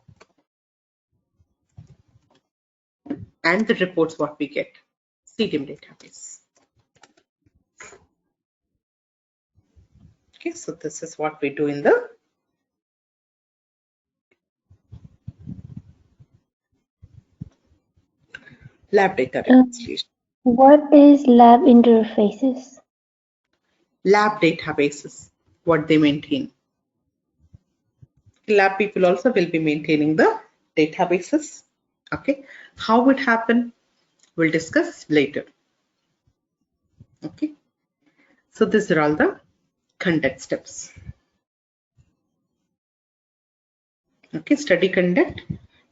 and the reports what we get, CDM database. Okay, so this is what we do in the lab data reconciliation. What is lab interfaces? Lab databases, what they maintain. Lab people also will be maintaining the databases. Okay, how it happen, we'll discuss later. Okay, so these are all the conduct steps. Okay, study conduct,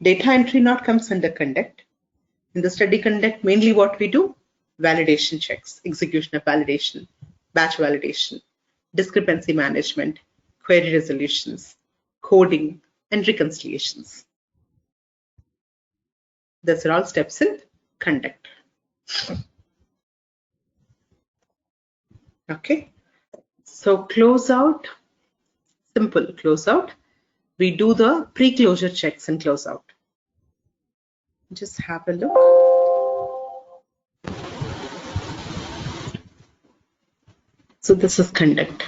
data entry not comes under conduct. In the study conduct, mainly what we do, validation checks, execution of validation, batch validation, discrepancy management, query resolutions, coding, and reconciliations. These are all steps in conduct. Okay, so closeout, simple closeout. We do the pre-closure checks in closeout. Just have a look. So this is conduct.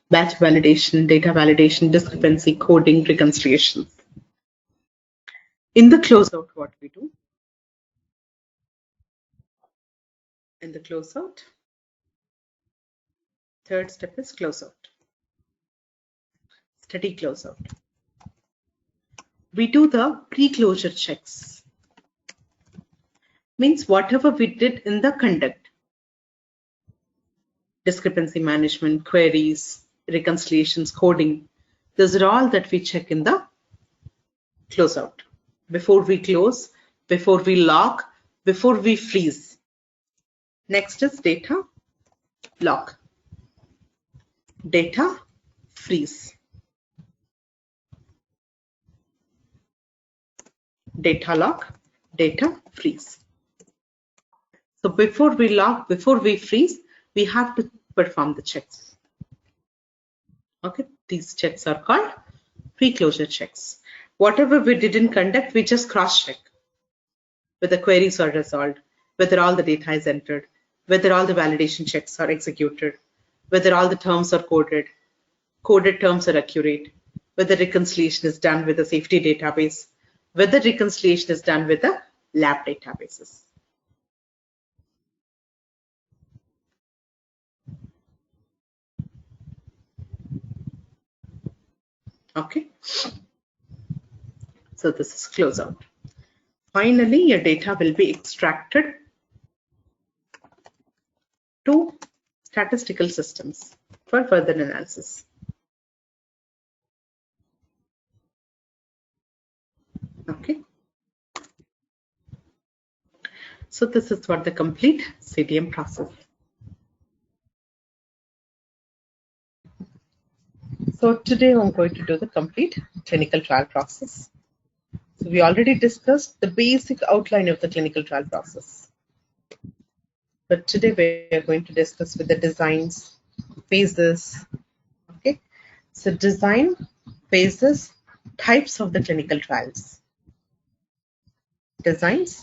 Batch validation, data validation, discrepancy, coding, reconciliations. In the closeout, what we do? In the closeout, third step is closeout. Study closeout. We do the pre-closure checks. Means whatever we did in the conduct, discrepancy management, queries, reconciliations, coding, those are all that we check in the closeout. Before we close, before we lock, before we freeze. Next is data lock, data freeze, data lock, data freeze. So before we lock, before we freeze, we have to perform the checks. Okay, these checks are called pre-closure checks. Whatever we did in conduct, we just cross-check whether queries are resolved, whether all the data is entered, whether all the validation checks are executed, whether all the terms are coded, coded terms are accurate, whether reconciliation is done with a safety database, whether reconciliation is done with the lab databases. Okay, so this is closeout. Finally, your data will be extracted to statistical systems for further analysis. Okay, so this is what the complete CDM process. So today I'm going to do the complete clinical trial process. So we already discussed the basic outline of the clinical trial process. But today we are going to discuss with the designs, phases. Okay, so design, phases, types of the clinical trials. Designs,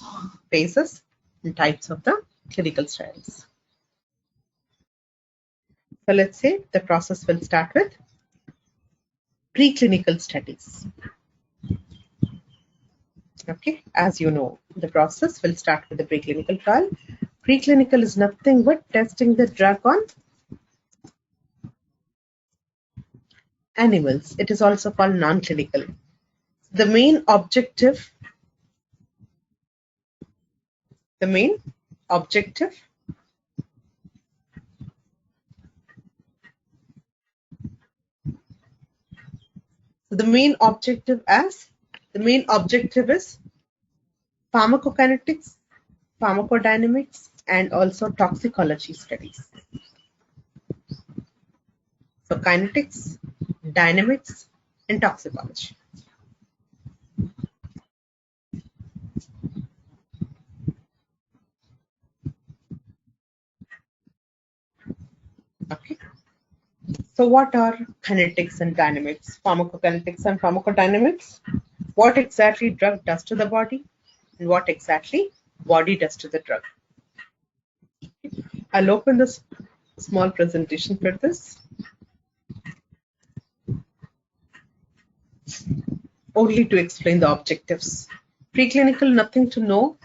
phases, and types of the clinical trials. So let's say the process will start with preclinical studies. Okay, as you know, the process will start with the preclinical trial. Preclinical is nothing but testing the drug on animals. It is also called non-clinical. The main objective is pharmacokinetics, pharmacodynamics, and also toxicology studies. So kinetics, dynamics, and toxicology. Okay. So what are kinetics and dynamics, pharmacokinetics and pharmacodynamics? What exactly drug does to the body and what exactly body does to the drug. I'll open this small presentation for this. Only to explain the objectives. Preclinical, nothing to know,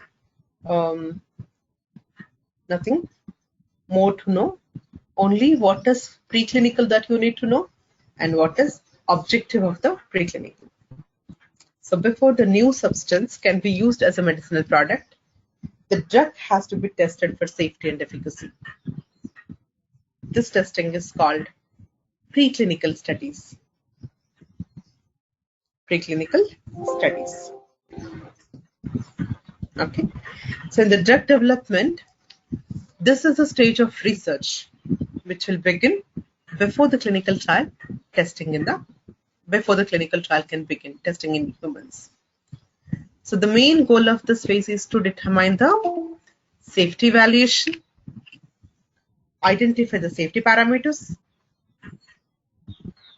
nothing more to know. Only what is preclinical that you need to know and what is objective of the preclinical. So before the new substance can be used as a medicinal product, the drug has to be tested for safety and efficacy. This testing is called preclinical studies. Preclinical studies. Okay. So in the drug development, This is a stage of research which will begin before the clinical trial before the clinical trial can begin testing in humans. So the main goal of this phase is to determine the safety evaluation, identify the safety parameters.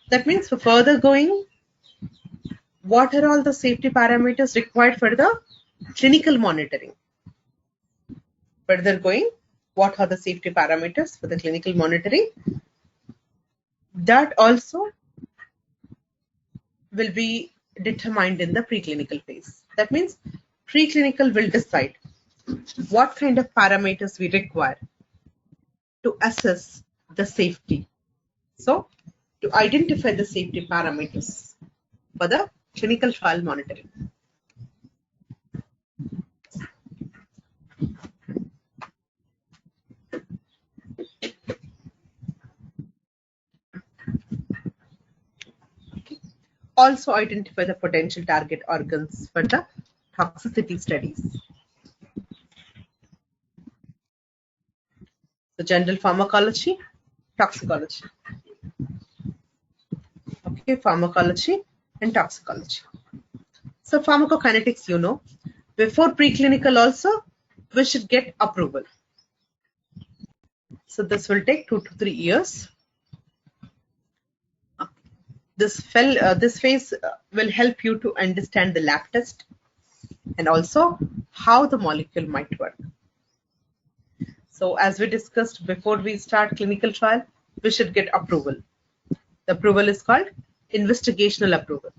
That means for further going, what are all the safety parameters required for the clinical monitoring? Further going, what are the safety parameters for the clinical monitoring? That also will be determined in the preclinical phase. That means preclinical will decide what kind of parameters we require to assess the safety. So, to identify the safety parameters for the clinical trial monitoring. Also identify the potential target organs for the toxicity studies. The general pharmacology, toxicology. Okay, pharmacology and toxicology. So pharmacokinetics, you know, before preclinical also, we should get approval. So this will take 2 to 3 years. This phase will help you to understand the lab test and also how the molecule might work. So as we discussed before we start clinical trial, we should get approval. The approval is called investigational approval.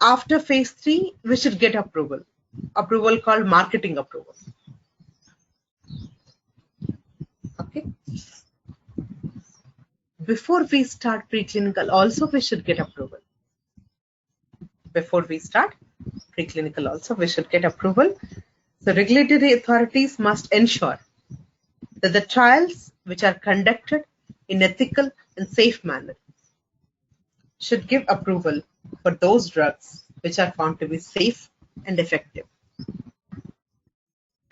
After phase 3, we should get approval. Approval called marketing approval. Okay. Before we start preclinical, also we should get approval. Before we start preclinical, also we should get approval. So regulatory authorities must ensure that the trials which are conducted in ethical and safe manner should give approval for those drugs which are found to be safe and effective.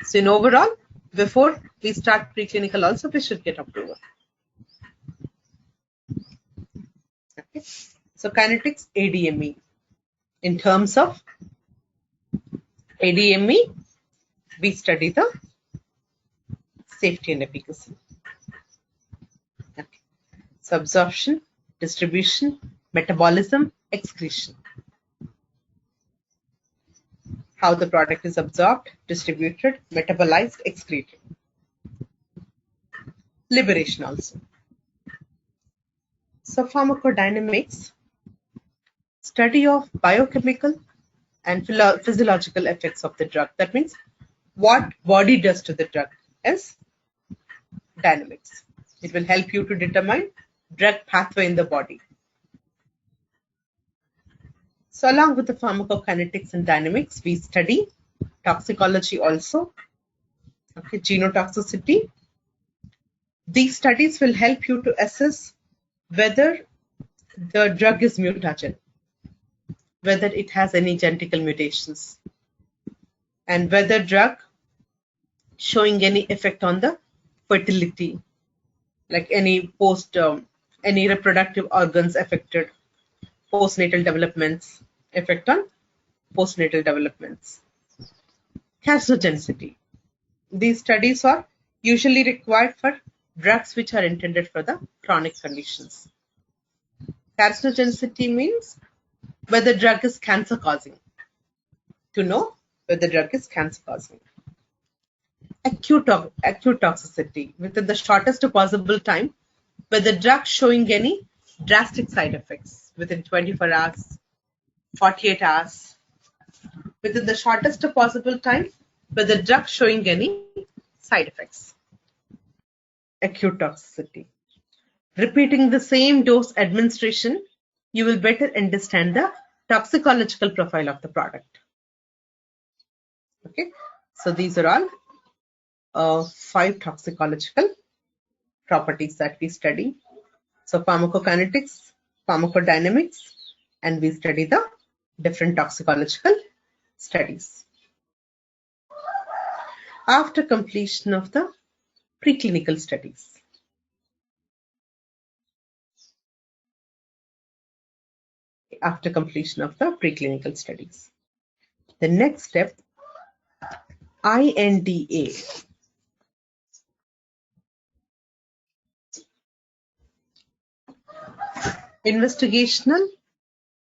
So in overall, before we start preclinical also we should get approval. Okay. So kinetics ADME. In terms of ADME, we study the safety and efficacy. Okay. So absorption, distribution, metabolism, excretion. How the product is absorbed, distributed, metabolized, excreted. Liberation also. So pharmacodynamics, study of biochemical and physiological effects of the drug. That means what body does to the drug is dynamics. It will help you to determine drug pathway in the body. So along with the pharmacokinetics and dynamics, we study toxicology also. Okay, genotoxicity. These studies will help you to assess whether the drug is mutagen, whether it has any genetical mutations, and whether drug showing any effect on the fertility, like any any reproductive organs affected, postnatal developments, effect on postnatal developments. Carcinogenicity. These studies are usually required for drugs which are intended for the chronic conditions. Carcinogenicity means whether drug is cancer causing. To know whether drug is cancer causing. Acute toxicity, within the shortest possible time, whether drug showing any drastic side effects within 24 hours, 48 hours, within the shortest possible time, whether drug showing any side effects. Acute toxicity. Repeating the same dose administration, you will better understand the toxicological profile of the product. Okay, so these are all 5 toxicological properties that we study. So pharmacokinetics, pharmacodynamics, and we study the different toxicological studies. after completion of the preclinical studies. After completion of the preclinical studies. The next step, INDA. Investigational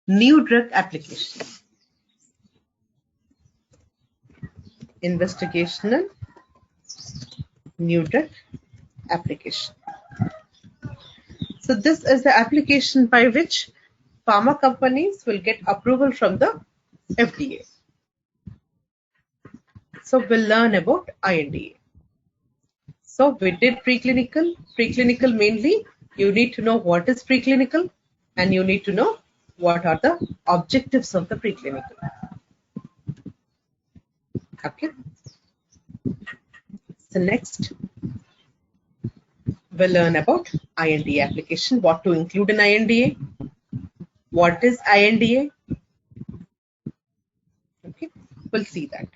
New Drug Application. Investigational New Drug Application. So this is the application by which pharma companies will get approval from the FDA. So we'll learn about INDA. So we did preclinical. Preclinical mainly, you need to know what is preclinical and you need to know what are the objectives of the preclinical. Okay. So next, we'll learn about INDA application, what to include in INDA, what is INDA. Okay, we'll see that.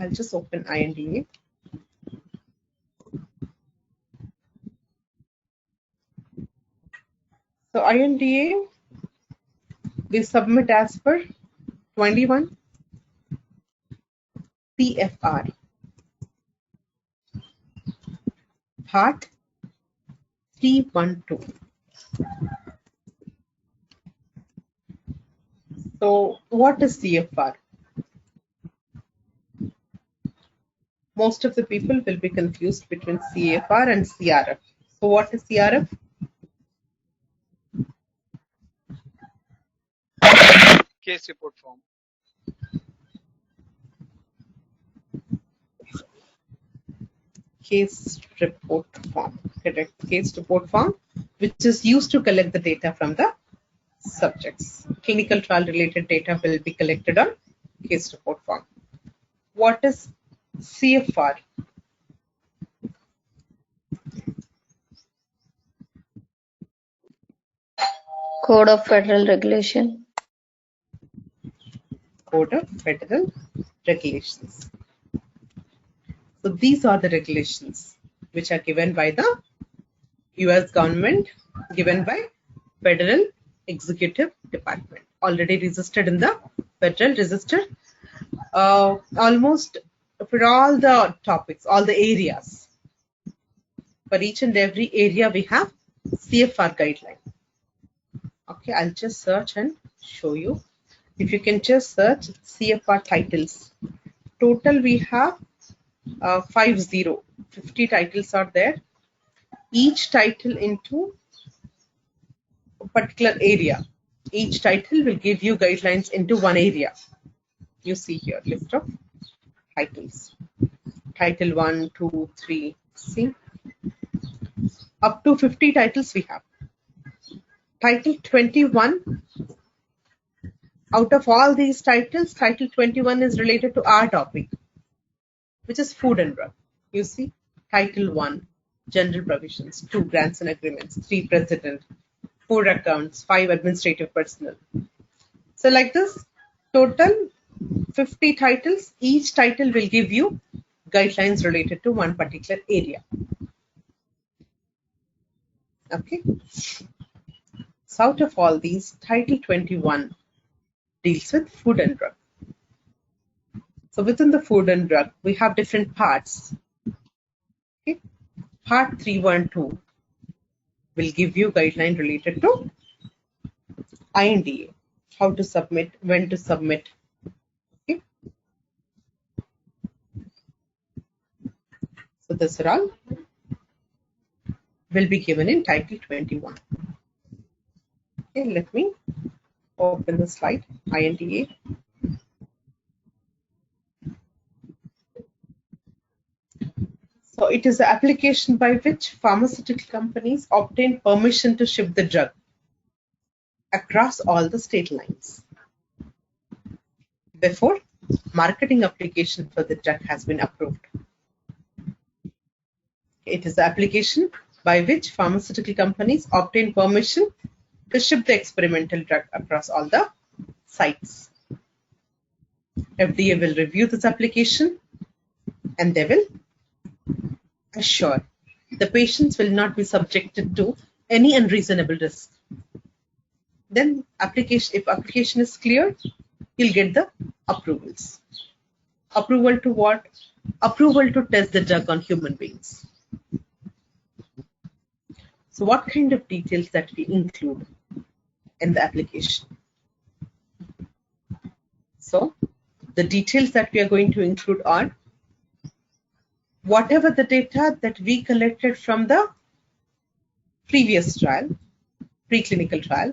I'll just open INDA. So INDA, we submit as per 21 CFR Part 312. So what is CFR? Most of the people will be confused between CFR and CRF. So what is CRF? Case report form. Case report form. Correct. Case report form, which is used to collect the data from the subjects. Clinical trial related data will be collected on case report form. What is CFR? Code of Federal Regulation. Code of Federal Regulations. So these are the regulations which are given by the US government, given by Federal Executive Department, already registered in the Federal Register. Almost for all the topics, all the areas. For each and every area we have CFR guideline. Okay, I'll just search and show you. If you can just search CFR titles. Total we have 50 titles are there. Each title into a particular area. Each title will give you guidelines into one area. You see here list of titles. Title 1, 2, 3. See, up to 50 titles we have. Title 21. Out of all these titles, title 21 is related to our topic, which is food and drug. You see, title 1, general provisions, 2, grants and agreements, 3, president, 4, accounts, 5, administrative personnel. So like this, total 50 titles. Each title will give you guidelines related to one particular area. Okay. So out of all these, title 21 deals with food and drug. So within the food and drug, we have different parts. Okay. Part 312 will give you guideline related to INDA, how to submit, when to submit. Okay. So this all will be given in title 21. Okay, let me open the slide, INDA. So it is the application by which pharmaceutical companies obtain permission to ship the drug across all the state lines before marketing application for the drug has been approved. It is the application by which pharmaceutical companies obtain permission to ship the experimental drug across all the sites. FDA will review this application and they will assure the patients will not be subjected to any unreasonable risk. Then if application is clear, you'll get the approvals. Approval to what? Approval to test the drug on human beings. So what kind of details that we include in the application? So the details that we are going to include are whatever the data that we collected from the previous trial, preclinical trial,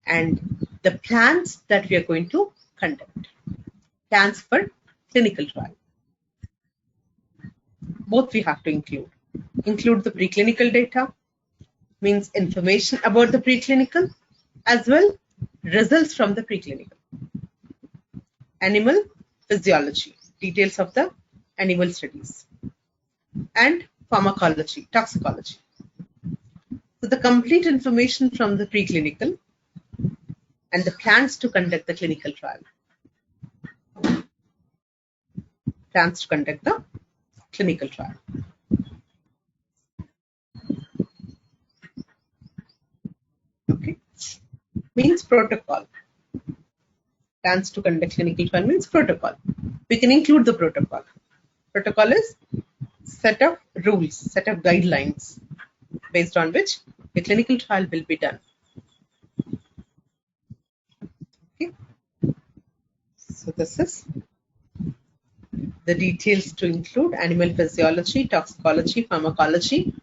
and the plans that we are going to conduct. Plans for clinical trial. Both we have to include. Include the preclinical data, means information about the preclinical, as well results from the preclinical. Animal physiology, details of the animal studies, and pharmacology, toxicology. So the complete information from the preclinical and the plans to conduct the clinical trial. Plans to conduct the clinical trial. Okay, means protocol. Plans to conduct clinical trial means protocol. We can include the protocol. Protocol is set of rules, set of guidelines based on which a clinical trial will be done. Okay. So this is the details to include: animal physiology, toxicology, pharmacology,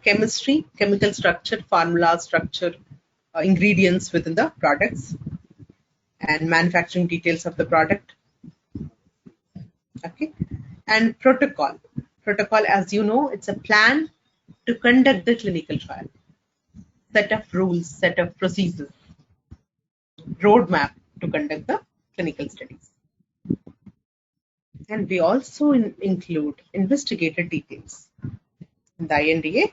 chemistry, chemical structure, formula structure, ingredients within the products, and manufacturing details of the product. Okay, and protocol. Protocol, as you know, it's a plan to conduct the clinical trial. Set of rules, set of procedures, roadmap to conduct the clinical studies. And we also include investigator details. In the INDA,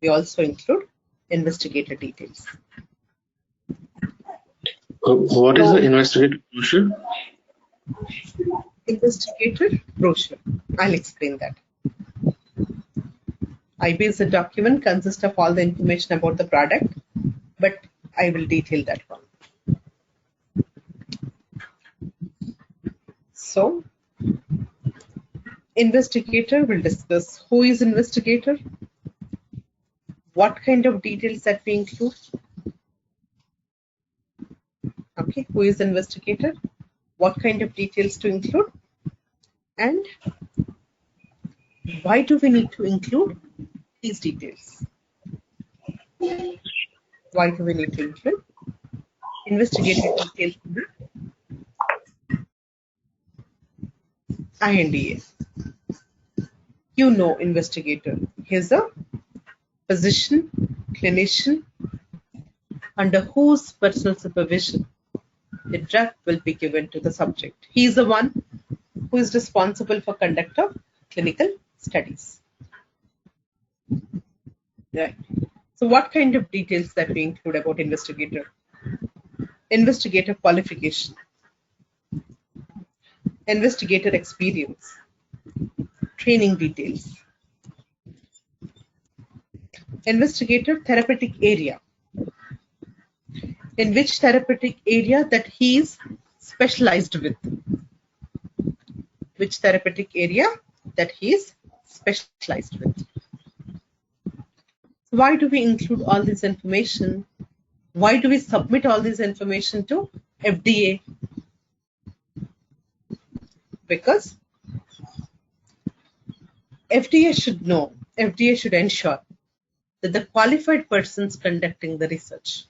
we also include investigator details. What is the investigator brochure? Investigator brochure. I'll explain that. IB is a document, consists of all the information about the product, but I will detail that one. So, investigator will discuss who is investigator, what kind of details that we include. Okay, who is investigator, what kind of details to include, and why do we need to include these details? Why do we need to include investigative details in the INDA? You know investigator. He's a physician, clinician, under whose personal supervision the drug will be given to the subject. He is the one who is responsible for conduct of clinical studies. Right. So what kind of details that we include about investigator? Investigator qualification, investigator experience, training details, investigator therapeutic area, in which therapeutic area that he is specialized with, which therapeutic area that he is specialized with. Why do we include all this information? Why do we submit all this information to FDA? Because FDA should know, FDA should ensure that the qualified persons conducting the research,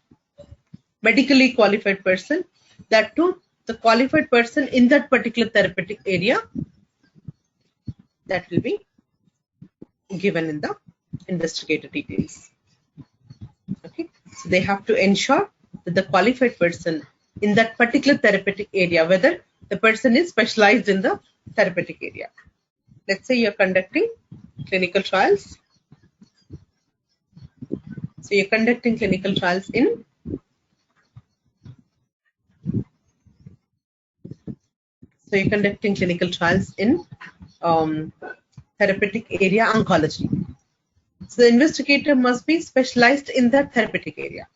medically qualified person, that too the qualified person in that particular therapeutic area, that will be given in the investigator details. Okay, so they have to ensure that the qualified person in that particular therapeutic area, whether the person is specialized in the therapeutic area. Let's say you're conducting clinical trials. So you're conducting clinical trials in So you're conducting clinical trials in therapeutic area oncology. So the investigator must be specialized in that therapeutic area.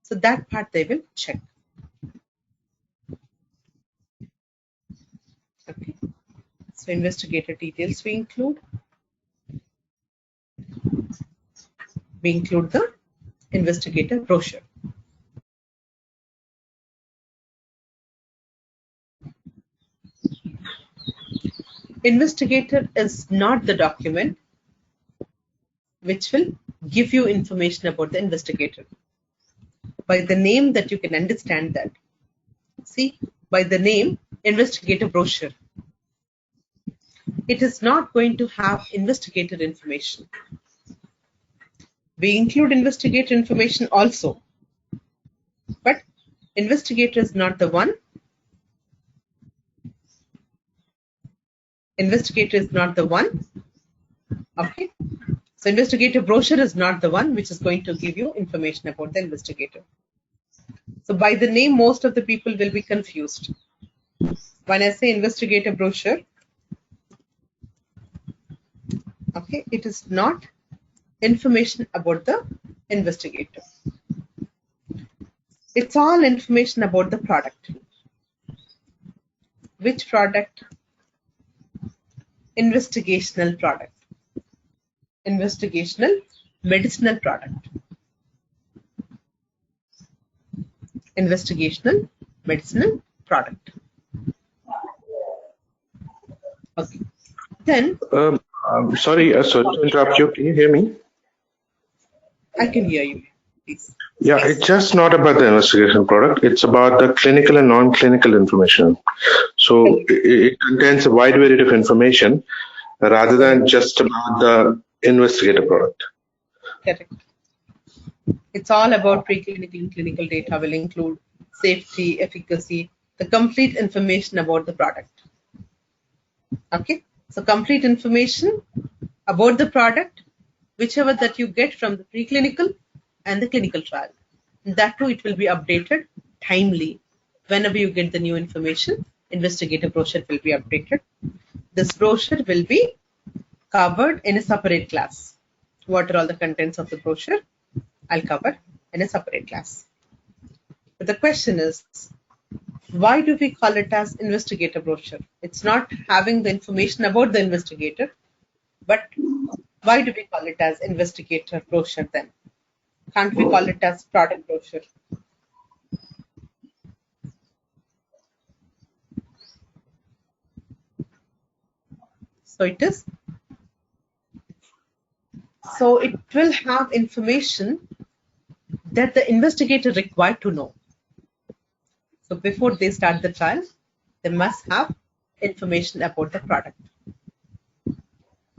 So that part they will check. Okay. So investigator details we include. We include the investigator brochure. Investigator is not the document which will give you information about the investigator. By the name that you can understand that. See, by the name investigator brochure. It is not going to have investigator information. We include investigator information also, but investigator is not the one. Investigator is not the one. Okay. So investigator brochure is not the one which is going to give you information about the investigator. So by the name, most of the people will be confused. When I say investigator brochure, okay, it is not information about the investigator. It's all information about the product. Which product? Investigational product. Investigational medicinal product. Investigational medicinal product. Okay. Then sorry to interrupt you. Can you hear me? I can hear you. Please. Yeah, it's just not about the investigation product. It's about the clinical and non-clinical information. So it contains a wide variety of information rather than just about the investigator product. Correct. It's all about preclinical and clinical data will include safety, efficacy, the complete information about the product. Okay. So complete information about the product, whichever that you get from the preclinical and the clinical trial. And that too, it will be updated timely. Whenever you get the new information, investigator brochure will be updated. This brochure will be covered in a separate class. What are all the contents of the brochure? I'll cover in a separate class. But the question is, why do we call it as investigator brochure? It's not having the information about the investigator, but why do we call it as investigator brochure then? Can't we call it as product brochure? So it is. So it will have information that the investigator required to know. So before they start the trial, they must have information about the product.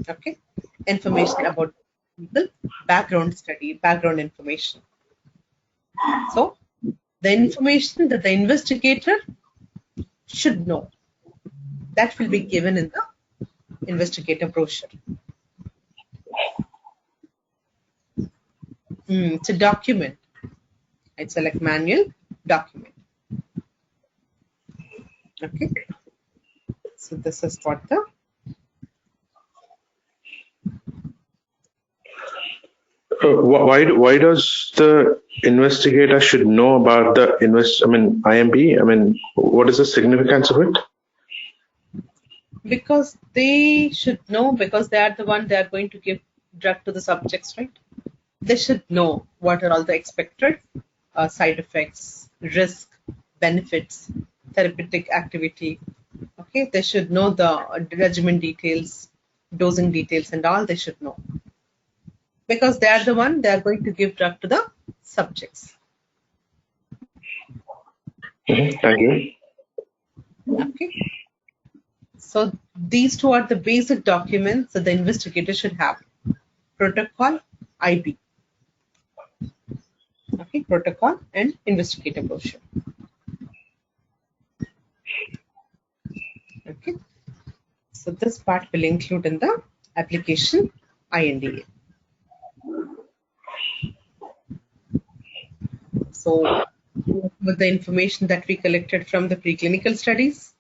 Okay, information about the background study, background information. So the information that the investigator should know, that will be given in the investigator brochure. It's a document. It's a like manual document. Okay. So this is what the why does the investigator should know about the IMP? What is the significance of it? Because they should know, because they are the one they are going to give drug to the subjects, right? They should know what are all the expected side effects, risk, benefits, therapeutic activity. Okay, they should know the regimen details, dosing details, and all they should know. Because they are the one they are going to give drug to the subjects. Thank you. Okay. So these two are the basic documents that the investigator should have. Protocol, IB. Okay, protocol and investigator brochure. Okay. So this part will include in the application INDA. So with the information that we collected from the preclinical studies,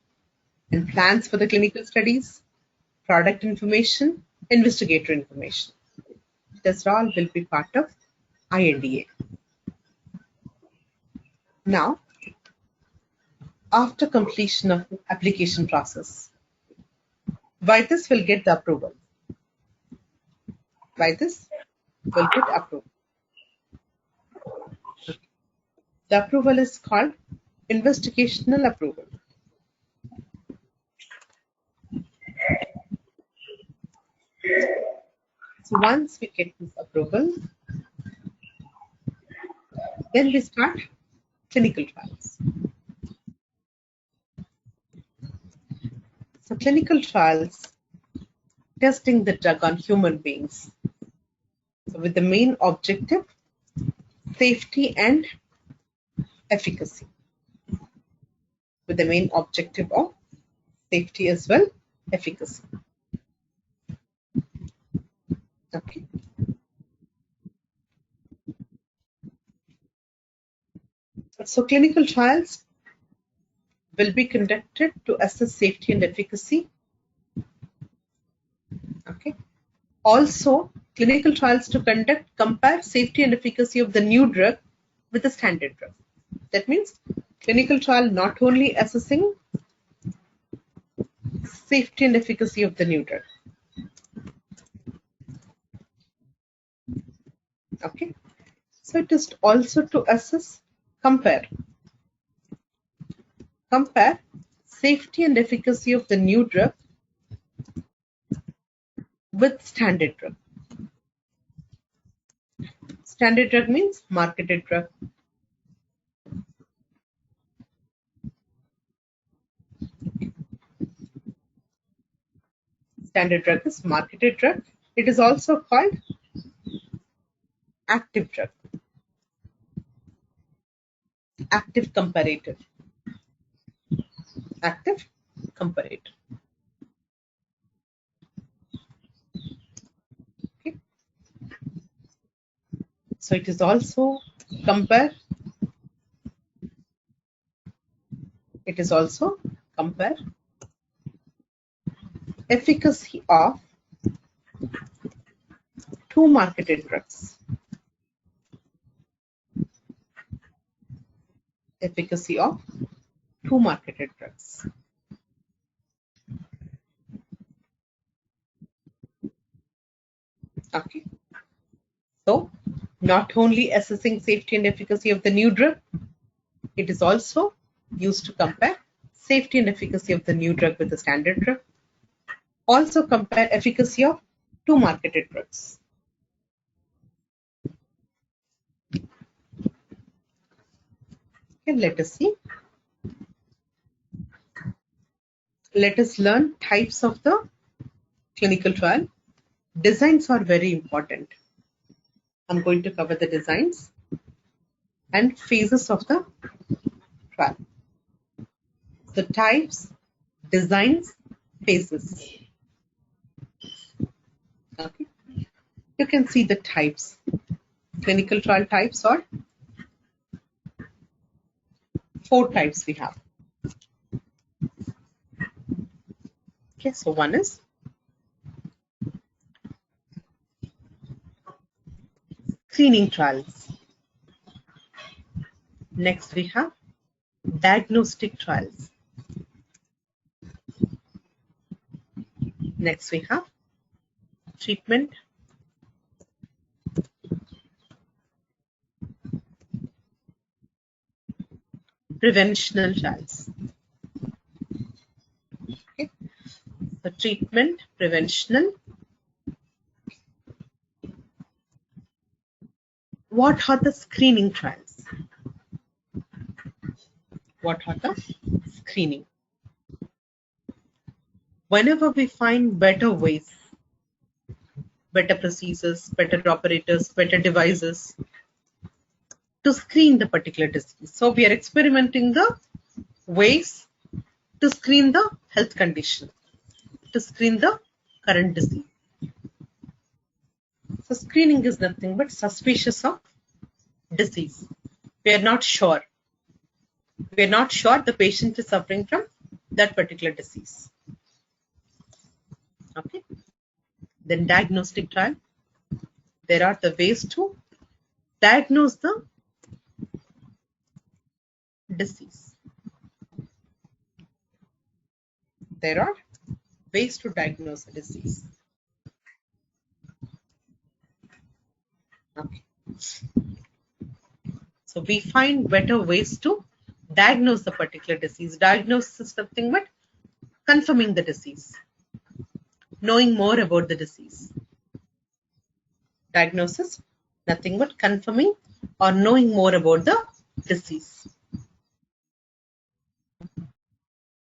and plans for the clinical studies, product information, investigator information. This all will be part of INDA. Now, after completion of the application process, by this will get the approval. By this will get approval. The approval is called investigational approval. So once we get this approval, then we start clinical trials. So clinical trials, testing the drug on human beings. So with the main objective, safety and efficacy. With the main objective of safety as well, efficacy. Okay. So clinical trials will be conducted to assess safety and efficacy. Okay. Also, clinical trials to compare safety and efficacy of the new drug with the standard drug. That means clinical trial not only assessing safety and efficacy of the new drug. Okay. So it is also to assess, compare safety and efficacy of the new drug with standard drug. Standard drug means marketed drug. Standard drug is marketed drug. It is also called active drug. Active comparator. Active comparator. Okay. So it is also compare. It is also compare efficacy of two marketed drugs. Efficacy of two marketed drugs. Okay. So, not only assessing safety and efficacy of the new drug, it is also used to compare safety and efficacy of the new drug with the standard drug. Also compare efficacy of two marketed drugs. Okay, let us see. Let us learn types of the clinical trial. Designs are very important. I'm going to cover the designs and phases of the trial. The types, designs, phases. Okay. You can see the types. Clinical trial types are 4 types we have. Okay, so one is screening trials. Next we have diagnostic trials. Next we have treatment, preventional trials. Okay. So treatment, preventional. What are the screening trials? What are the screening? Whenever we find better ways, better procedures, better operators, better devices to screen the particular disease. So we are experimenting the ways to screen the health condition, to screen the current disease. So screening is nothing but suspicious of disease. We are not sure. We are not sure the patient is suffering from that particular disease. Okay. Then diagnostic trial. There are the ways to diagnose the disease. There are ways to diagnose a disease. Okay. So we find better ways to diagnose the particular disease. Diagnosis is nothing but confirming the disease, knowing more about the disease. Diagnosis, nothing but confirming or knowing more about the disease.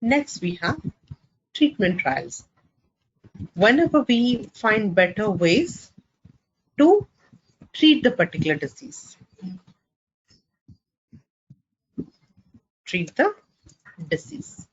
Next, we have treatment trials. Whenever we find better ways to treat the particular disease. Treat the disease.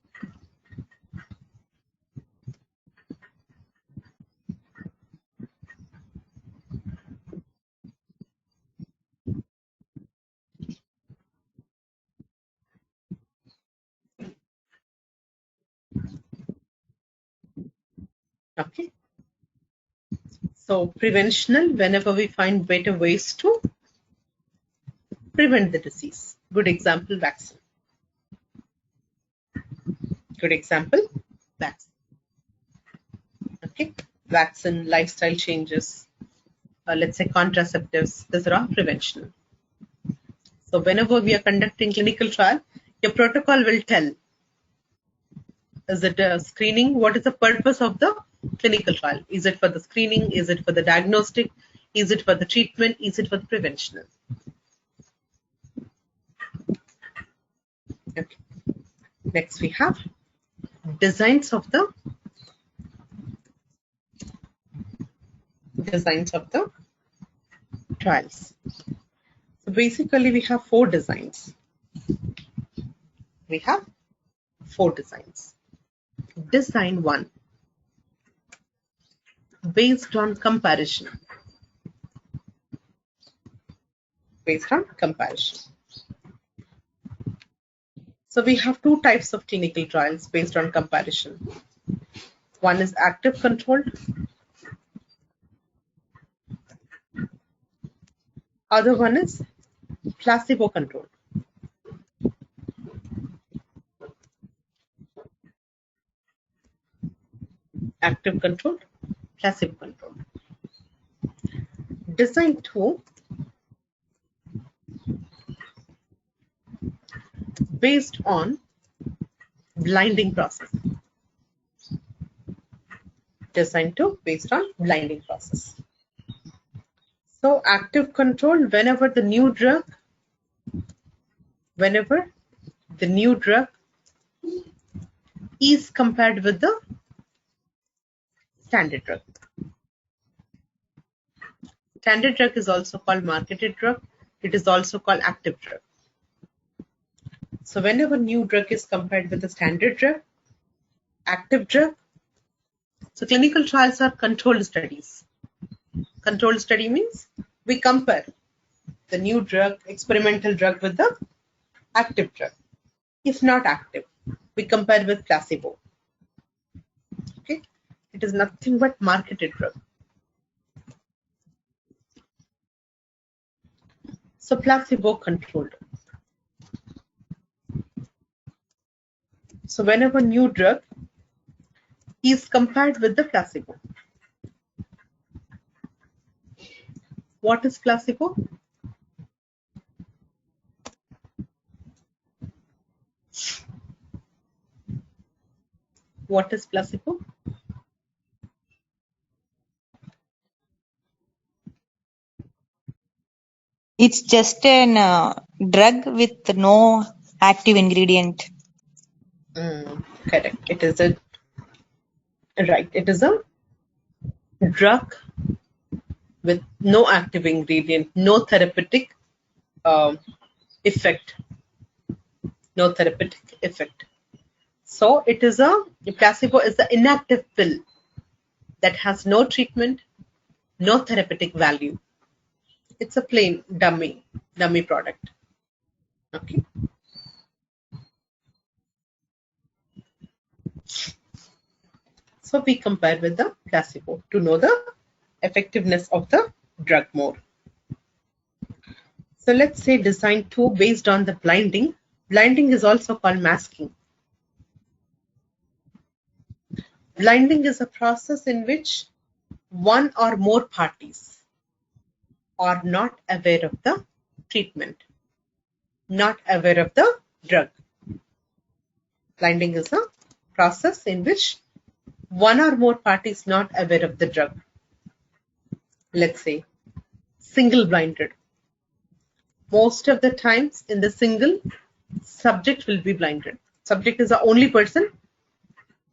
Okay. So preventional, whenever we find better ways to prevent the disease. Good example, vaccine. Good example, vaccine. Okay. Vaccine, lifestyle changes, let's say contraceptives, these are all preventional. So whenever we are conducting clinical trial, your protocol will tell, is it a screening? What is the purpose of the clinical trial? Is it for the screening? Is it for the diagnostic? Is it for the treatment? Is it for the prevention? Okay. Next we have designs of the trials. So basically we have 4 designs. We have 4 designs. Design 1, based on comparison. Based on comparison. So we have 2 types of clinical trials based on comparison. One is active controlled. Other one is placebo controlled. Active controlled, placebo controlled. Design 2, based on blinding process. Design 2 based on blinding process. So active control, whenever the new drug is compared with the standard drug. Standard drug is also called marketed drug. It is also called active drug. So whenever new drug is compared with the standard drug, active drug, so clinical trials are controlled studies. Controlled study means we compare the new drug, experimental drug with the active drug. If not active, we compare with placebo. Okay, it is nothing but marketed drug. So placebo controlled. So whenever new drug is compared with the placebo. What is placebo? What is placebo? It's just an drug with no active ingredient. Correct. It is a drug with no active ingredient, no therapeutic effect. No therapeutic effect. So it is placebo is the inactive pill that has no treatment, no therapeutic value. It's a plain dummy product. Okay. So we compare with the placebo to know the effectiveness of the drug more. So let's say design 2 based on the blinding. Blinding is also called masking. Blinding is a process in which one or more parties are not aware of the treatment, not aware of the drug. Blinding is a process in which one or more parties not aware of the drug. Let's say single blinded. Most of the times in the single, subject will be blinded. Subject is the only person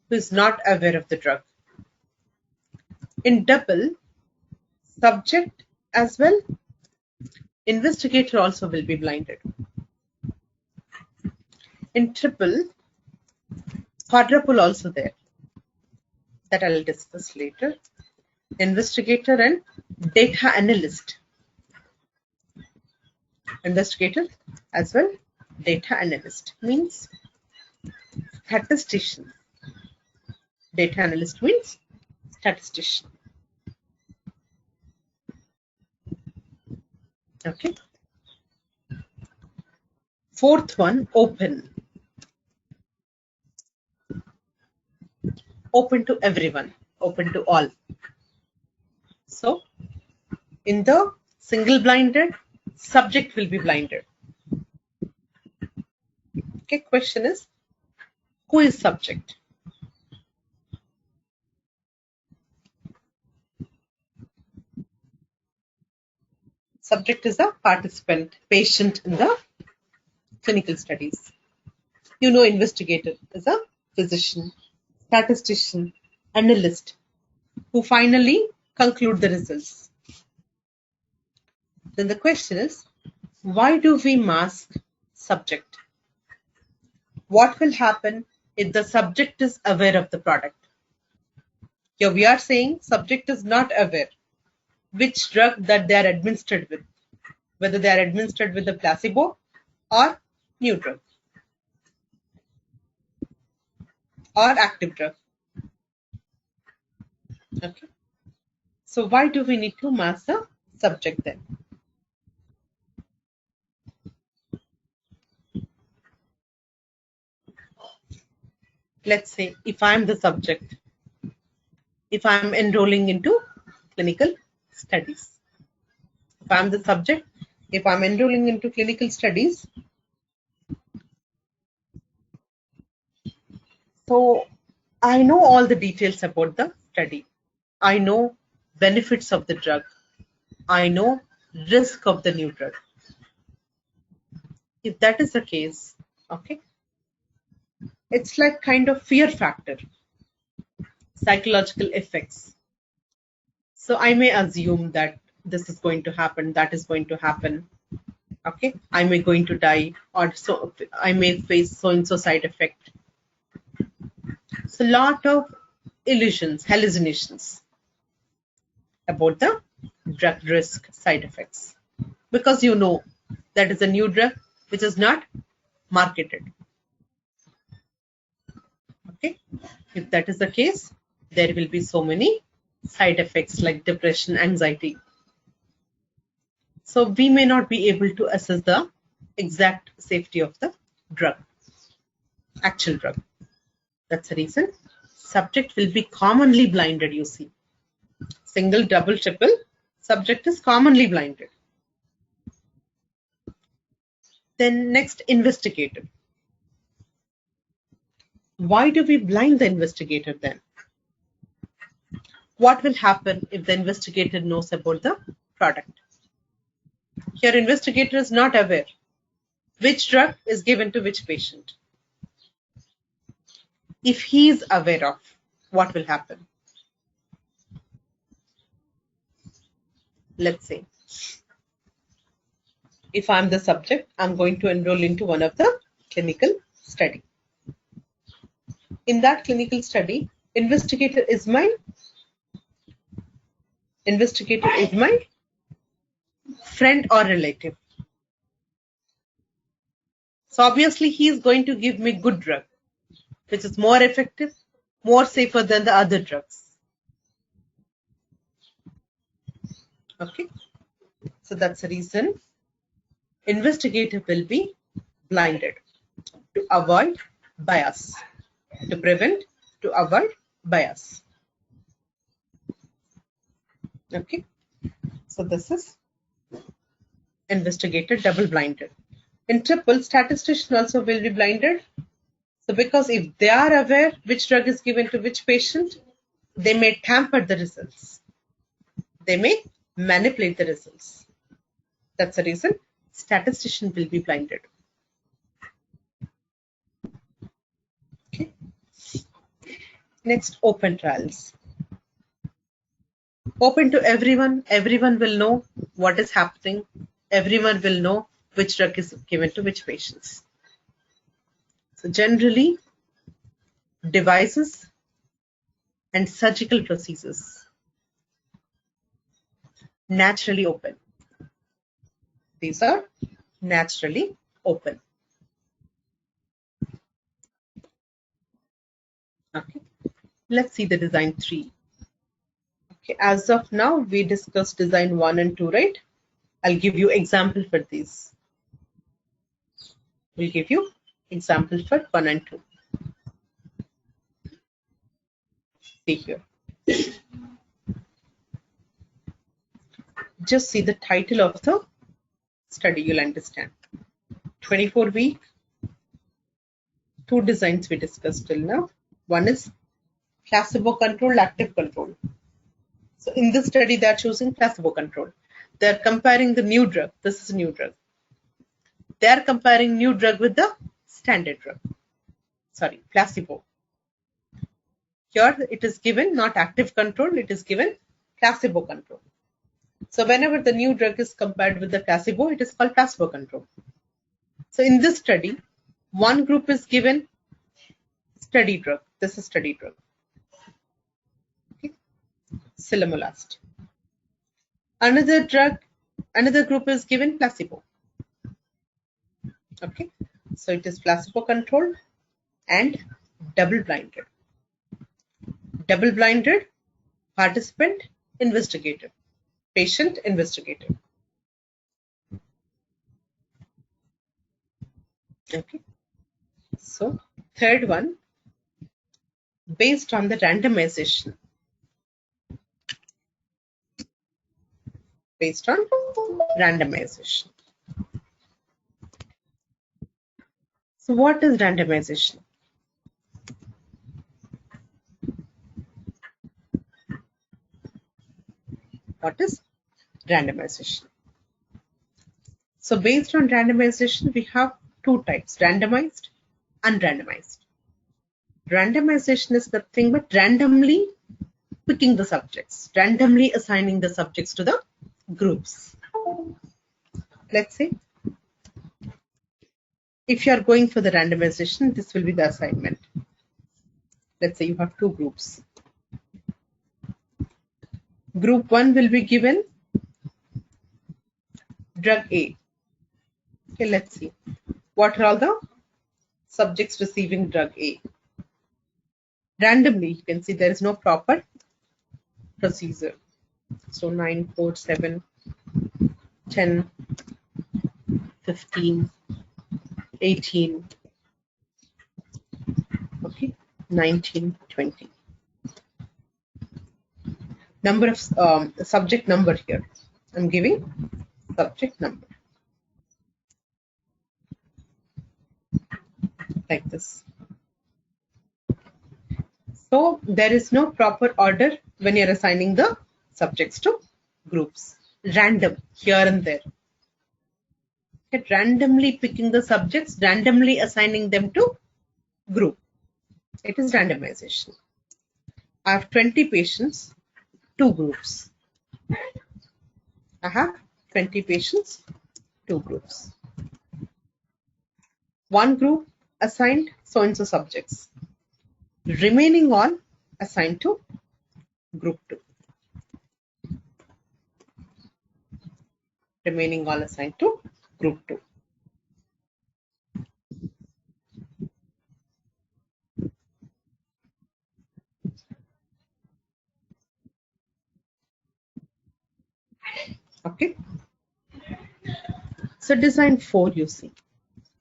who is not aware of the drug. In double, subject as well, investigator also will be blinded. In triple, quadruple also there. That I'll discuss later. Investigator and data analyst. Investigator as well, data analyst means statistician. Data analyst means statistician. Okay. Fourth one, open. Open to everyone, open to all. So, in the single blinded, subject will be blinded. Okay, question is, who is subject? Subject is a participant, patient in the clinical studies. You know, investigator is a physician, statistician, analyst, who finally conclude the results. Then the question is, why do we mask subject? What will happen if the subject is aware of the product? Here we are saying subject is not aware which drug that they are administered with, whether they are administered with the placebo or new drug or active drug. Okay. So why do we need to mask the subject then? Let's say if I am the subject, if I am enrolling into clinical studies. If I am the subject, if I am enrolling into clinical studies, so I know all the details about the study. I know benefits of the drug. I know risk of the new drug. If that is the case, okay, it's like kind of fear factor, psychological effects. So I may assume that this is going to happen, that is going to happen. Okay, I may going to die, or so I may face so and so side effect. So lot of illusions, hallucinations about the drug risk side effects, because you know that is a new drug which is not marketed. Okay, if that is the case, there will be so many side effects like depression, anxiety. So we may not be able to assess the exact safety of the drug, actual drug. That's the reason subject will be commonly blinded, you see. Single, double, triple, subject is commonly blinded. Then next, investigator. Why do we blind the investigator then? What will happen if the investigator knows about the product? Here, investigator is not aware which drug is given to which patient. If he is aware of, what will happen? Let's say, if I'm the subject, I'm going to enroll into one of the clinical study. In that clinical study, investigator is my friend or relative. So obviously he is going to give me good drug, which is more effective, more safer than the other drugs. Okay, so that's the reason investigator will be blinded to avoid bias, to prevent, to avoid bias. Okay, so this is investigator double-blinded. In triple, statistician also will be blinded. So because if they are aware which drug is given to which patient, they may tamper the results. They may manipulate the results. That's the reason statistician will be blinded. Okay. Next, open trials. Open to everyone. Everyone will know what is happening. Everyone will know which drug is given to which patients. So generally, devices and surgical procedures naturally open. These are naturally open. Okay, let's see the design 3. Okay, as of now, we discussed design 1 and 2, right? I'll give you example for these. We'll give you example for 1 and 2. See here. Just see the title of the study, you'll understand. 24-week, 2 designs we discussed till now. One is placebo control, active control. So in this study, they are choosing placebo control. They are comparing the new drug. This is a new drug. They are comparing new drug with the standard drug. Sorry, placebo. Here it is given not active control, it is given placebo control. So whenever the new drug is compared with the placebo, it is called placebo control. So in this study, one group is given study drug. This is study drug. Okay. Silimulast. Another group is given placebo. Okay. So it is placebo controlled and double-blinded. Double-blinded, participant, investigator. Patient, investigator. Okay. So third one, based on the randomization. Based on randomization. So what is randomization? What is randomization? So based on randomization, we have 2 types, randomized, unrandomized. Randomization is nothing but randomly picking the subjects, randomly assigning the subjects to the groups. Let's say, if you are going for the randomization, this will be the assignment. Let's say you have 2 groups. Group 1 will be given drug A. Okay, let's see. What are all the subjects receiving drug A? Randomly, you can see there is no proper procedure. So 9, 4, 7, 10, 15, 18, okay, 19, 20. Number of subject number here. I'm giving subject number. Like this. So there is no proper order when you're assigning the subjects to groups. Random here and there. Okay, randomly picking the subjects, randomly assigning them to group. It is randomization. I have 20 patients, 2 groups. I have 20 patients, 2 groups. One group assigned so-and-so subjects. Remaining all assigned to group 2. Remaining all assigned to group 2. So design 4 you see.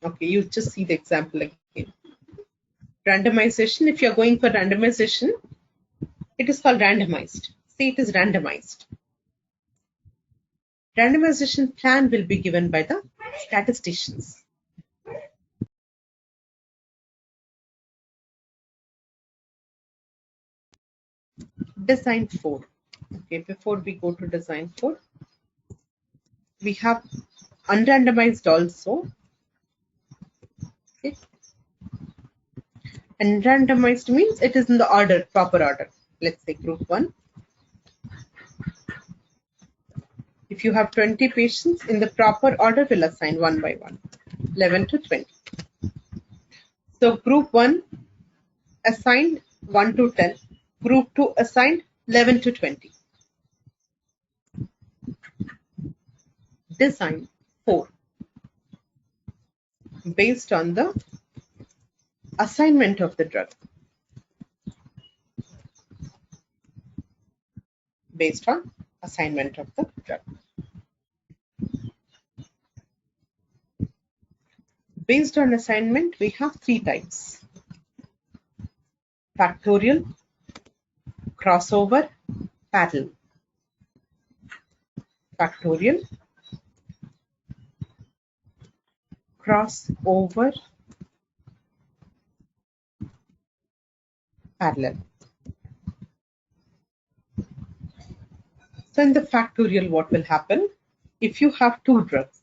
Okay, you just see the example again. Randomization, if you're going for randomization, it is called randomized. See, it is randomized. Randomization plan will be given by the statisticians. Design 4. Okay, before we go to design 4, we have unrandomized also. Okay. And randomized means it is in the order, proper order. Let's say group 1. If you have 20 patients, in the proper order, we'll assign 1 by 1, 11 to 20. So group 1 assigned 1 to 10. Group 2 assigned 11 to 20. Design 4. Based on the assignment of the drug. Based on assignment of the drug. Based on assignment, we have 3 types. Factorial, crossover, parallel. Factorial, crossover, parallel. So in the factorial, what will happen? If you have 2 drugs,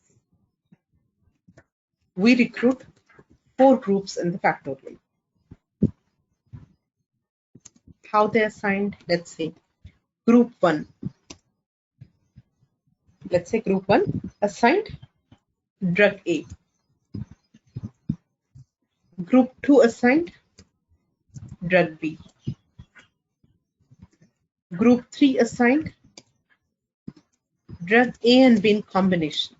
we recruit 4 groups in the factorial. How they assigned? Let's say group 1. Let's say group 1 assigned drug A. Group 2 assigned drug B. Group 3 assigned drug A and B in combination.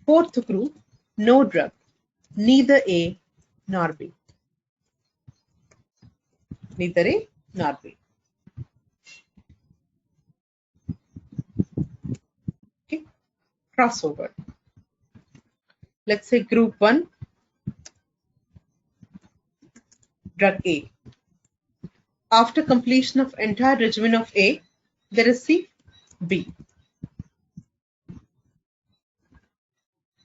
4th group, no drug, neither A nor B. Neither A nor B. Okay, crossover. Let's say group 1, drug A. After completion of entire regimen of A, they receive B.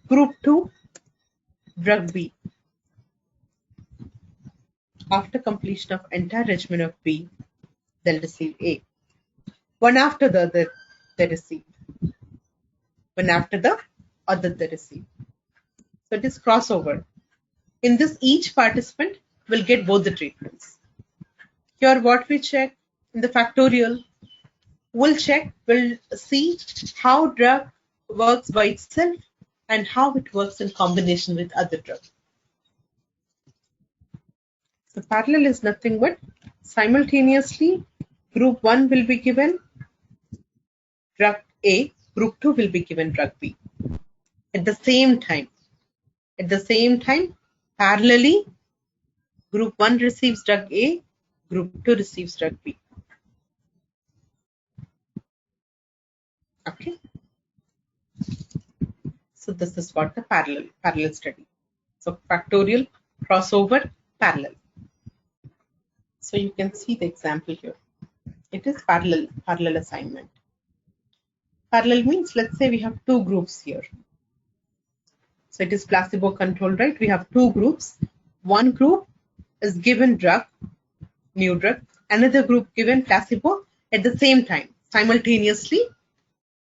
Group 2, drug B. After completion of entire regimen of B, they'll receive A. One after the other, they receive. One after the other, they receive. So it is crossover. In this, each participant will get both the treatments. Here, what we check in the factorial, we'll see how drug works by itself and how it works in combination with other drugs. So parallel is nothing but simultaneously group 1 will be given drug A, group 2 will be given drug B. At the same time, parallelly, group 1 receives drug A, group 2 receives drug B. Okay. So this is what the parallel study. So factorial, crossover, parallel. So you can see the example here. It is parallel assignment. Parallel means, let's say we have 2 groups here. So it is placebo controlled, right? We have 2 groups. One group is given drug, new drug. Another group given placebo at the same time. Simultaneously,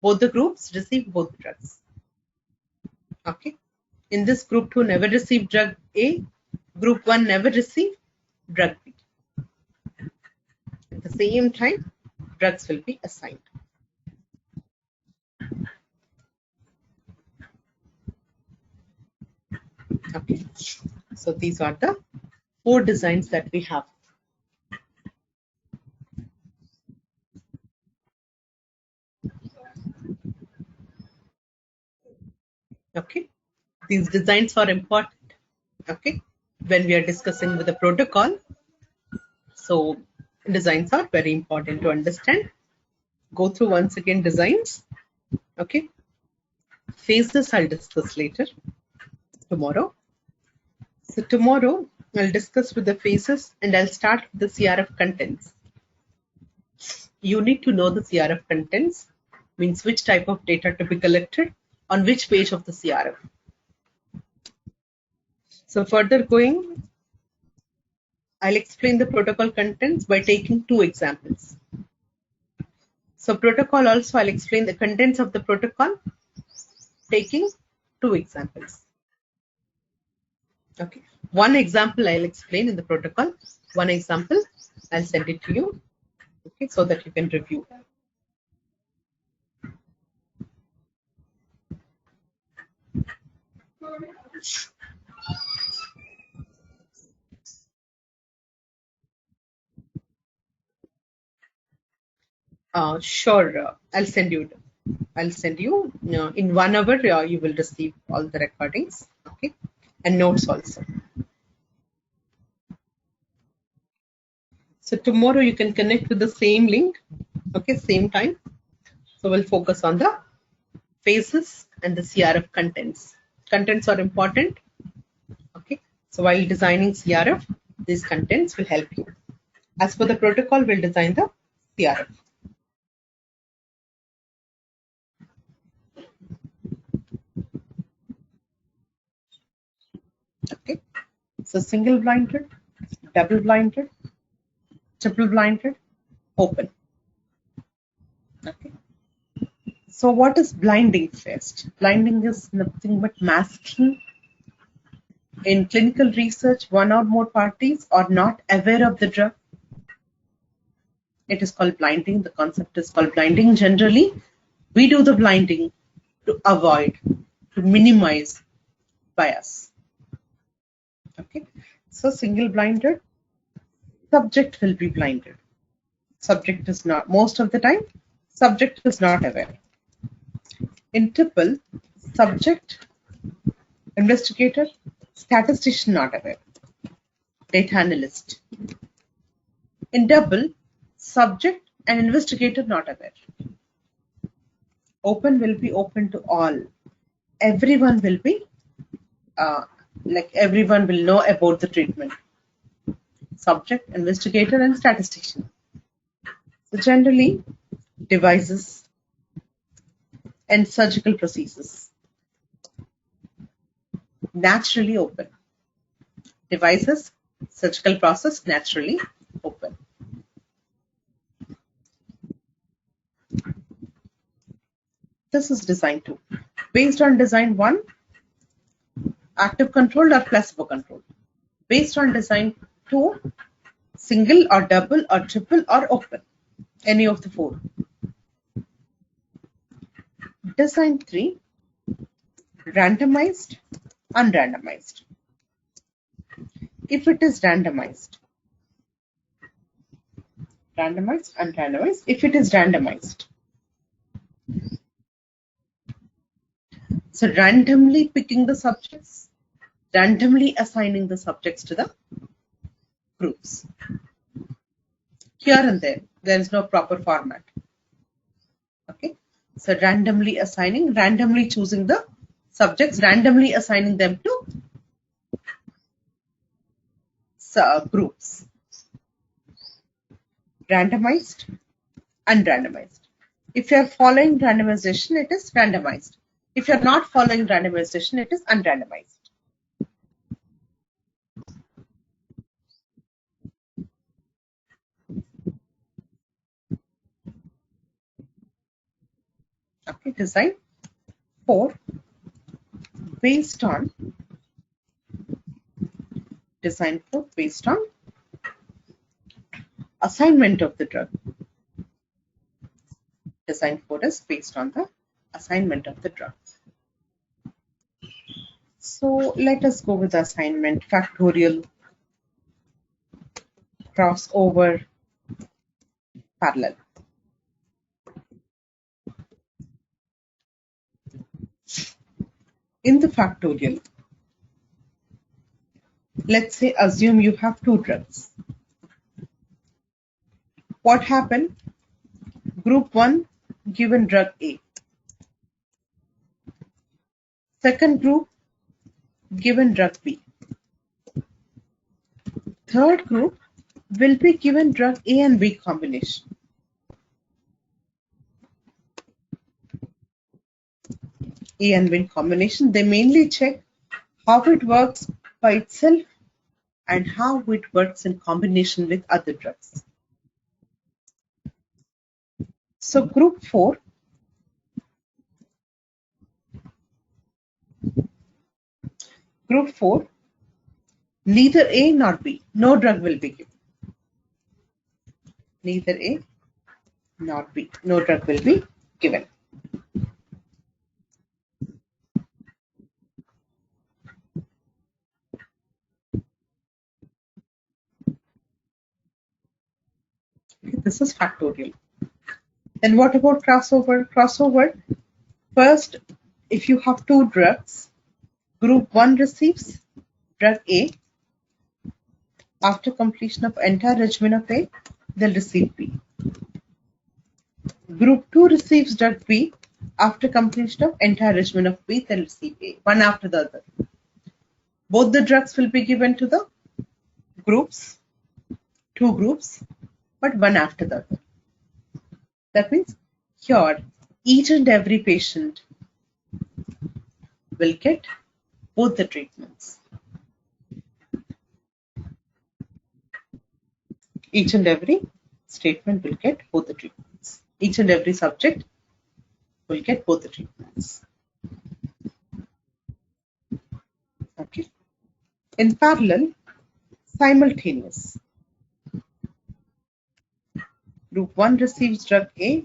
both the groups receive both drugs. Okay. In this, group 2 never received drug A. Group 1 never received drug B. At the same time, drugs will be assigned. Okay. So these are the 4 designs that we have. Okay. These designs are important. Okay. When we are discussing with the protocol. So designs are very important to understand. Go through once again designs. Okay. Phases I'll discuss later, tomorrow. So tomorrow I'll discuss with the phases and I'll start with the CRF contents. You need to know the CRF contents, means which type of data to be collected on which page of the CRF. So further going, I'll explain the protocol contents by taking 2 examples. So protocol also I'll explain the contents of the protocol taking 2 examples. Okay, one example I'll explain in the protocol, one example I'll send it to you, okay, so that you can review. Sure, I'll send you in 1 hour. You will receive all the recordings, okay, and notes also. So tomorrow you can connect with the same link, okay, same time. So we'll focus on the phases and the CRF contents. Contents are important, okay. So while designing CRF, these contents will help you. As for the protocol, we'll design the CRF. Okay, so single blinded, double blinded, triple blinded, open. Okay. So what is blinding first? Blinding is nothing but masking. In clinical research, 1 or more parties are not aware of the drug. It is called blinding. The concept is called blinding. Generally, we do the blinding to avoid, to minimize bias. Okay. So single blinded, subject will be blinded. Subject is not, most of the time, subject is not aware. In triple, subject, investigator, statistician not aware, data analyst. In double, subject and investigator not aware. Open will be open to all. Everyone will be, everyone will know about the treatment. Subject, investigator and statistician. So generally, devices and surgical procedures. Naturally open. Devices, surgical process, naturally open. This is design 2. Based on design 1, active control or placebo control. Based on design 2, single or double or triple or open. Any of the 4. Design 3, randomized, unrandomized. If it is randomized, unrandomized. If it is randomized, so randomly picking the subjects, randomly assigning the subjects to the groups. Here and there is no proper format. Okay, so randomly assigning, randomly choosing the subjects, randomly assigning them to groups. Randomized, unrandomized. If you are following randomization, it is randomized. If you are not following randomization, it is unrandomized. Okay, design 4, based on design 4 based on assignment of the drug. Design 4 is based on the assignment of the drug. So let us go with the assignment, factorial, crossover, parallel. In the factorial, let's say assume you have 2 drugs. What happened? Group 1 given drug A. Second group given drug B. Third group will be given drug A and B combination. A and B combination, they mainly check how it works by itself and how it works in combination with other drugs. So group 4, neither A nor B, no drug will be given. Neither A nor B, no drug will be given. This is factorial. Then what about crossover? Crossover, first, if you have two drugs, group 1 receives drug A. After completion of entire regimen of A, they'll receive B. Group 2 receives drug B. After completion of entire regimen of B, they'll receive A, one after the other. Both the drugs will be given to the groups, two groups, but one after the other. That means here, each and every patient will get both the treatments. Each and every statement will get both the treatments. Each and every subject will get both the treatments. Okay. In parallel, simultaneous. Group 1 receives drug A,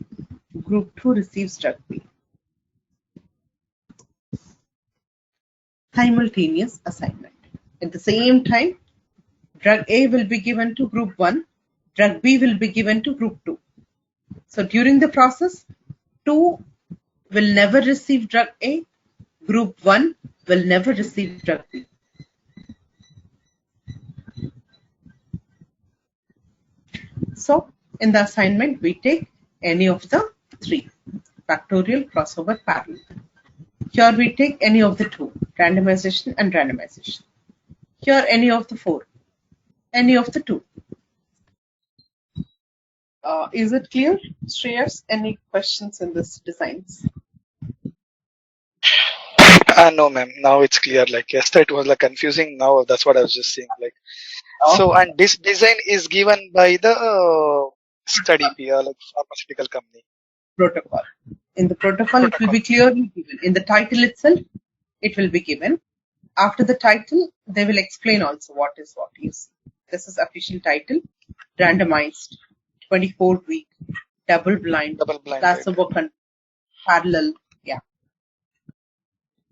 Group 2 receives drug B. Simultaneous assignment. At the same time, drug A will be given to Group 1, drug B will be given to Group 2. So during the process, 2 will never receive drug A, Group 1 will never receive drug B. So in the assignment, we take any of the 3, factorial, crossover, parallel. Here we take any of the 2, randomization and randomization. Here any of the 4, any of the 2. Is it clear, Shreyas? Any questions in this designs? No, ma'am. Now it's clear. Like yesterday, it was like confusing. Now that's what I was just saying. Like, so, and this design is given by the study peer, like pharmaceutical company. Protocol. In the protocol, it will be clearly given. In the title itself, it will be given. After the title, they will explain also what is what. Yes, this is official title, randomized, 24-week, double-blind, placebo parallel. Yeah.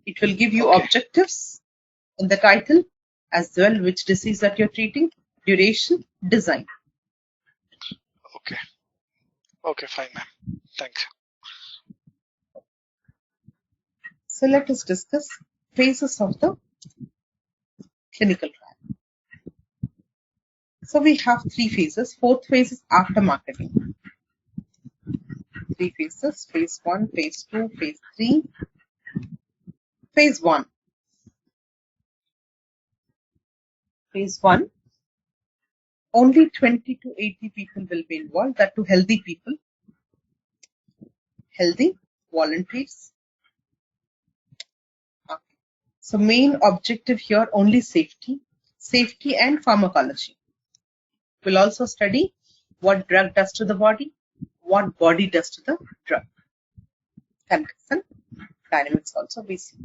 It will give you objectives in the title as well, which disease that you're treating, duration, design. Okay. Okay, fine, ma'am. Thanks. So let us discuss phases of the clinical trial. So we have 3 phases. 4th phase is after marketing. 3 phases, phase 1, phase 2, phase 3. Phase 1. Phase 1, only 20 to 80 people will be involved, that to healthy people, healthy volunteers. Okay. So main objective here only safety and pharmacology. We'll also study what drug does to the body, what body does to the drug. Kinetics and dynamics also we see.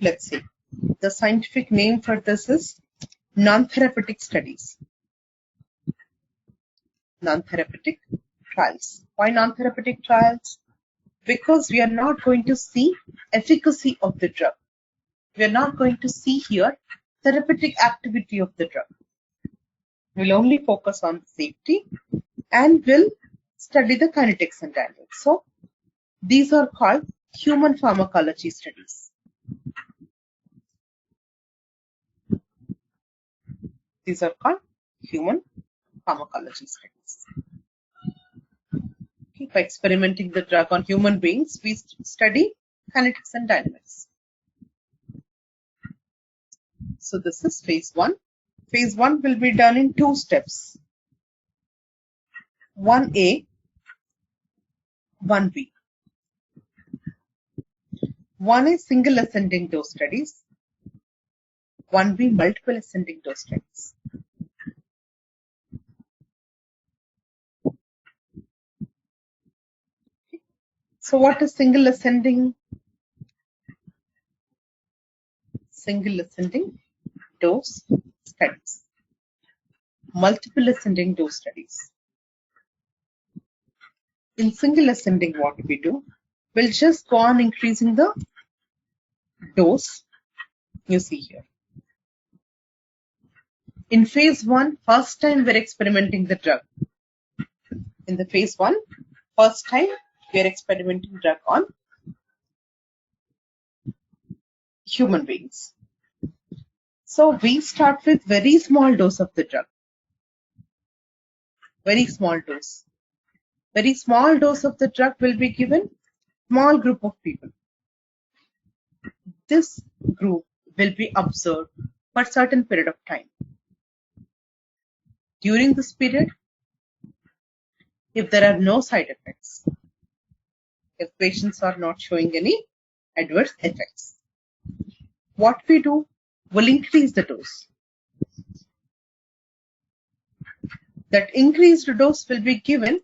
Let's see. The scientific name for this is non-therapeutic studies. Non-therapeutic trials. Why non-therapeutic trials? Because we are not going to see efficacy of the drug. We are not going to see here therapeutic activity of the drug. We'll only focus on safety and will study the kinetics and dynamics. So these are called human pharmacology studies. These are called human pharmacology studies. Okay, by experimenting the drug on human beings, we study kinetics and dynamics. So this is phase 1. Phase 1 will be done in 2 steps. 1A, 1B. One is single ascending dose studies. 1B, multiple ascending dose studies. So what is single ascending? Single ascending dose studies. Multiple ascending dose studies. In single ascending, what we do, we'll just go on increasing the dose you see here. In phase 1, first time we're experimenting the drug. In the phase 1, first time we're experimenting drug on human beings. So we start with very small dose of the drug. Very small dose. Very small dose of the drug will be given small group of people. This group will be observed for a certain period of time. During this period, if there are no side effects, if patients are not showing any adverse effects, what we do, will increase the dose. That increased dose will be given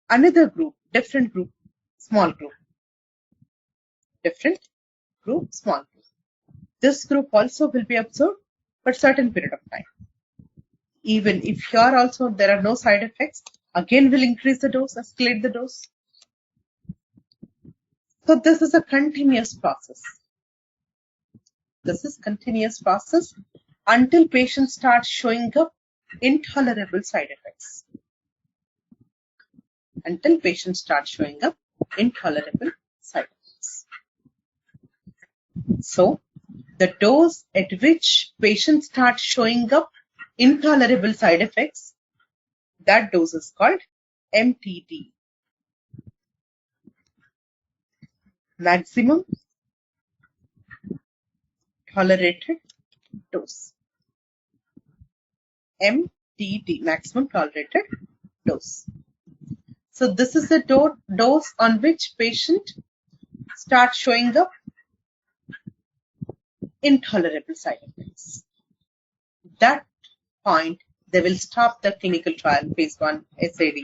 another group, different group, small group. Different group, small group. This group also will be observed for a certain period of time. Even if here also there are no side effects, again we'll increase the dose, escalate the dose. So this is a continuous process. This is continuous process until patients start showing up intolerable side effects. Until patients start showing up intolerable side effects. So the dose at which patients start showing up intolerable side effects, that dose is called MTD. Maximum tolerated dose. MTD, maximum tolerated dose. So this is the dose on which patient starts showing up intolerable side effects. That point, they will stop the clinical trial, phase 1 SAD.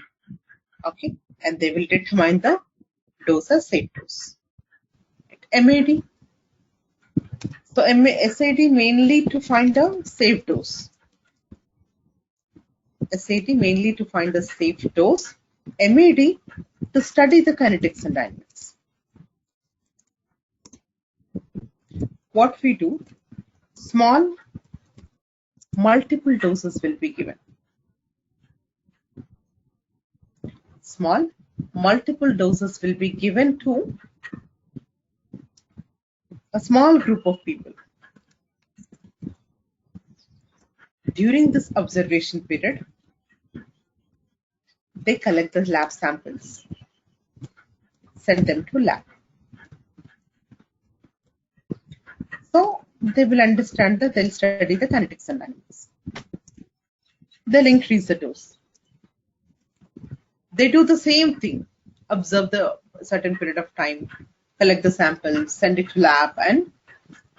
Okay, and they will determine the dose as safe dose. MAD. So SAD mainly to find a safe dose. SAD mainly to find a safe dose. MAD to study the kinetics and dynamics. What we do, small multiple doses will be given. Small multiple doses will be given to a small group of people. During this observation period, they collect the lab samples, send them to lab. So they will understand that they'll study the kinetics and dynamics. They'll increase the dose. They do the same thing, observe the certain period of time, collect the samples, send it to lab and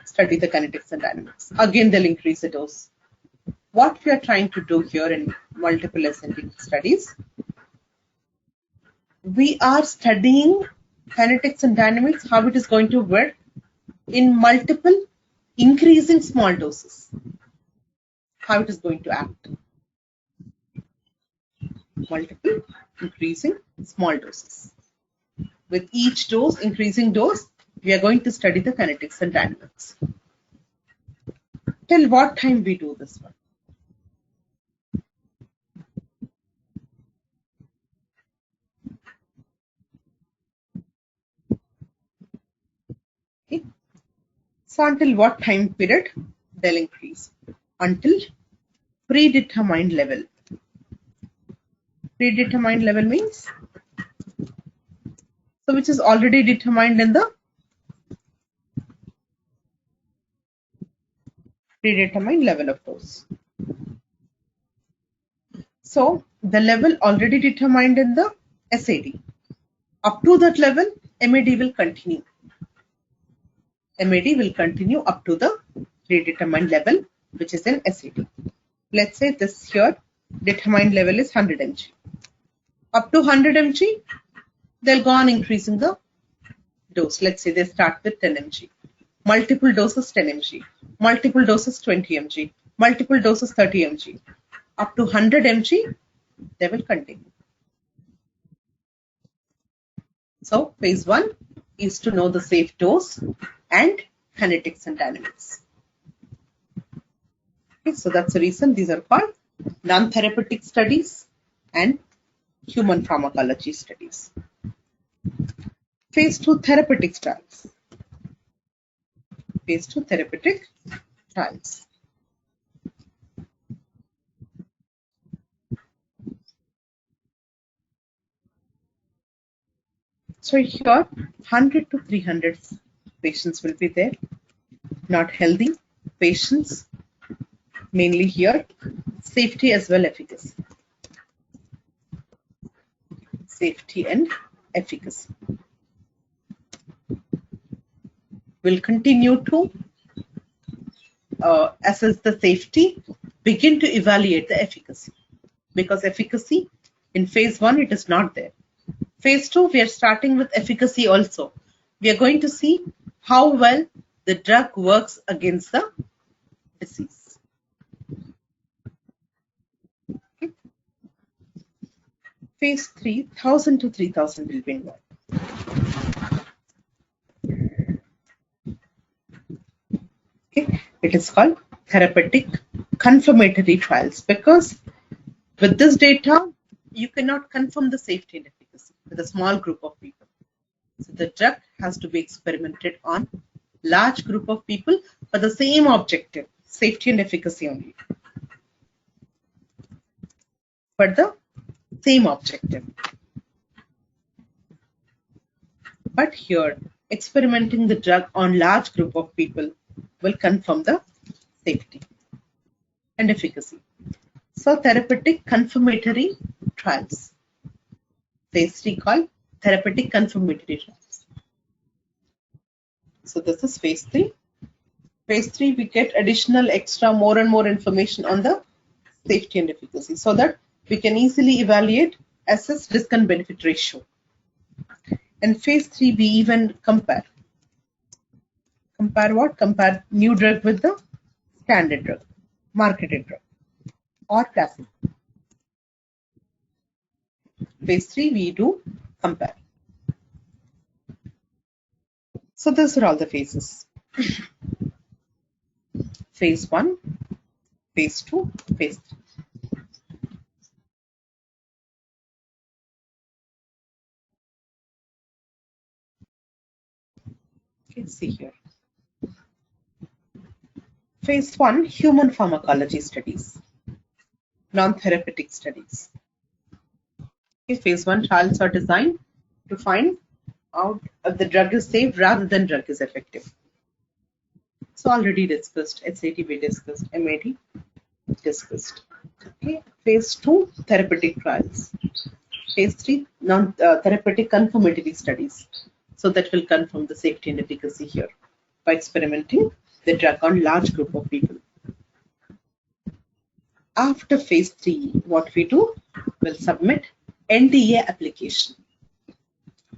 study the kinetics and dynamics. Again, they'll increase the dose. What we are trying to do here in multiple ascending studies, we are studying kinetics and dynamics, how it is going to work in multiple increasing small doses. How it is going to act. Multiple increasing small doses. With each dose, increasing dose, we are going to study the kinetics and dynamics. Till what time we do this one? Okay. So until what time period? They'll increase. Until predetermined level. Predetermined level means So which is already determined in the predetermined level of dose. So the level already determined in the SAD. Up to that level, MAD will continue. MAD will continue up to the predetermined level, which is in SAD. Let's say this here determined level is 100 mg. Up to 100 mg, they'll go on increasing the dose. Let's say they start with 10 mg. Multiple doses 10 mg. Multiple doses 20 mg. Multiple doses 30 mg. Up to 100 mg, they will continue. So phase 1 is to know the safe dose and kinetics and dynamics. Okay, so that's the reason these are called non-therapeutic studies and human pharmacology studies. Phase 2 therapeutic trials. Phase 2 therapeutic trials. So here 100 to 300 patients will be there, not healthy patients, mainly here, safety as well efficacy. Safety and efficacy. We'll continue to assess the safety, begin to evaluate the efficacy, because efficacy in phase 1 it is not there. Phase 2 we are starting with efficacy also. We are going to see how well the drug works against the disease. Okay. Phase 3, 1000 to 3000 will be involved. Okay. It is called therapeutic confirmatory trials, because with this data you cannot confirm the safety and efficacy with a small group of people. So the drug has to be experimented on large group of people for the same objective, safety and efficacy only. For the same objective. But here, experimenting the drug on large group of people will confirm the safety and efficacy. So therapeutic confirmatory trials. Phase 3 called therapeutic confirmatory trials. So this is phase 3. Phase 3 we get additional extra more and more information on the safety and efficacy, so that we can easily evaluate, assess risk and benefit ratio. And phase 3 we even compare. Compare what? Compare new drug with the standard drug, marketed drug or placebo. Phase 3 we do compare. So these are all the phases. Phase 1, phase 2, phase 3. Okay, see here. Phase 1, human pharmacology studies, non-therapeutic studies. Okay, phase 1 trials are designed to find out if the drug is safe rather than drug is effective. So already discussed, SAT we discussed, MAD discussed. Okay, phase 2 therapeutic trials. Phase 3 non-therapeutic confirmatory studies. So that will confirm the safety and efficacy here by experimenting the drug on large group of people. After phase 3, what we do, we'll submit NDA application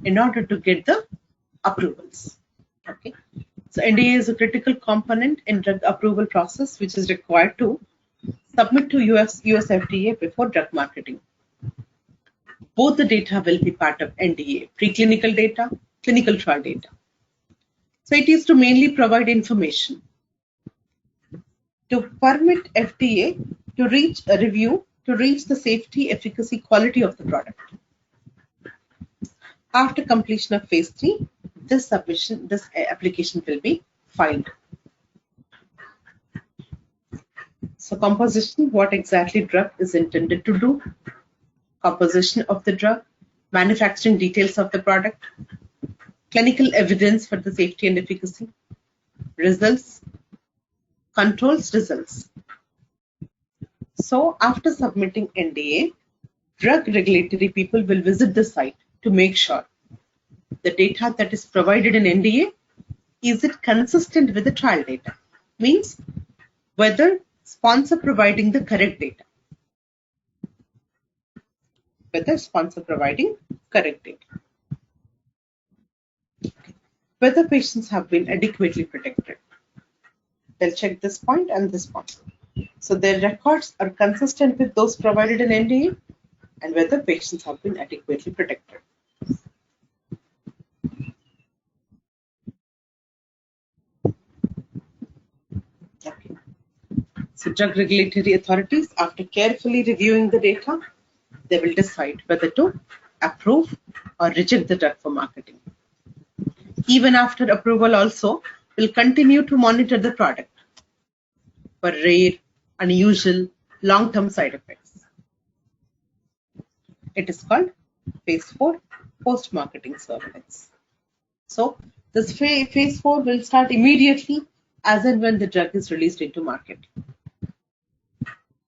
in order to get the approvals. Okay. So NDA is a critical component in drug approval process, which is required to submit to US FDA before drug marketing. Both the data will be part of NDA, preclinical data, clinical trial data. So it is to mainly provide information to permit FDA to reach a review to reach the safety, efficacy, quality of the product. After completion of phase 3, this application will be filed. So composition, what exactly drug is intended to do, composition of the drug, manufacturing details of the product, clinical evidence for the safety and efficacy, results, controls, results. So after submitting NDA, drug regulatory people will visit the site to make sure the data that is provided in NDA, is it consistent with the trial data? Means whether sponsor providing the correct data. Whether sponsor providing correct data. Whether patients have been adequately protected. They'll check this point and this point. So their records are consistent with those provided in NDA and whether patients have been adequately protected. Okay. So drug regulatory authorities, after carefully reviewing the data, they will decide whether to approve or reject the drug for marketing. Even after approval also, will continue to monitor the product for rare, unusual, long-term side effects. It is called phase 4 post-marketing surveillance. So this phase 4 will start immediately as and when the drug is released into market.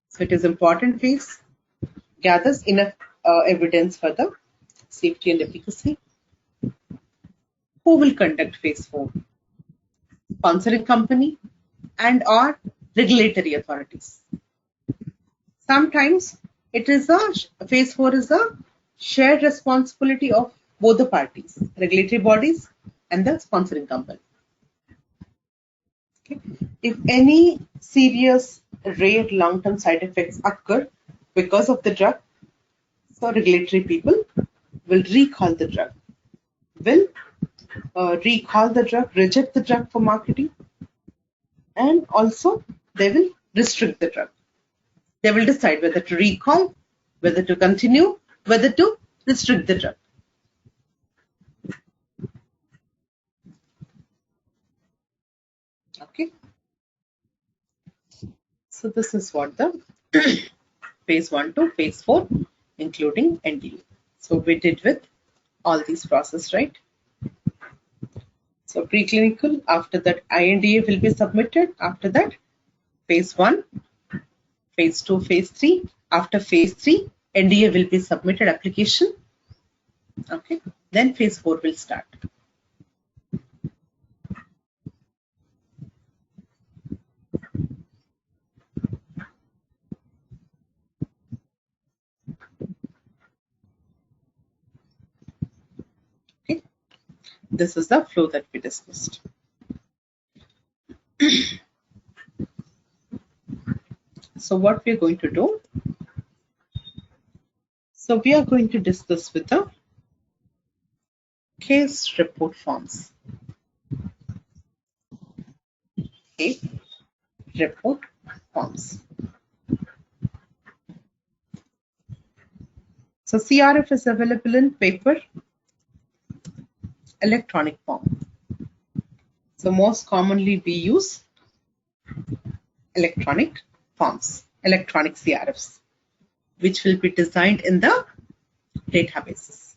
So it is important phase, gathers enough evidence for the safety and efficacy. Who will conduct phase 4? Sponsoring company and or regulatory authorities. Sometimes it is phase 4 is a shared responsibility of both the parties, regulatory bodies and the sponsoring company. Okay. If any serious rare long-term side effects occur because of the drug, so regulatory people will recall the drug, reject the drug for marketing, and also they will restrict the drug. They will decide whether to recall, whether to continue, whether to restrict the drug. Okay. So this is what the phase 1 to phase 4, including NDA. So we did with all these processes, right? So preclinical, after that INDA will be submitted. After that, phase 1, phase 2, phase 3. After phase 3, NDA will be submitted application. Okay. Then phase 4 will start. Okay. This is the flow that we discussed. So what we are going to do? So we are going to discuss with the case report forms. Case report forms. So CRF is available in paper, electronic form. So most commonly we use electronic forms, electronic CRFs, which will be designed in the databases.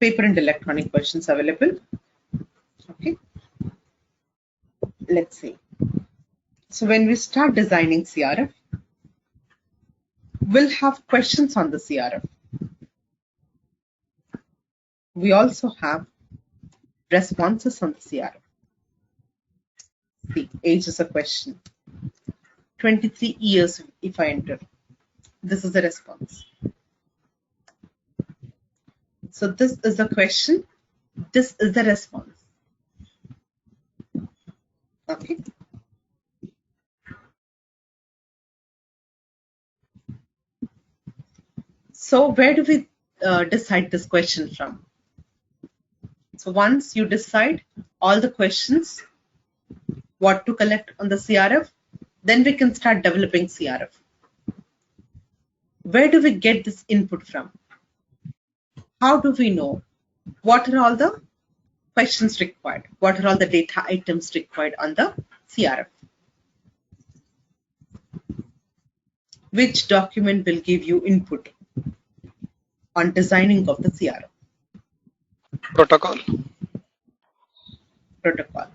Paper and electronic versions available. Okay. Let's see. So when we start designing CRF, we'll have questions on the CRF. We also have responses on the CRF. See, age is a question. 23 years if I enter. This is the response. So this is the question. This is the response. Okay. So where do we decide this question from? So once you decide all the questions, what to collect on the CRF, then we can start developing CRF. Where do we get this input from? How do we know what are all the questions required? What are all the data items required on the CRF? Which document will give you input? on designing of the CRF Protocol. protocol.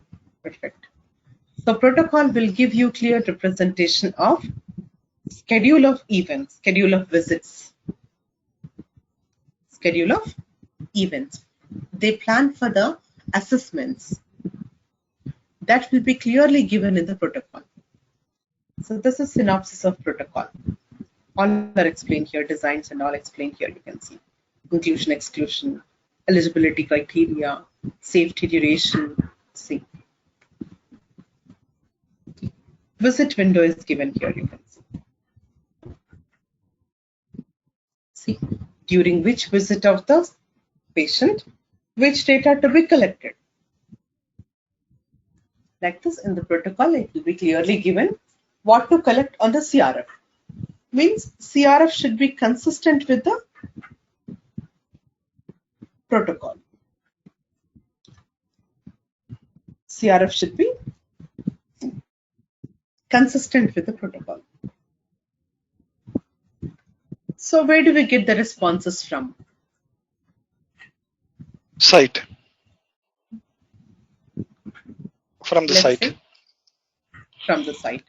Perfect. So protocol will give you clear representation of schedule of events, schedule of visits, schedule of events. They plan for the assessments that will be clearly given in the protocol. So this is synopsis of protocol. All are explained here, designs and all explained here, you can see. Inclusion, exclusion, eligibility criteria, safety duration, see. Visit window is given here, you can see. See, during which visit of the patient, which data to be collected. Like this, in the protocol, it will be clearly given what to collect on the CRF. Means CRF should be consistent with the protocol. CRF should be consistent with the protocol. So where do we get the responses from? Site. From the Let's site. say from the site.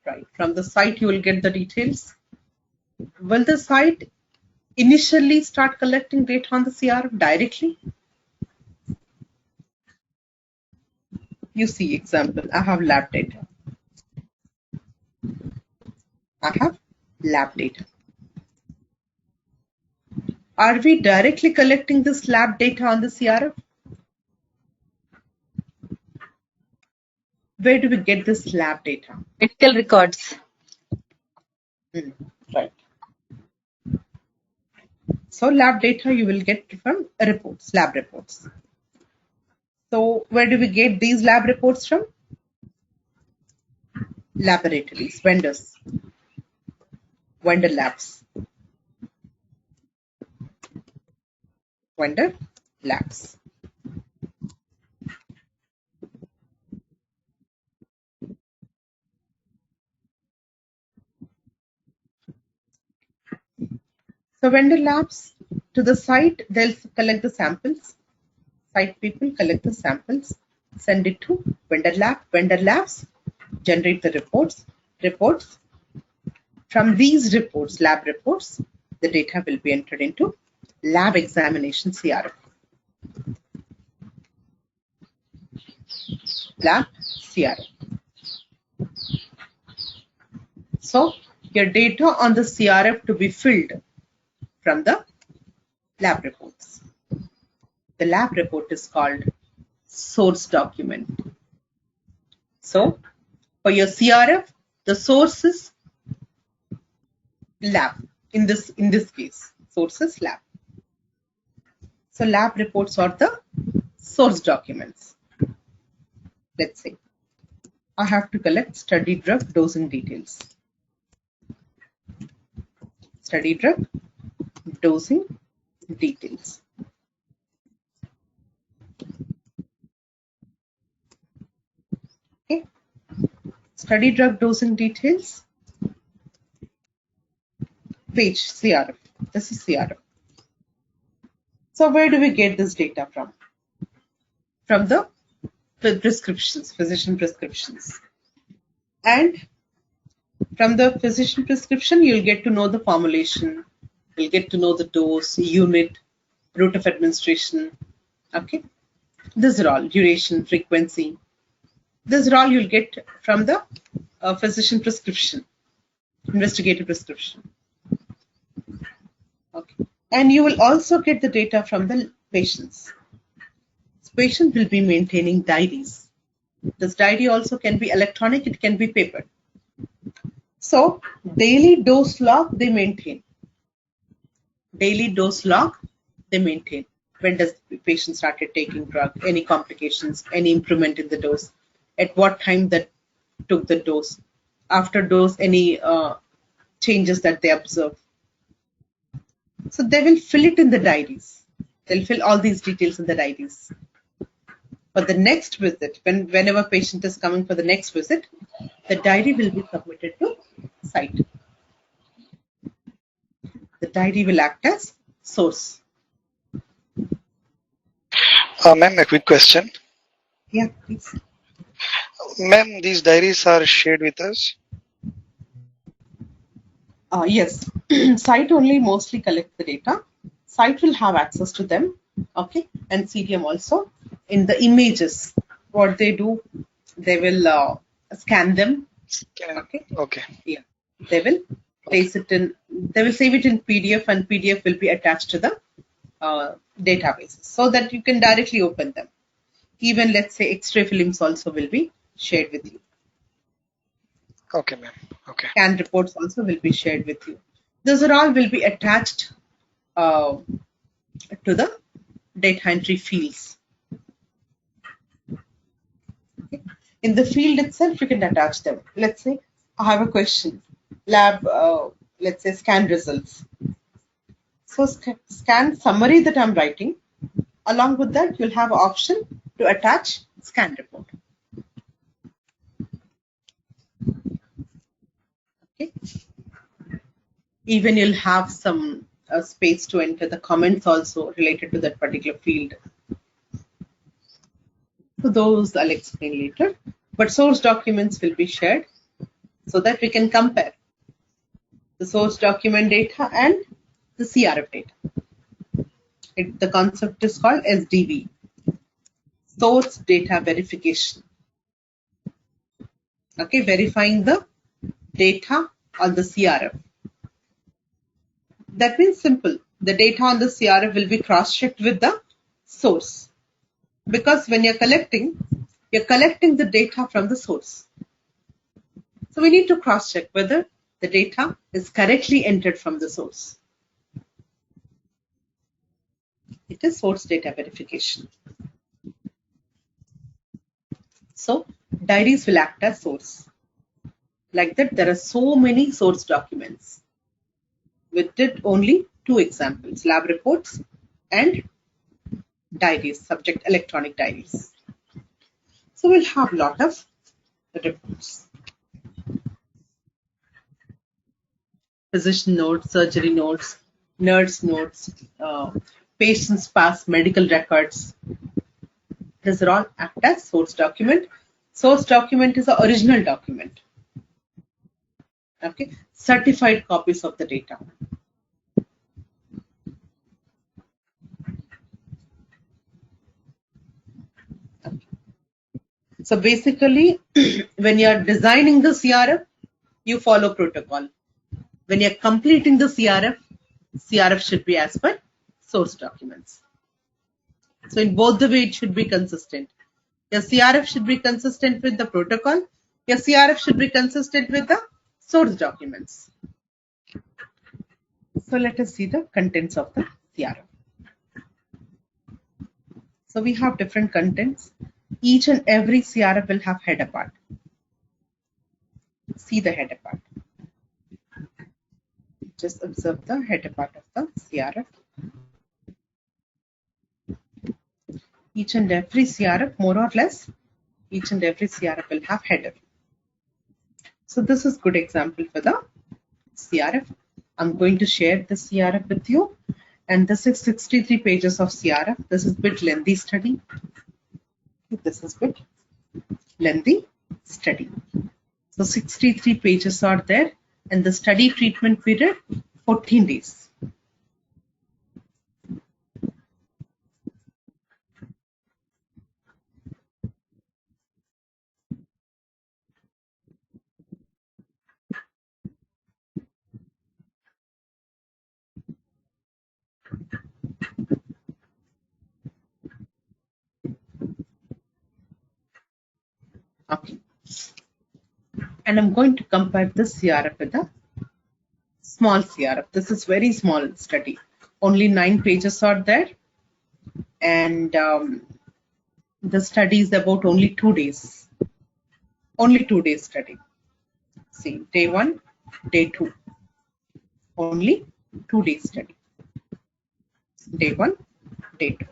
Right. From the site you will get the details. Will the site initially start collecting data on the CRF directly? You see, example, I have lab data. I have lab data. Are we directly collecting this lab data on the CRF? Where do we get this lab data? Medical records. Right. So lab data you will get from reports, lab reports. So where do we get these lab reports from? Laboratories, vendors, vendor labs. Vendor labs. So vendor labs, to the site, they'll collect the samples. Site people collect the samples, send it to vendor lab. Vendor labs generate the reports. From these reports, lab reports, the data will be entered into lab examination CRF. Lab CRF. So your data on the CRF to be filled from the lab reports. The lab report is called source document. So for your CRF, the source is lab. In this case, source is lab. So lab reports are the source documents. Let's say I have to collect study drug dosing details. Study drug dosing details. Okay. Study drug dosing details. Page CRF. This is CRF. So where do we get this data from? From the prescriptions, physician prescriptions. And from the physician prescription, you'll get to know the formulation, you'll get to know the dose, unit, route of administration. Okay. These are all, duration, frequency. These are all you'll get from the physician prescription, investigative prescription. Okay. And you will also get the data from the patients. Patient will be maintaining diaries. This diary also can be electronic, it can be paper. So daily dose log they maintain. Daily dose log they maintain. When does the patient started taking drug, any complications, any improvement in the dose, at what time that took the dose, after dose any changes that they observe. So they will fill it in the diaries. They'll fill all these details in the diaries. For the next visit, whenever patient is coming for the next visit, the diary will be submitted to site. The diary will act as source. Ma'am, a quick question. Yeah, please. Ma'am, these diaries are shared with us. Yes, site only mostly collect the data. Site will have access to them, okay, and CDM also. In the images, what they do, they will scan them, okay. Okay. Yeah, they will place it in. They will save it in PDF, and PDF will be attached to the databases so that you can directly open them. Even let's say X-ray films also will be shared with you. Okay, ma'am. Okay. Cant reports also will be shared with you. Those are all will be attached to the data entry fields. Okay. In the field itself, you can attach them. Let's say I have a question, lab, let's say scan results. So scan summary that I'm writing. Along with that, you'll have option to attach scan report. Okay. Even you'll have some space to enter the comments also related to that particular field. So those I'll explain later. But source documents will be shared so that we can compare the source document data and the CRF data. The concept is called SDV, source data verification. Okay, verifying the data on the CRF. That means simple. The data on the CRF will be cross-checked with the source. Because when you're collecting the data from the source. So we need to cross-check whether the data is correctly entered from the source. It is source data verification. So diaries will act as source. Like that, there are so many source documents. We did only 2 examples, lab reports and diaries, subject electronic diaries. So we'll have a lot of reports. Physician notes, surgery notes, nurse notes, patient's past medical records. These are all act as source document. Source document is the original document. Okay, certified copies of the data. Okay. So basically, when you are designing the CRF, you follow protocol. When you are completing the CRF should be as per source documents. So in both the way, it should be consistent. Your CRF should be consistent with the protocol. Your CRF should be consistent with the source documents. So let us see the contents of the CRF. So we have different contents. Each and every CRF will have header part. See the header part. Just observe the header part of the CRF. Each and every CRF, more or less, each and every CRF will have header. So this is good example for the CRF. I'm going to share the CRF with you. And this is 63 pages of CRF. This is a bit lengthy study. This is a bit lengthy study. So 63 pages are there. And the study treatment period, 14 days. Okay. And I'm going to compare this CRF with a small CRF. This is very small study. Only 9 pages are there. And the study is about only 2 days. Only 2 days study. See, day 1, day 2. Only 2 days study. Day 1, day 2.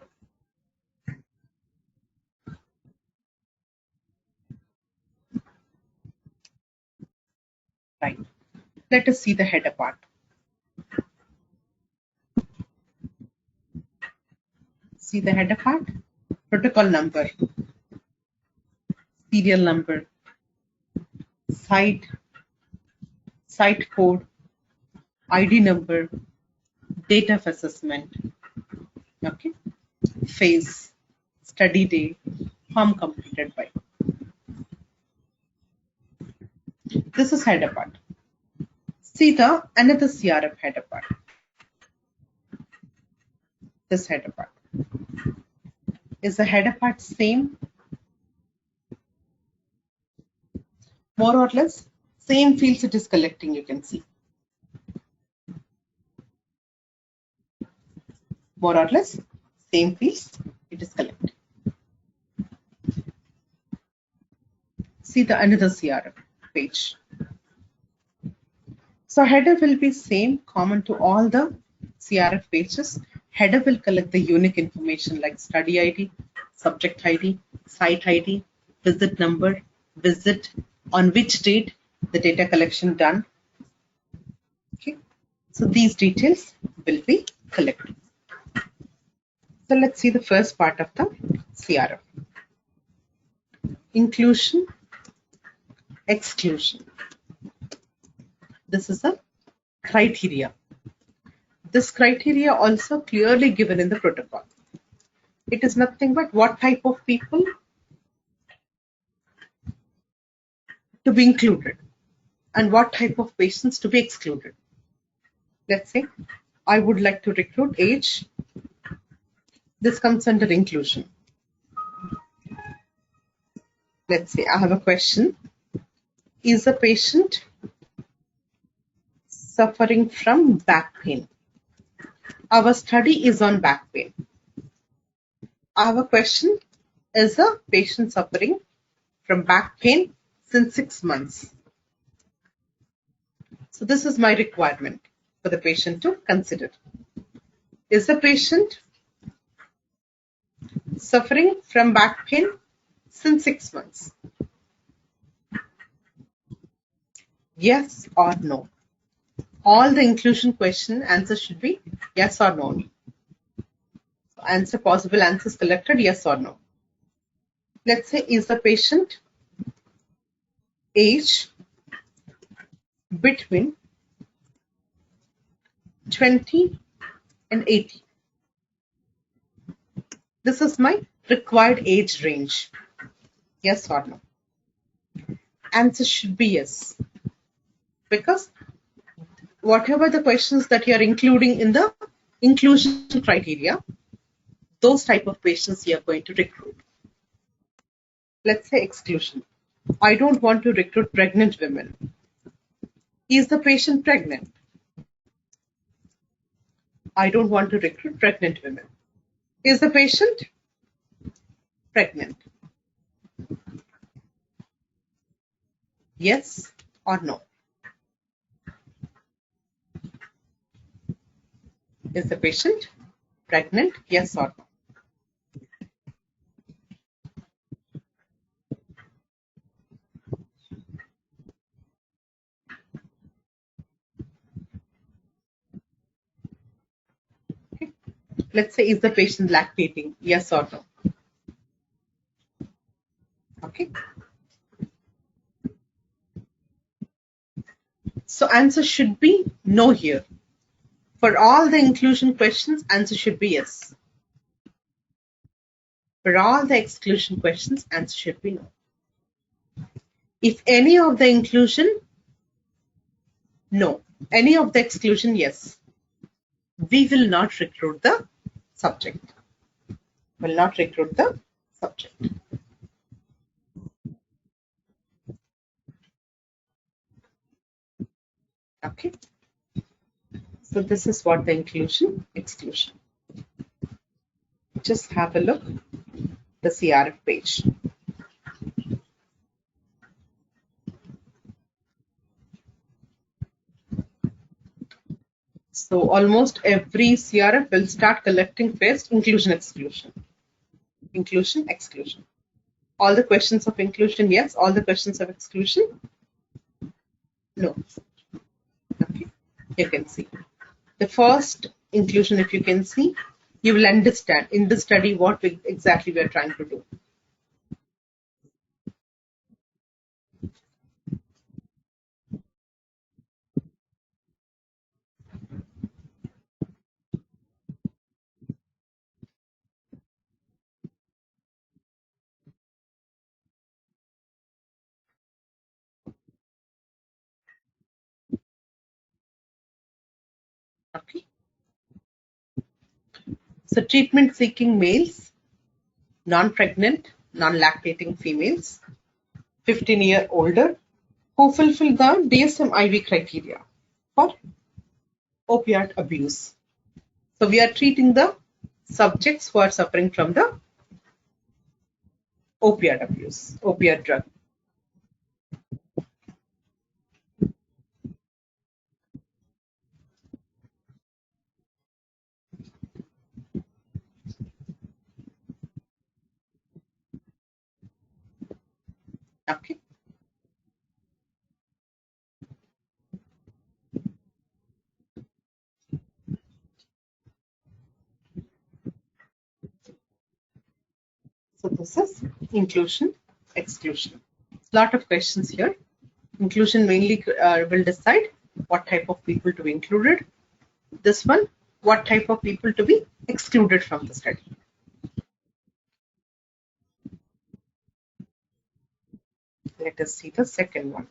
Right. Let us see the header part. See the header part? Protocol number, serial number, site code, ID number, date of assessment, okay, phase, study day, form completed by. This is header part. See the another CRF header part. This header part. Is the header part same? More or less same fields it is collecting, you can see. More or less same fields it is collecting. See the another CRF page. So header will be same, common to all the CRF pages. Header will collect the unique information like study ID, subject ID, site ID, visit number, visit, on which date the data collection done. Okay, so these details will be collected. So let's see the first part of the CRF. Inclusion, exclusion. This is a criteria. This criteria also clearly given in the protocol. It is nothing but what type of people to be included and what type of patients to be excluded. Let's say I would like to recruit age. This comes under inclusion. Let's say I have a question. Is a patient suffering from back pain? Our study is on back pain. I have a question. Is a patient suffering from back pain since 6 months? So this is my requirement for the patient to consider. Is the patient suffering from back pain since 6 months? Yes or no? All the inclusion question answer should be yes or no. So answer possible answers collected yes or no. Let's say is the patient age between 20 and 80. This is my required age range. Yes or no? Answer should be yes. Because whatever the questions that you are including in the inclusion criteria, those type of patients you are going to recruit. Let's say exclusion. I don't want to recruit pregnant women. Is the patient pregnant? I don't want to recruit pregnant women. Is the patient pregnant? Yes or no? Is the patient pregnant? Yes or no? Okay. Let's say, is the patient lactating? Yes or no? Okay. So answer should be no here. For all the inclusion questions, answer should be yes. For all the exclusion questions, answer should be no. If any of the inclusion, no. Any of the exclusion, yes. We will not recruit the subject. Will not recruit the subject. Okay. So this is what the inclusion, exclusion. Just have a look the CRF page. So almost every CRF will start collecting first inclusion, exclusion. Inclusion, exclusion. All the questions of inclusion, yes. All the questions of exclusion, no. Okay. You can see. The first inclusion, if you can see, you will understand in this study what exactly we are trying to do. Okay. So treatment-seeking males, non-pregnant, non-lactating females, 15-year older, who fulfill the DSM-IV criteria for opioid abuse. So we are treating the subjects who are suffering from the opioid abuse, opioid drug. Okay. So this is inclusion, exclusion. Lot of questions here. Inclusion mainly will decide what type of people to be included. This one, what type of people to be excluded from the study. Let us see the second one.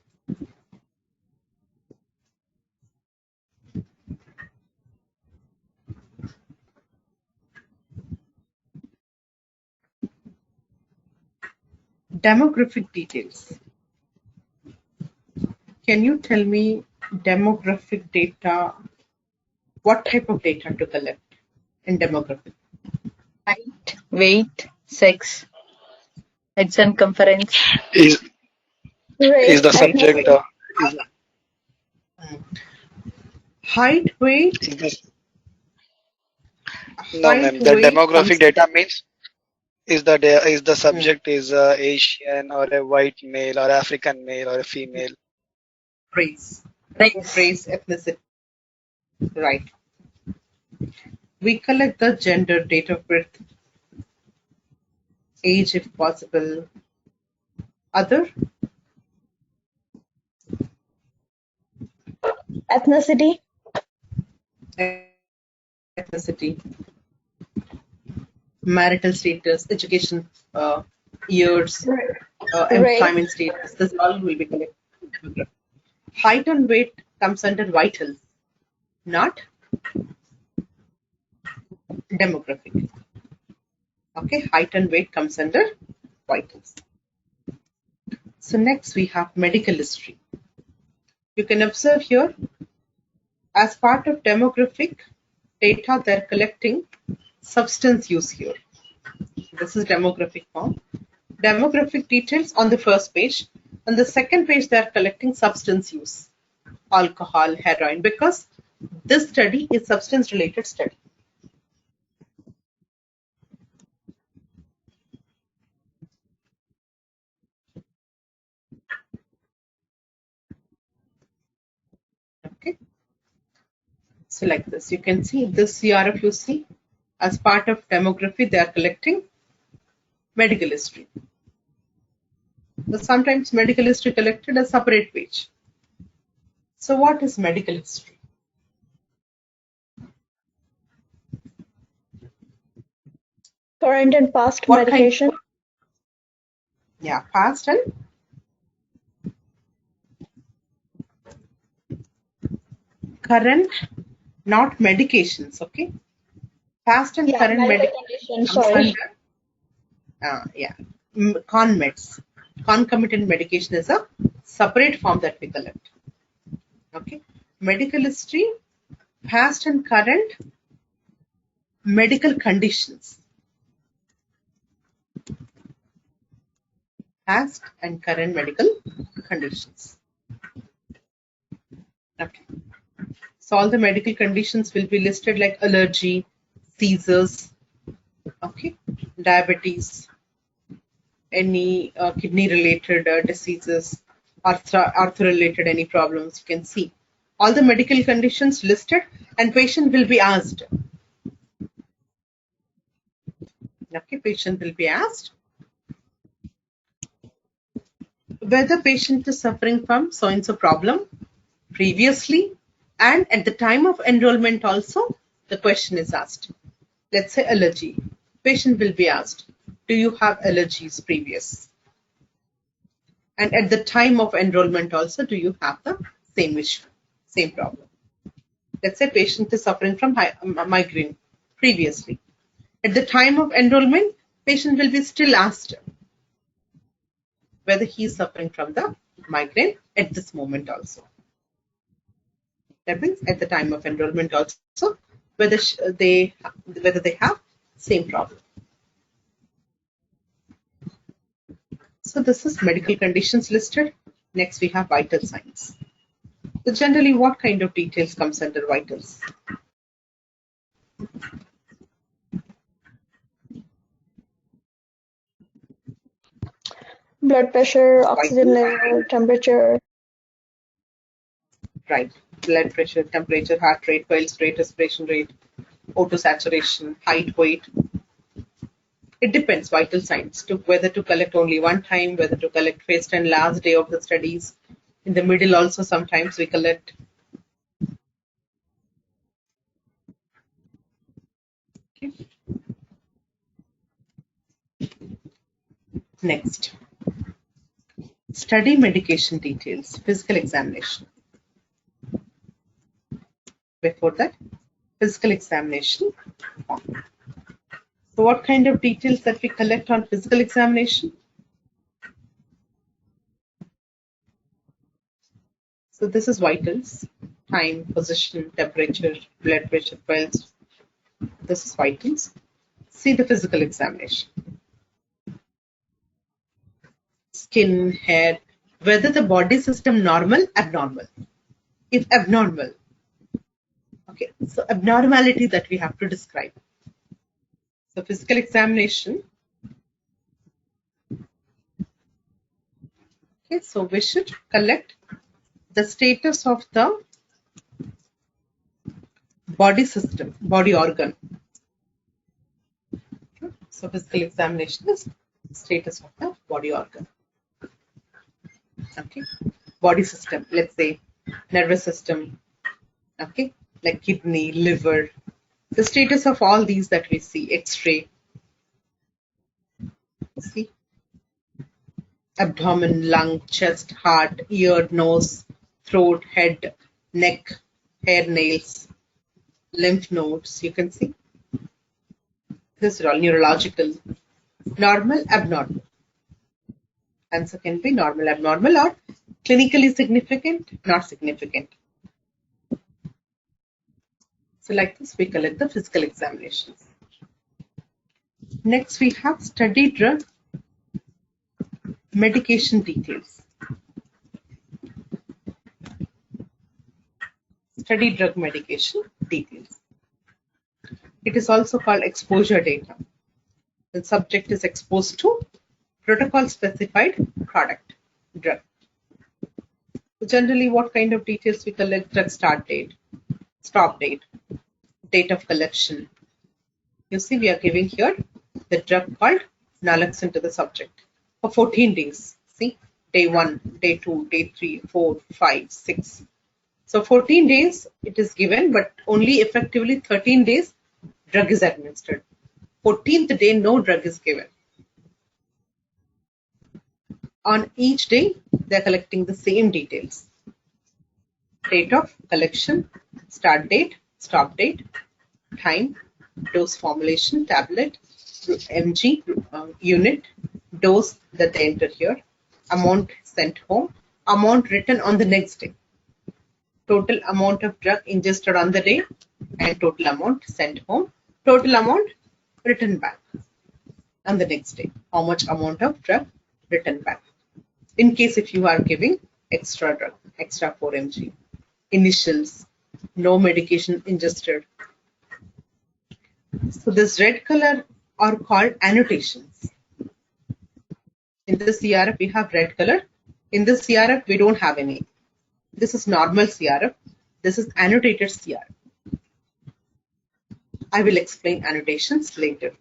Demographic details. Can you tell me demographic data? What type of data to collect in demographic? Height, weight, sex, head circumference. Is the subject Height, weight. No, ma'am. The demographic data means is the subject is Asian or a white male or African male or a female. Race, ethnicity. Right. We collect the gender, date of birth, age if possible. Other? Ethnicity. Ethnicity. Marital status, education, years, employment status. This all will be collected. Height and weight comes under vitals, not demographic. Okay, height and weight comes under vitals. So next we have medical history. You can observe here, as part of demographic data, they're collecting substance use here. This is demographic form. Demographic details on the first page. On the second page, they're collecting substance use, alcohol, heroin, because this study is substance-related study. Okay. So like this, you can see this CRF you see as part of demography, they are collecting medical history. But sometimes medical history collected a separate page. So what is medical history? Current and past What medication. Yeah, past and current, not medications, okay? Past and current medical condition. Sorry. Conmeds. Concomitant medication is a separate form that we collect. Okay. Medical history, past and current medical conditions. Past and current medical conditions. Okay. So all the medical conditions will be listed like allergy, seizures, okay, diabetes, any kidney-related diseases, arthro-related any problems. You can see all the medical conditions listed, and patient will be asked, Okay, patient will be asked whether patient is suffering from so-and-so problem previously, and at the time of enrollment also the question is asked. Let's say allergy. Patient will be asked, do you have allergies previous? And at the time of enrollment also, do you have the same issue, same problem? Let's say patient is suffering from migraine previously. At the time of enrollment, patient will be still asked whether he is suffering from the migraine at this moment also. That means at the time of enrollment also, whether they have same problem. So this is medical conditions listed. Next we have vital signs. So generally, what kind of details comes under vitals? Blood pressure, oxygen level, temperature. Right. Blood pressure, temperature, heart rate, pulse rate, respiration rate, O2 saturation, height, weight. It depends, vital signs, to whether to collect only one time, whether to collect first and last day of the studies. In the middle also sometimes we collect. Okay. Next. Study medication details, physical examination. Before that, physical examination form. So what kind of details that we collect on physical examination? So this is vitals, time, position, temperature, blood pressure, pulse. This is vitals. See the physical examination. Skin, hair, whether the body system normal, abnormal. If abnormal, okay, so abnormality that we have to describe. So physical examination. Okay, so we should collect the status of the body system, body organ. Okay, so physical examination is status of the body organ. Okay, body system, let's say nervous system, okay, like kidney, liver, the status of all these that we see, X-ray, see, abdomen, lung, chest, heart, ear, nose, throat, head, neck, hair, nails, lymph nodes, you can see. This is all neurological, normal, abnormal. Answer can be normal, abnormal, or clinically significant, not significant. So like this, we collect the physical examinations. Next, we have study drug medication details. Study drug medication details. It is also called exposure data. The subject is exposed to protocol specified product, drug. So generally, what kind of details we collect? Drug start date, stop date, date of collection. You see, we are giving here the drug called naloxone to the subject for 14 days. See, day 1, day 2, day 3, 4, 5, 6. So 14 days it is given, but only effectively 13 days drug is administered. 14th day, no drug is given. On each day, they are collecting the same details. Date of collection, start date, stop date, time, dose formulation, tablet, mg, unit, dose that they enter here, amount sent home, amount written on the next day, total amount of drug ingested on the day, and total amount sent home, total amount written back on the next day, how much amount of drug written back. In case if you are giving extra drug, extra 4 mg, initials, no medication ingested. So this red color are called annotations. In the CRF we have red color. In this CRF we don't have any. This is normal CRF. This is annotated CRF. I will explain annotations later.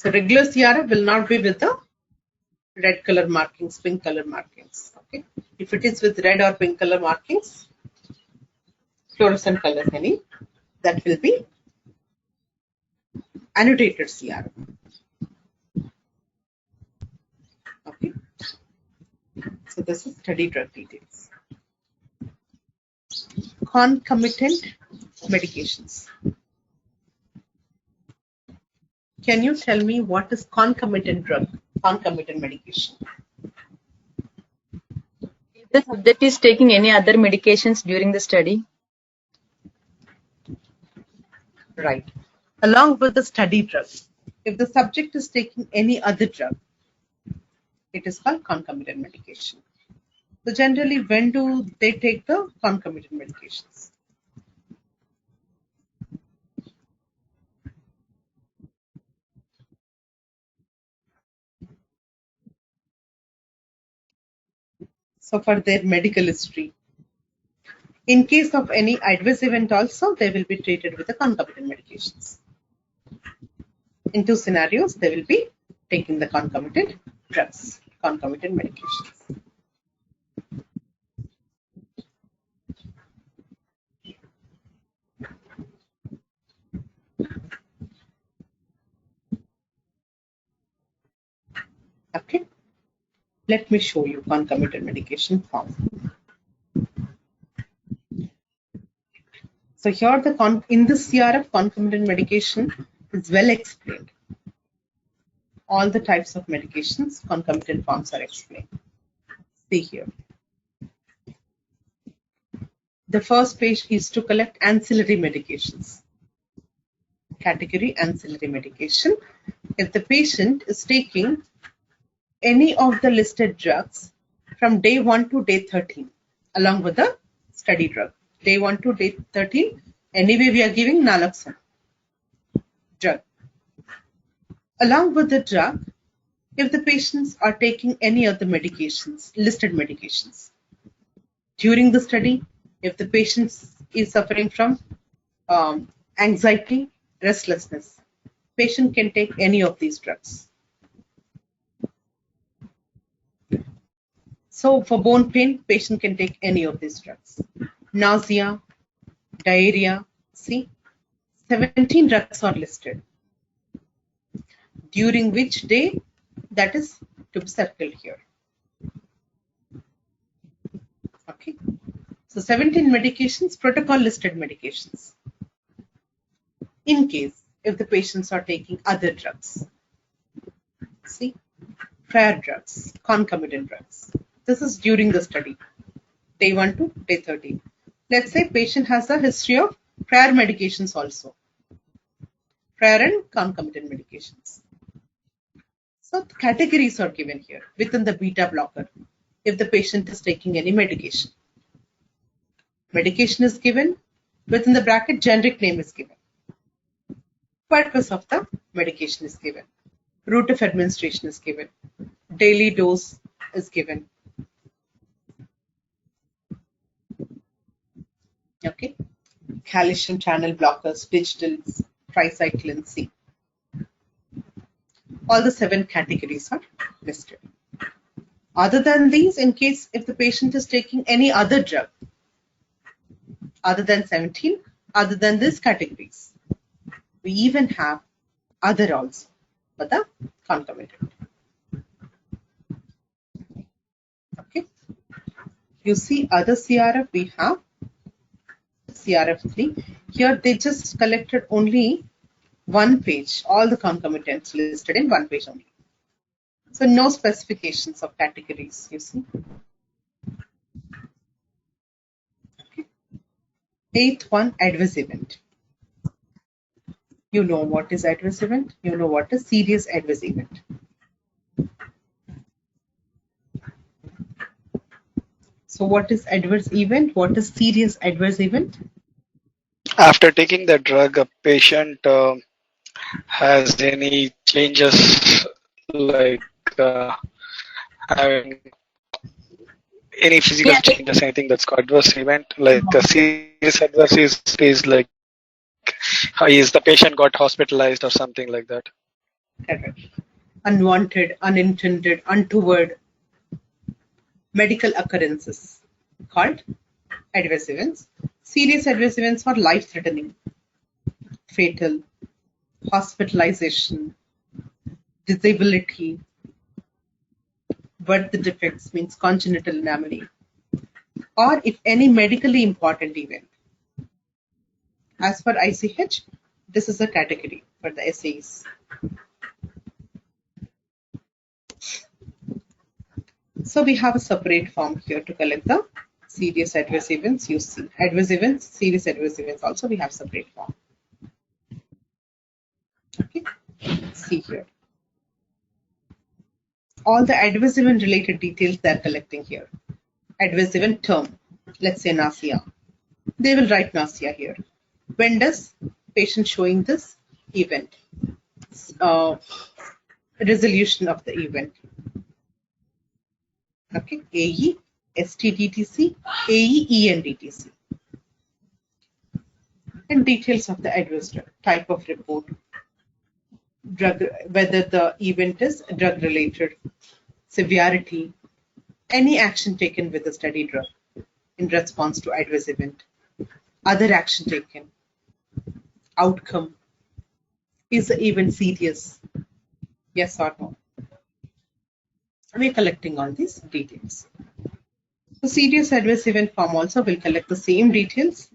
So regular CRF will not be with the red color markings, pink color markings. Okay. If it is with red or pink color markings, fluorescent color any, that will be annotated CRF. Okay. So this is study drug details. Concomitant medications. Can you tell me what is concomitant drug, concomitant medication? If the subject is taking any other medications during the study? Right. Along with the study drug. If the subject is taking any other drug, it is called concomitant medication. So generally, when do they take the concomitant medications? So for their medical history. In case of any adverse event also, they will be treated with the concomitant medications. In two scenarios, they will be taking the concomitant drugs, concomitant medications. Okay, let me show you concomitant medication form. So here in this CRF, concomitant medication is well explained. All the types of medications, concomitant forms are explained. See here. The first page is to collect ancillary medications. Category ancillary medication. If the patient is taking any of the listed drugs from day 1 to day 13, along with the study drug. Day 1 to day 13, anyway we are giving naloxone drug. Along with the drug, if the patients are taking any other medications, listed medications. During the study, if the patient is suffering from anxiety, restlessness, patient can take any of these drugs. So for bone pain, patient can take any of these drugs. Nausea, diarrhea, see, 17 drugs are listed. During which day, that is to be circled here. Okay. So 17 medications, protocol listed medications. In case if the patients are taking other drugs. See, prior drugs, concomitant drugs. This is during the study, day 1 to day 13. Let's say patient has a history of prior medications also. Prior and concomitant medications. So categories are given here within the beta blocker if the patient is taking any medication. Medication is given, within the bracket generic name is given. Purpose of the medication is given. Route of administration is given. Daily dose is given. Okay. Calcium channel blockers, digitals, tricycline C. All the 7 categories are listed. Other than these, in case if the patient is taking any other drug, other than 17, other than these categories, we even have other also, but the concomitant. Okay. You see other CRF, we have CRF3. Here they just collected only one page, all the concomitants listed in one page only. So no specifications of categories, you see. Okay. 8th one, adverse event. You know what is adverse event? You know what is serious adverse event. So what is adverse event? What is serious adverse event? After taking the drug, a patient has any changes like having any physical changes, anything that's called adverse event, like a serious adverse is like is the patient got hospitalized or something like that. Correct. Unwanted, unintended, untoward medical occurrences called adverse events. Serious adverse events are life-threatening, fatal, hospitalization, disability, birth defects means congenital anomaly, or if any medically important event. As for ICH, this is a category for the SAs. So we have a separate form here to collect the serious adverse events. You see, adverse events, serious adverse events. Also, we have separate form. Okay, see here. All the adverse event related details they are collecting here. Adverse event term, let's say nausea. They will write nausea here. When does patient showing this event? Resolution of the event. Okay, AE, STDTC, AE, ENDTC. And details of the adverse drug, type of report, drug, whether the event is drug related, severity, any action taken with the study drug in response to adverse event, other action taken, outcome, is the event serious, yes or no. We are collecting all these details. The serious adverse event form also will collect the same details.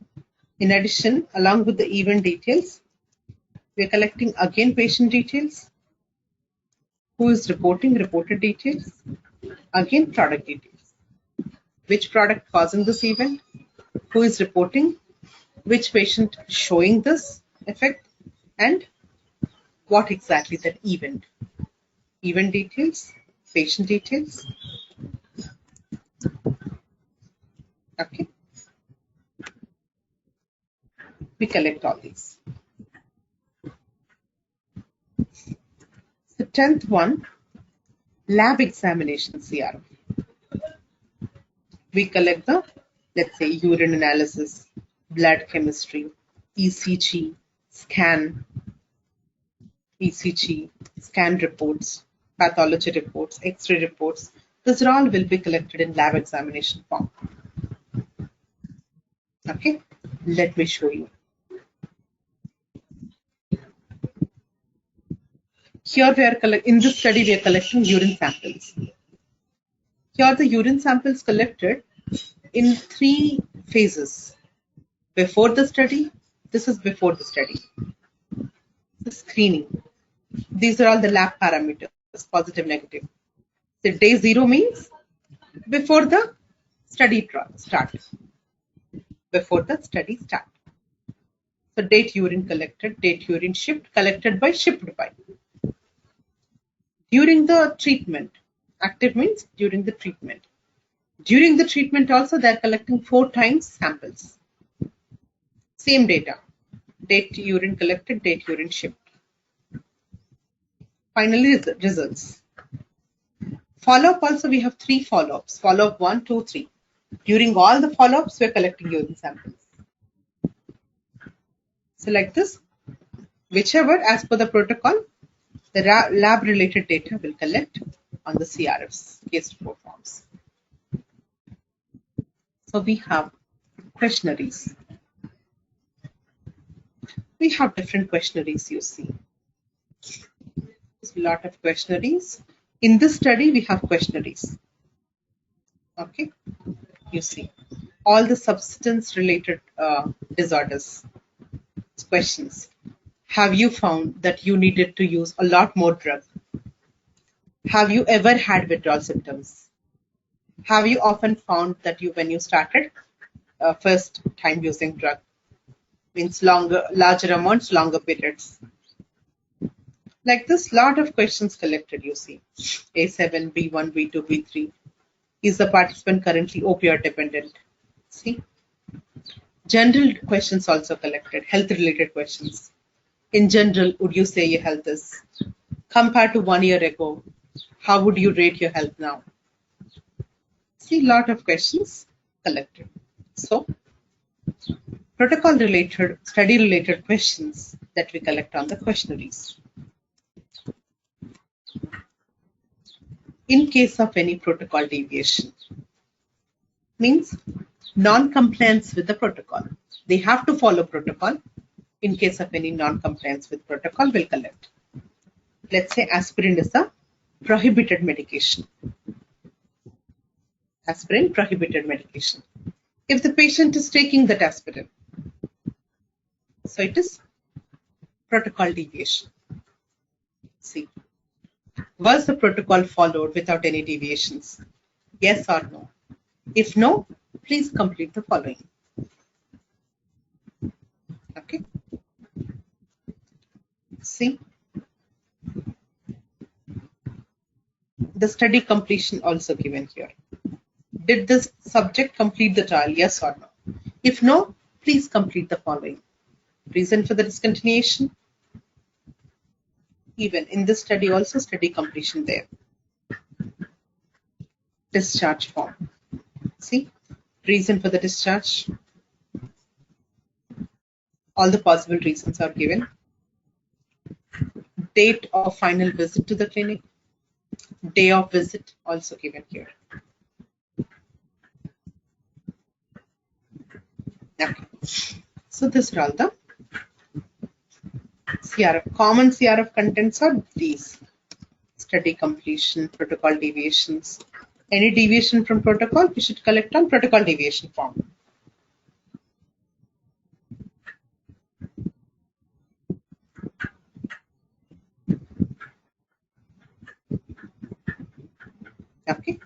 In addition, along with the event details, we are collecting again patient details, who is reporting, reported details, again product details, which product causing this event, who is reporting, which patient showing this effect, and what exactly that event. Event details, patient details. Okay. We collect all these. The 10th one, lab examination CRF. We collect the, let's say, urine analysis, blood chemistry, ECG, scan reports, pathology reports, X-ray reports. These all will be collected in lab examination form. Okay, let me show you. Here we are in this study we are collecting urine samples. Here the urine samples collected in 3 phases. Before the study, this is before the study. The screening. These are all the lab parameters, positive, negative. So day 0 means before the study start. Before the study start. So date urine collected, date urine shipped, collected by, shipped by. During the treatment, active means during the treatment. During the treatment also they are collecting 4 times samples. Same data. Date urine collected, date urine shipped. Finally, results. Follow-up also we have 3 follow-ups. Follow-up 1, 2, 3. During all the follow-ups we are collecting urine samples. So like this, whichever as per the protocol, the lab related data will collect on the CRFs, case report forms. So we have questionnaires. We have different questionnaires, you see. There's a lot of questionnaires. In this study, we have questionnaires. Okay, you see. All the substance related disorders. Questions. Have you found that you needed to use a lot more drug? Have you ever had withdrawal symptoms? Have you often found that when you started first time using drug, means larger amounts, longer periods? Like this, lot of questions collected, you see. A7, B1, B2, B3. Is the participant currently opioid dependent? See. General questions also collected, health related questions. In general, would you say your health is? Compared to 1 year ago, how would you rate your health now? See, lot of questions collected. So, protocol related, study related questions that we collect on the questionnaires. in case of any protocol deviation. Means non-compliance with the protocol. They have to follow protocol. In case of any non-compliance with protocol, we'll collect. Let's say aspirin is a prohibited medication. Aspirin, prohibited medication. If the patient is taking that aspirin, so it is protocol deviation. See, was the protocol followed without any deviations? Yes or no? If no, please complete the following. Okay. See, the study completion also given here. Did this subject complete the trial? Yes or no? If no, please complete the following. Reason for the discontinuation? Even in this study also study completion there. Discharge form. See, reason for the discharge. All the possible reasons are given. Date of final visit to the clinic. Day of visit also given here. Okay. So this are all the CRF. Common CRF contents are these. Study completion, protocol deviations. Any deviation from protocol, we should collect on protocol deviation form. Okay.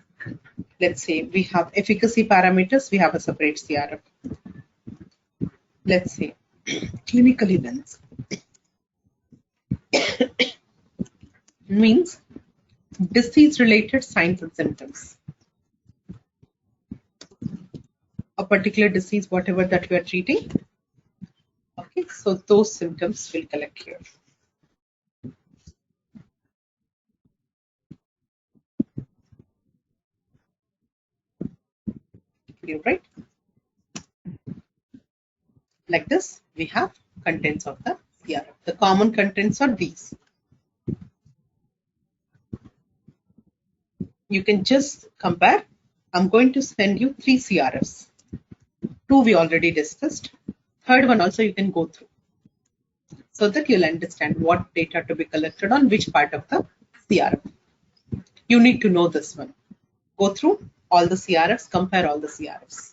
Let's say we have efficacy parameters, we have a separate CRF. Let's say clinical events. Means disease-related signs and symptoms. A particular disease, whatever that we are treating. Okay, so those symptoms will collect here. Clear, right? Like this, we have contents of the CRF. The common contents are these. You can just compare. I'm going to send you 3 CRFs. 2 we already discussed. Third one also you can go through, so that you'll understand what data to be collected on which part of the CRF. You need to know this one. Go through all the CRFs, compare all the CRFs.